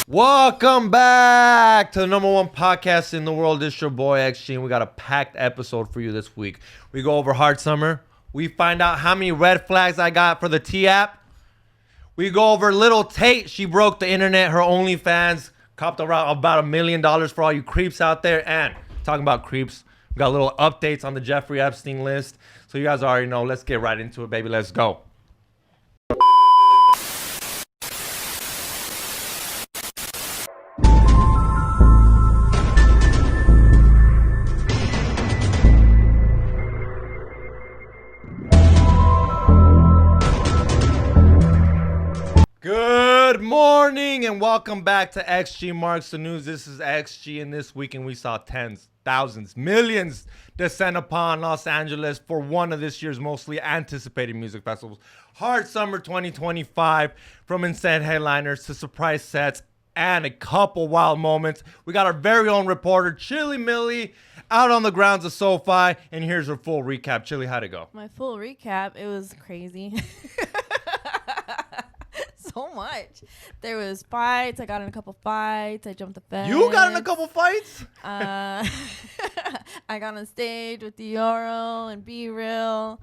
Welcome back to the #1 podcast in the world. It's your boy XG, and we got a packed episode for you this week. We go over Hard Summer. We find out how many red flags I got for the T app. We go over Little Tate. She broke the internet. Her OnlyFans copped around about $1 million for all you creeps out there. And talking about creeps, we got little updates on the Jeffrey Epstein list. So you guys already know. Let's get right into it, baby. Let's go. Good morning and welcome back to XG Marks the News. This is XG, and this weekend we saw tens, thousands, millions descend upon Los Angeles for one of this year's mostly anticipated music festivals, Hard Summer 2025. From insane headliners to surprise sets and a couple wild moments, we got our very own reporter Chili Millie out on the grounds of SoFi, and here's her full recap. Chili, how'd it go? My full recap, it was crazy. So much. There was fights. I got in a couple fights. I jumped the fence. You got in a couple fights? I got on stage with Dioro and Be Real.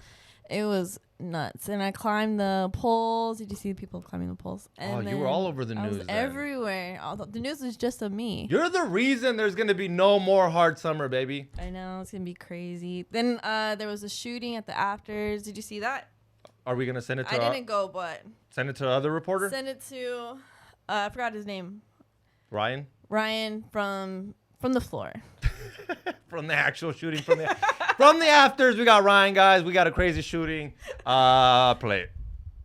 It was nuts. And I climbed the poles. Did you see the people climbing the poles? And you were all over the I news. was everywhere. The news was just of me. You're the reason there's going to be no more Hard Summer, baby. I know. It's going to be crazy. Then there was a shooting at the afters. Did you see that? Are we going to send it to I didn't go, but... Send it to the other reporter? Send it to... I forgot his name. Ryan? Ryan from the floor. From the actual shooting. From the afters, we got Ryan, guys. We got a crazy shooting. Play it.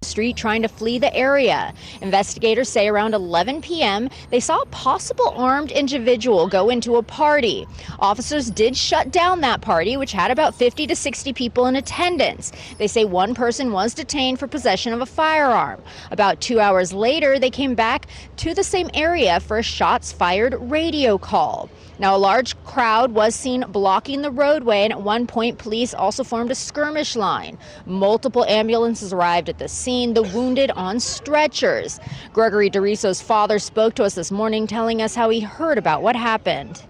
Street trying to flee the area. Investigators say around 11 p.m. they saw a possible armed individual go into a party. Officers did shut down that party, which had about 50 to 60 people in attendance. They say one person was detained for possession of a firearm. About 2 hours later, they came back to the same area for a shots fired radio call. Now, a large crowd was seen blocking the roadway, and at one point, police also formed a skirmish line. Multiple ambulances arrived at the scene, the wounded on stretchers. Gregory DeRiso's father spoke to us this morning, telling us how he heard about what happened.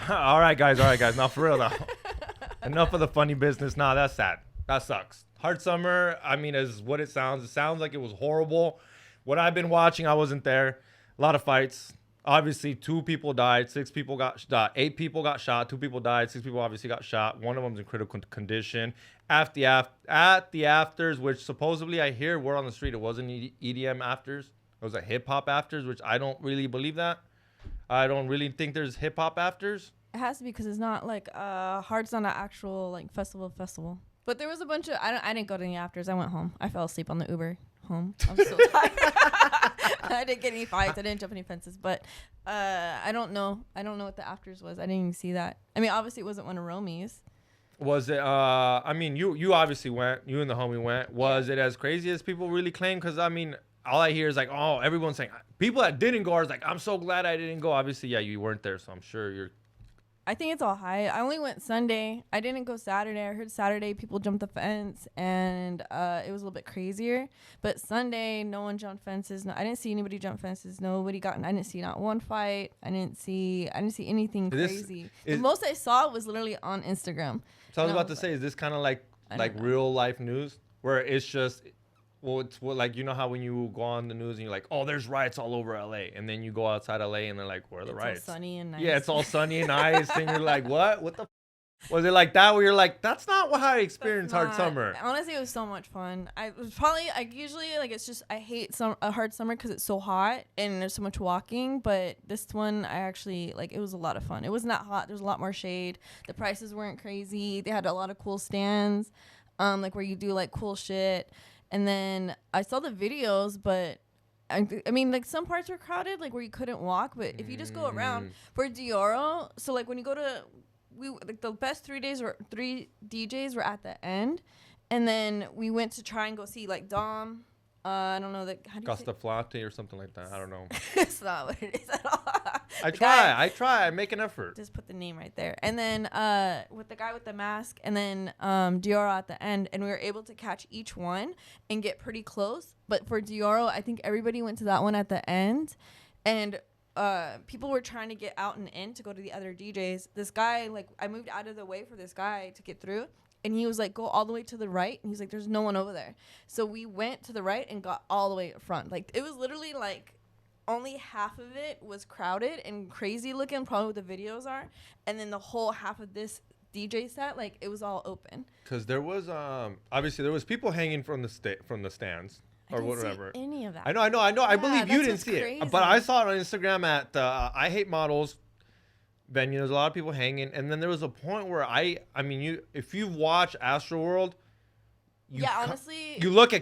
All right, guys. Now, for real, though. Enough of the funny business. Nah, that's sad. That sucks. Hard Summer, I mean, is what it sounds. It sounds like it was horrible. What I've been watching, I wasn't there. A lot of fights. Obviously, 2 people died, 6 people got shot, 8 people got shot, 2 people died, 6 people obviously got shot. One of them's in critical condition. At the afters, which supposedly I hear were on the street, it wasn't EDM afters. It was a hip hop afters, which I don't really believe that. I don't really think there's hip hop afters. It has to be because it's not like Hard's not an actual like festival. But there was a bunch of I didn't go to the afters. I went home. I fell asleep on the Uber home. I'm so tired. I didn't get any fights. I didn't jump any fences, but I don't know. I don't know what the afters was. I didn't even see that. I mean, obviously it wasn't one of Romy's. Was it? I mean, you obviously went. You and the homie went. Was it as crazy as people really claim? Because I mean, all I hear is like, oh, everyone's saying. People that didn't go are like, I'm so glad I didn't go. Obviously, yeah, you weren't there, so I'm sure you're. I think it's all high. I only went Sunday. I didn't go Saturday. I heard Saturday people jumped the fence, and it was a little bit crazier. But Sunday, no one jumped fences. No, I didn't see anybody jump fences. Nobody got. I didn't see not one fight. I didn't see anything crazy. The most I saw was literally on Instagram. So I was about to say, is this kind of like real life news where it's just, well, it's like, you know how when you go on the news and you're like, oh, there's riots all over LA, and then you go outside LA and they're like, where are the riots? It's all sunny and nice. Yeah, it's all sunny and nice, and you're like, what the was it like that where you're like, that's not how I experience hard summer? Honestly, it was so much fun. I usually like, it's just, I hate a hard summer because it's so hot and there's so much walking, but this one I actually like, it was a lot of fun. It wasn't that hot. There's a lot more shade. The prices weren't crazy. They had a lot of cool stands, like where you do like cool shit. And then I saw the videos, but I mean, like some parts were crowded, like where you couldn't walk, but if you just go around for Dioro, so like when you go to, like the best 3 DJs were at the end, and then we went to try and go see like Dom. I don't know that. Costaflate or something like that. I don't know. It's not what it is at all. I try. I make an effort. Just put the name right there, and then with the guy with the mask, and then Dioro at the end, and we were able to catch each one and get pretty close. But for Dioro, I think everybody went to that one at the end, and people were trying to get out and in to go to the other DJs. This guy, like, I moved out of the way for this guy to get through, and he was like, go all the way to the right, and he's like, there's no one over there. So we went to the right and got all the way up front. Like, it was literally like only half of it was crowded and crazy looking, probably what the videos are, and then the whole half of this DJ set, like, it was all open. Because there was obviously there was people hanging from the stands. Or whatever. See any of that. I know. Yeah, I believe you didn't see crazy. it, but I saw it on Instagram at I Hate Models venue. There's a lot of people hanging, and then there was a point where I mean, if you've watched Astroworld, honestly, you look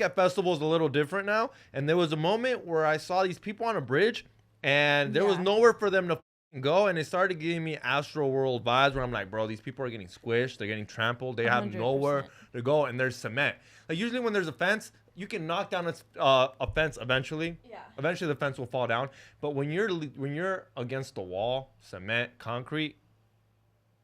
at festivals a little different now. And there was a moment where I saw these people on a bridge, and there was nowhere for them to go, and it started giving me Astroworld vibes where I'm like, bro, these people are getting squished, they're getting trampled, they 100%. Have nowhere to go, and there's cement. Like usually when there's a fence, you can knock down a fence eventually. Yeah. Eventually the fence will fall down. But when you're against the wall, cement, concrete,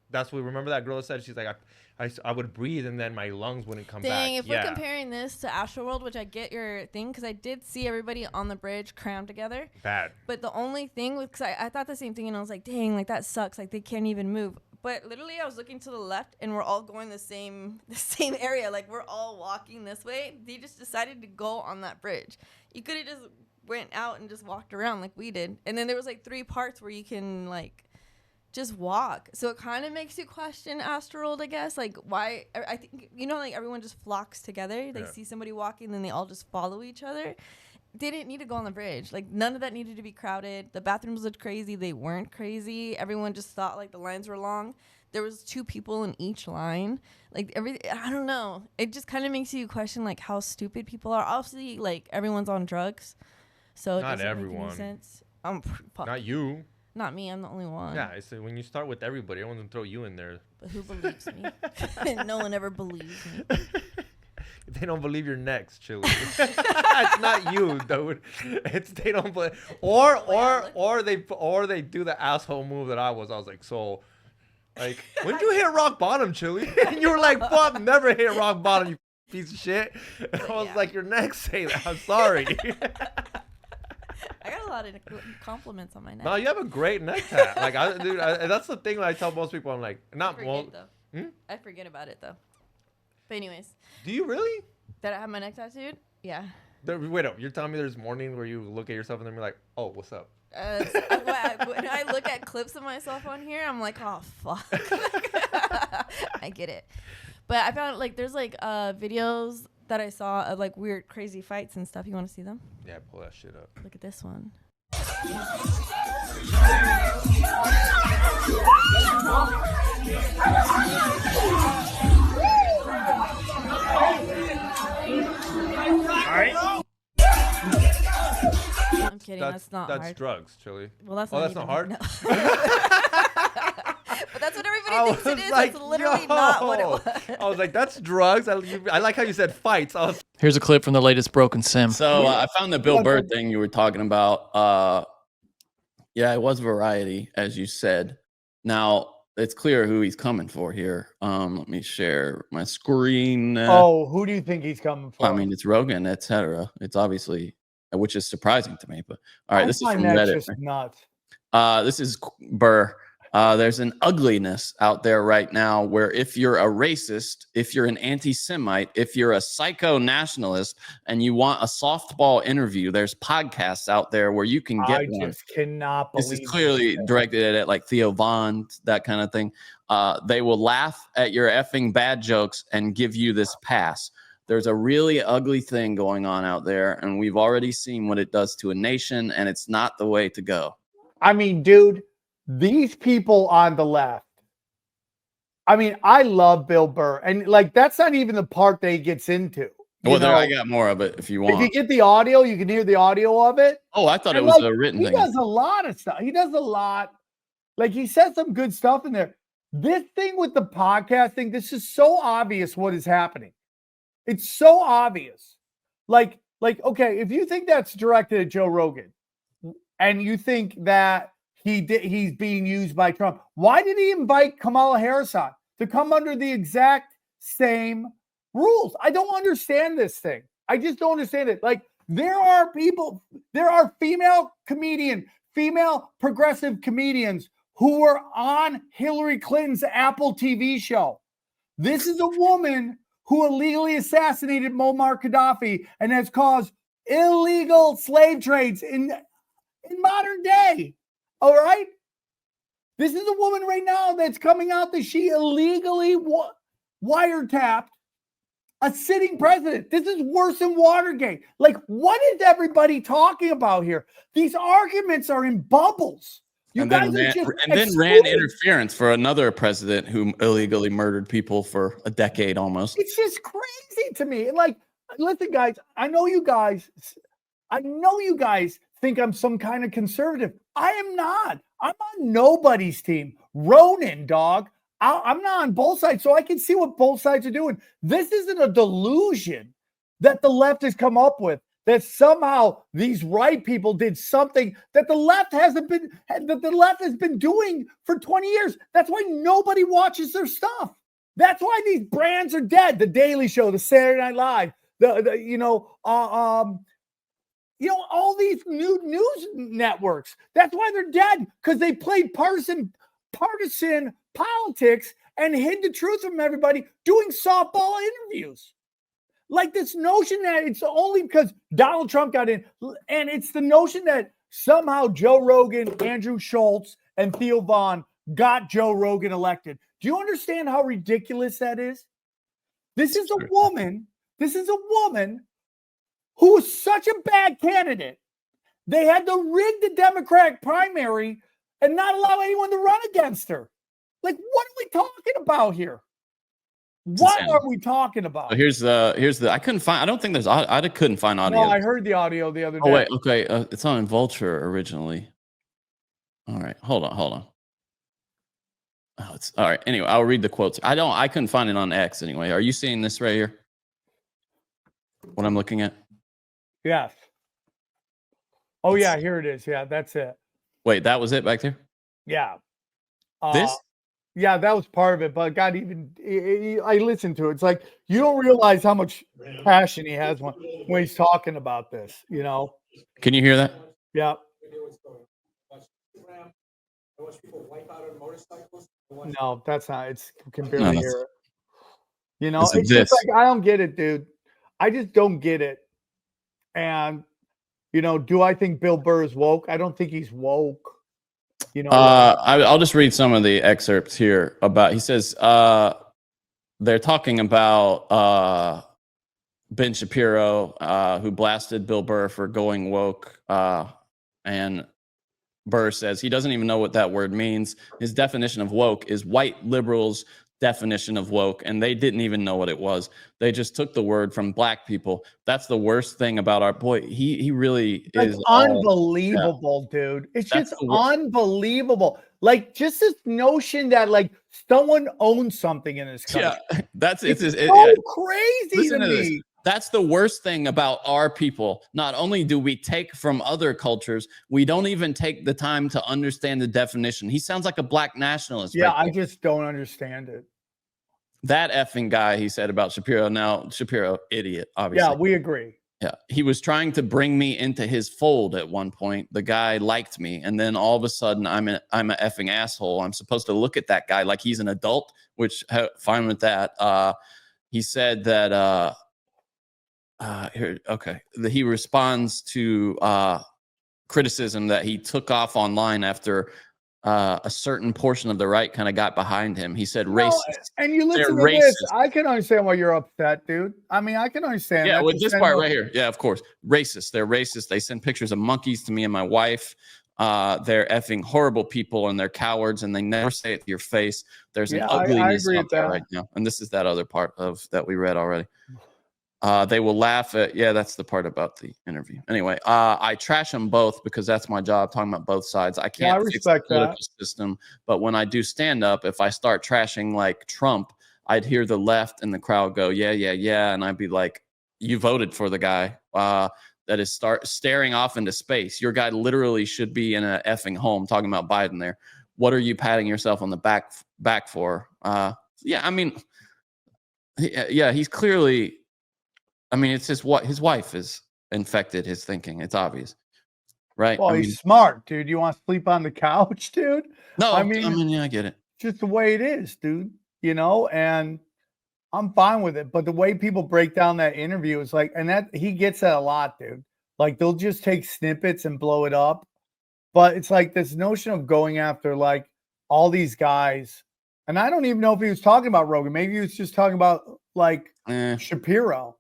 that's what. Remember that girl that said, she's like, I would breathe and then my lungs wouldn't come back. Dang, if we're comparing this to Astroworld, which I get your thing, because I did see everybody on the bridge crammed together. Bad. But the only thing was, because I thought the same thing, and I was like, dang, like that sucks. Like they can't even move. But literally, I was looking to the left, and we're all going the same area. Like we're all walking this way. They just decided to go on that bridge. You could have just went out and just walked around like we did. And then there was like 3 parts where you can like just walk. So it kind of makes you question Astroworld, I guess. Like why? I think like everyone just flocks together. They see somebody walking, then they all just follow each other. They didn't need to go on the bridge. Like none of that needed to be crowded. The bathrooms looked crazy. They weren't crazy. Everyone just thought like the lines were long. There was 2 people in each line. Like I don't know. It just kind of makes you question like how stupid people are. Obviously, like everyone's on drugs, so it doesn't make any sense. Not you. Not me. I'm the only one. Yeah. So when you start with everybody, everyone's gonna throw you in there. But who believes me? No one ever believes me. They don't believe you're next, Chili. It's not you, dude. It's they don't believe, or they do the asshole move that I was. I was like, so, like, when did you hit rock bottom, Chili? And you were like, fuck, never hit rock bottom, you piece of shit. And I was like, you're next. Say that. I'm sorry. I got a lot of compliments on my neck. No, you have a great neck tat. Like, that's the thing that I tell most people. I'm like, I forget about it though. But anyways. Do you really? That I have my neck tattooed? Yeah. Wait up. You're telling me there's morning where you look at yourself and then you're like, oh, what's up? When I look at clips of myself on here, I'm like, oh, fuck. I get it. But I found like there's like videos that I saw of like weird, crazy fights and stuff. You want to see them? Yeah, pull that shit up. Look at this one. All right. kidding. That's not That's hard. drugs, Chili. Well, that's oh, not that's even not hard. No. But that's what everybody thinks it is. It's literally not what it was. I was like, that's drugs. I like how you said fights. Here's a clip from the latest Broken Sim. So I found the Bill Burr thing you were talking about. Yeah, it was Variety, as you said. Now, it's clear who he's coming for here. Let me share my screen. Who do you think he's coming for? I mean, it's Rogan, etc. It's obviously, which is surprising to me. But all right, this is from Reddit. Just nuts. This is Burr. There's an ugliness out there right now where if you're a racist, if you're an anti-Semite, if you're a psycho-nationalist, and you want a softball interview, there's podcasts out there where you can get one. I just cannot believe this is clearly directed at like Theo Von, that kind of thing. They will laugh at your effing bad jokes and give you this pass. There's a really ugly thing going on out there, and we've already seen what it does to a nation, and it's not the way to go. I mean, dude, these people on the left, I mean, I love Bill Burr, and like that's not even the part that he gets into. Well, there I got more of it if you want. If you get the audio, you can hear the audio of it. Oh, I thought it was a written thing. He does a lot of stuff. He does a lot. Like he said some good stuff in there. This thing with the podcasting, this is so obvious what is happening. It's so obvious. Like, okay, if you think that's directed at Joe Rogan, and you think that he's being used by Trump, why did he invite Kamala Harris on to come under the exact same rules? I don't understand this thing. I just don't understand it. Like there are female progressive comedians who were on Hillary Clinton's Apple TV show. This is a woman who illegally assassinated Muammar Gaddafi and has caused illegal slave trades in modern day. All right. This is a woman right now that's coming out that she illegally wiretapped a sitting president. This is worse than Watergate. Like, what is everybody talking about here? These arguments are in bubbles. Then ran interference for another president who illegally murdered people for a decade almost. It's just crazy to me. Like, listen, guys, I know you guys think I'm some kind of conservative. I am not. I'm on nobody's team. Ronan, dog. I'm not on both sides, so I can see what both sides are doing. This isn't a delusion that the left has come up with, that somehow these right people did something that the left has been doing for 20 years. That's why nobody watches their stuff. That's why these brands are dead. The Daily Show, the Saturday Night Live, all these new news networks. That's why they're dead, because they played partisan politics and hid the truth from everybody, doing softball interviews. Like this notion that it's only because Donald Trump got in, and it's the notion that somehow Joe Rogan, Andrew Schultz, and Theo Von got Joe Rogan elected. Do you understand how ridiculous that is? This is a woman who was such a bad candidate. They had to rig the Democratic primary and not allow anyone to run against her. Like, what are we talking about here? What are we talking about? Here's the I couldn't find. I don't think there's. I couldn't find audio. No, I heard the audio the other day. Oh wait, okay. It's on Vulture originally. All right, hold on. Oh, it's all right. Anyway, I'll read the quotes. I couldn't find it on X anyway. Are you seeing this right here? What I'm looking at? Yes. Oh yeah, here it is. Yeah, that's it. Wait, that was it back there? Yeah. This? Yeah, that was part of it, but God, I listened to it. It's like you don't realize how much passion he has when he's talking about this. You know? Can you hear that? Yeah. No, that's not. It's can barely hear it. You know, it's just like I don't get it, dude. I just don't get it. And do I think Bill Burr is woke? I don't think he's woke. I'll just read some of the excerpts here about. He says they're talking about Ben Shapiro, who blasted Bill Burr for going woke, and Burr says he doesn't even know what that word means. His definition of woke is white liberals definition of woke, and they didn't even know what it was. They just took the word from black people. That's the worst thing about our boy. He really It's is unbelievable, dude. It's That's just the wor- unbelievable. Like just this notion that like someone owns something in this country. Yeah, that's It's it's so crazy Listen to to this. me. That's the worst thing about our people. Not only do we take from other cultures, we don't even take the time to understand the definition. He sounds like a black nationalist. Yeah, right I there. just don't understand it. That effing guy, he said about Shapiro. Now, Shapiro, idiot, obviously. Yeah, we agree. Yeah, he was trying to bring me into his fold at one point. The guy liked me, and then all of a sudden, I'm an effing asshole. I'm supposed to look at that guy like he's an adult, which fine with that. He said that he responds to criticism that he took off online after a certain portion of the right kind of got behind him. He said racist. And you listen They're to this. racist. I can understand why you're upset, dude. I mean, I can understand. Yeah, that with to this send part a- right here. Yeah, of course. Racist. They're racist. They send pictures of monkeys to me and my wife. They're effing horrible people and they're cowards and they never say it to your face. There's an ugliness agree out with there that. right now. And this is that other part of that we read already. They will laugh at, yeah, that's the part about the interview. Anyway, I trash them both because that's my job, talking about both sides. I can't fix the respect political that. system, but when I do stand up, if I start trashing like Trump, I'd hear the left and the crowd go, yeah, yeah, yeah. And I'd be like, you voted for the guy that is staring off into space. Your guy literally should be in a effing home talking about Biden there. What are you patting yourself on the back for? Yeah, I mean, yeah, he's clearly, I mean, it's just what his wife is infected his thinking. It's obvious, right? Well, I he's mean, smart, dude. You want to sleep on the couch, dude? no, I mean, yeah, I get it. just the way it is, dude. You know, and I'm fine with it. But the way people break down that interview is like, and that he gets that a lot, dude. Like they'll just take snippets and blow it up. But it's like this notion of going after like all these guys. And I don't even know if he was talking about Rogan. Maybe he was just talking about like Shapiro.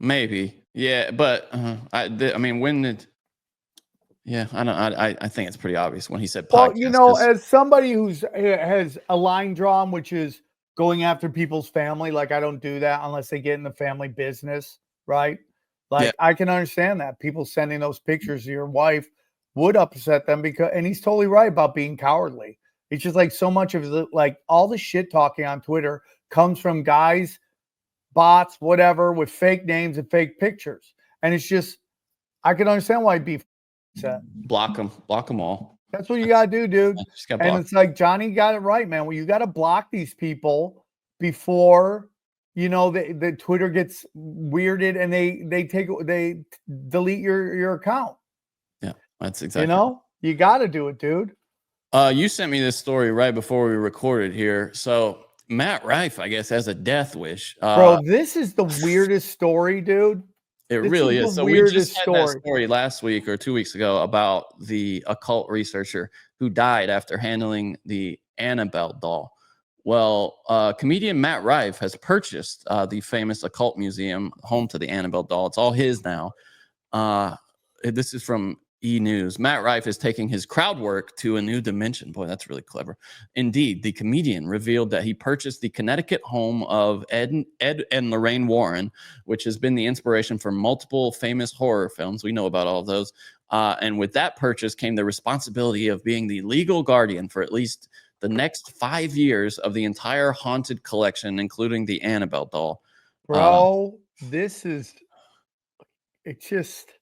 Maybe, yeah, but I mean, when did? Yeah, I don't. I think it's pretty obvious when he said. Well, you know, as somebody who's has a line drawn, which is going after people's family, like I don't do that unless they get in the family business, right? Like I can understand that people sending those pictures to your wife would upset them because, and he's totally right about being cowardly. It's just like so much of the like all the shit talking on Twitter comes from guys, bots, whatever, with fake names and fake pictures, and it's just I can understand why he'd be upset. Block them all. That's what you gotta do, dude. And it's like Johnny got it right, man. Well, you got to block these people before you know the Twitter gets weirded and they delete your account. Yeah, that's exactly. You know, you got to do it, dude. You sent me this story right before we recorded here. So Matt Rife, I guess, has a death wish. Bro, this is the weirdest story, dude. It really is. So we just had that story last week or 2 weeks ago about the occult researcher who died after handling the Annabelle doll. Well, comedian Matt Rife has purchased the famous occult museum home to the Annabelle doll. It's all his now. This is from E! News. Matt Rife is taking his crowd work to a new dimension. Boy, that's really clever. Indeed, the comedian revealed that he purchased the Connecticut home of Ed and Lorraine Warren, which has been the inspiration for multiple famous horror films. We know about all of those. And with that purchase came the responsibility of being the legal guardian for at least the next 5 years of the entire haunted collection, including the Annabelle doll. Bro, it's just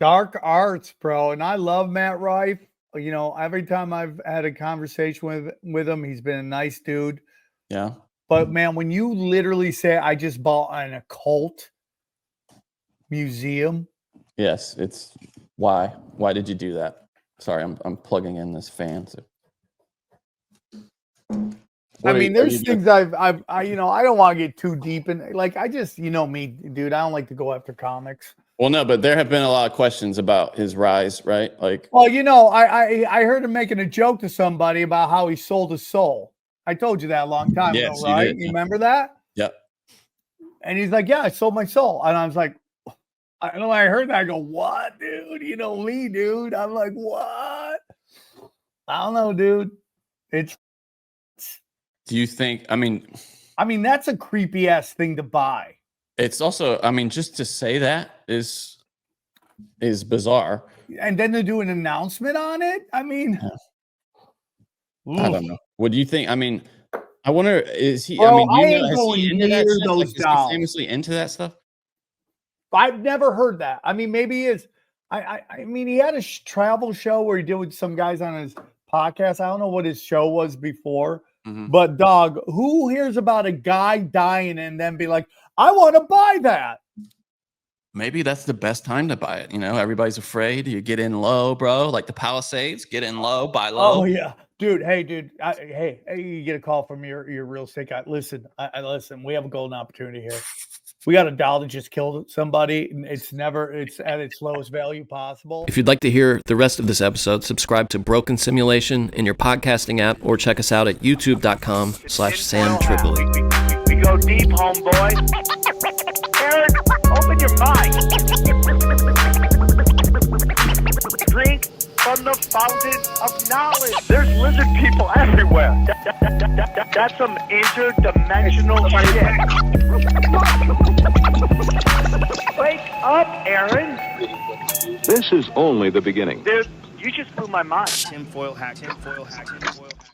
dark arts, bro. And I love Matt Rife. You know, every time I've had a conversation with him, he's been a nice dude. Yeah. But man, when you literally say I just bought an occult museum. Yes, it's why. Why did you do that? Sorry, I'm plugging in this fan. So. I mean, there's things I you know, I don't want to get too deep in. Like, I just, you know me, dude. I don't like to go after comics. Well, no, but there have been a lot of questions about his rise, right? Like, well, you know, I heard him making a joke to somebody about how he sold his soul. I told you that a long time ago, right? You remember that? Yep. And he's like, "Yeah, I sold my soul," and I was like, I know I heard that. I go, "What, dude? You know me, dude." I'm like, "What?" I don't know, dude. It's Do you think? I mean, that's a creepy ass thing to buy. It's also, I mean, just to say that is bizarre. And then to do an announcement on it. I mean, I don't know. What do you think? I mean, I wonder, is he? Bro, I mean, I ain't is going he into that near stuff? those Like, is he dolls. famously into that stuff? I've never heard that. I mean, maybe he is. I mean, he had a travel show where he did with some guys on his podcast. I don't know what his show was before, but dog, who hears about a guy dying and then be like, I want to buy that? Maybe that's the best time to buy it. You know, everybody's afraid. You get in low, bro. Like the Palisades, get in low, buy low. Oh yeah, dude. Hey, dude. Hey, you get a call from your real estate guy. Listen, listen. We have a golden opportunity here. We got a doll that just killed somebody. And it's at its lowest value possible. If you'd like to hear the rest of this episode, subscribe to Broken Simulation in your podcasting app or check us out at youtube.com/SamTripoli. We go deep, homeboy. Aaron, open your mind. Drink from the fountain of knowledge. There's lizard people everywhere. That's some interdimensional shit. Wake up, Aaron. This is only the beginning. Dude, you just blew my mind. Tinfoil hat.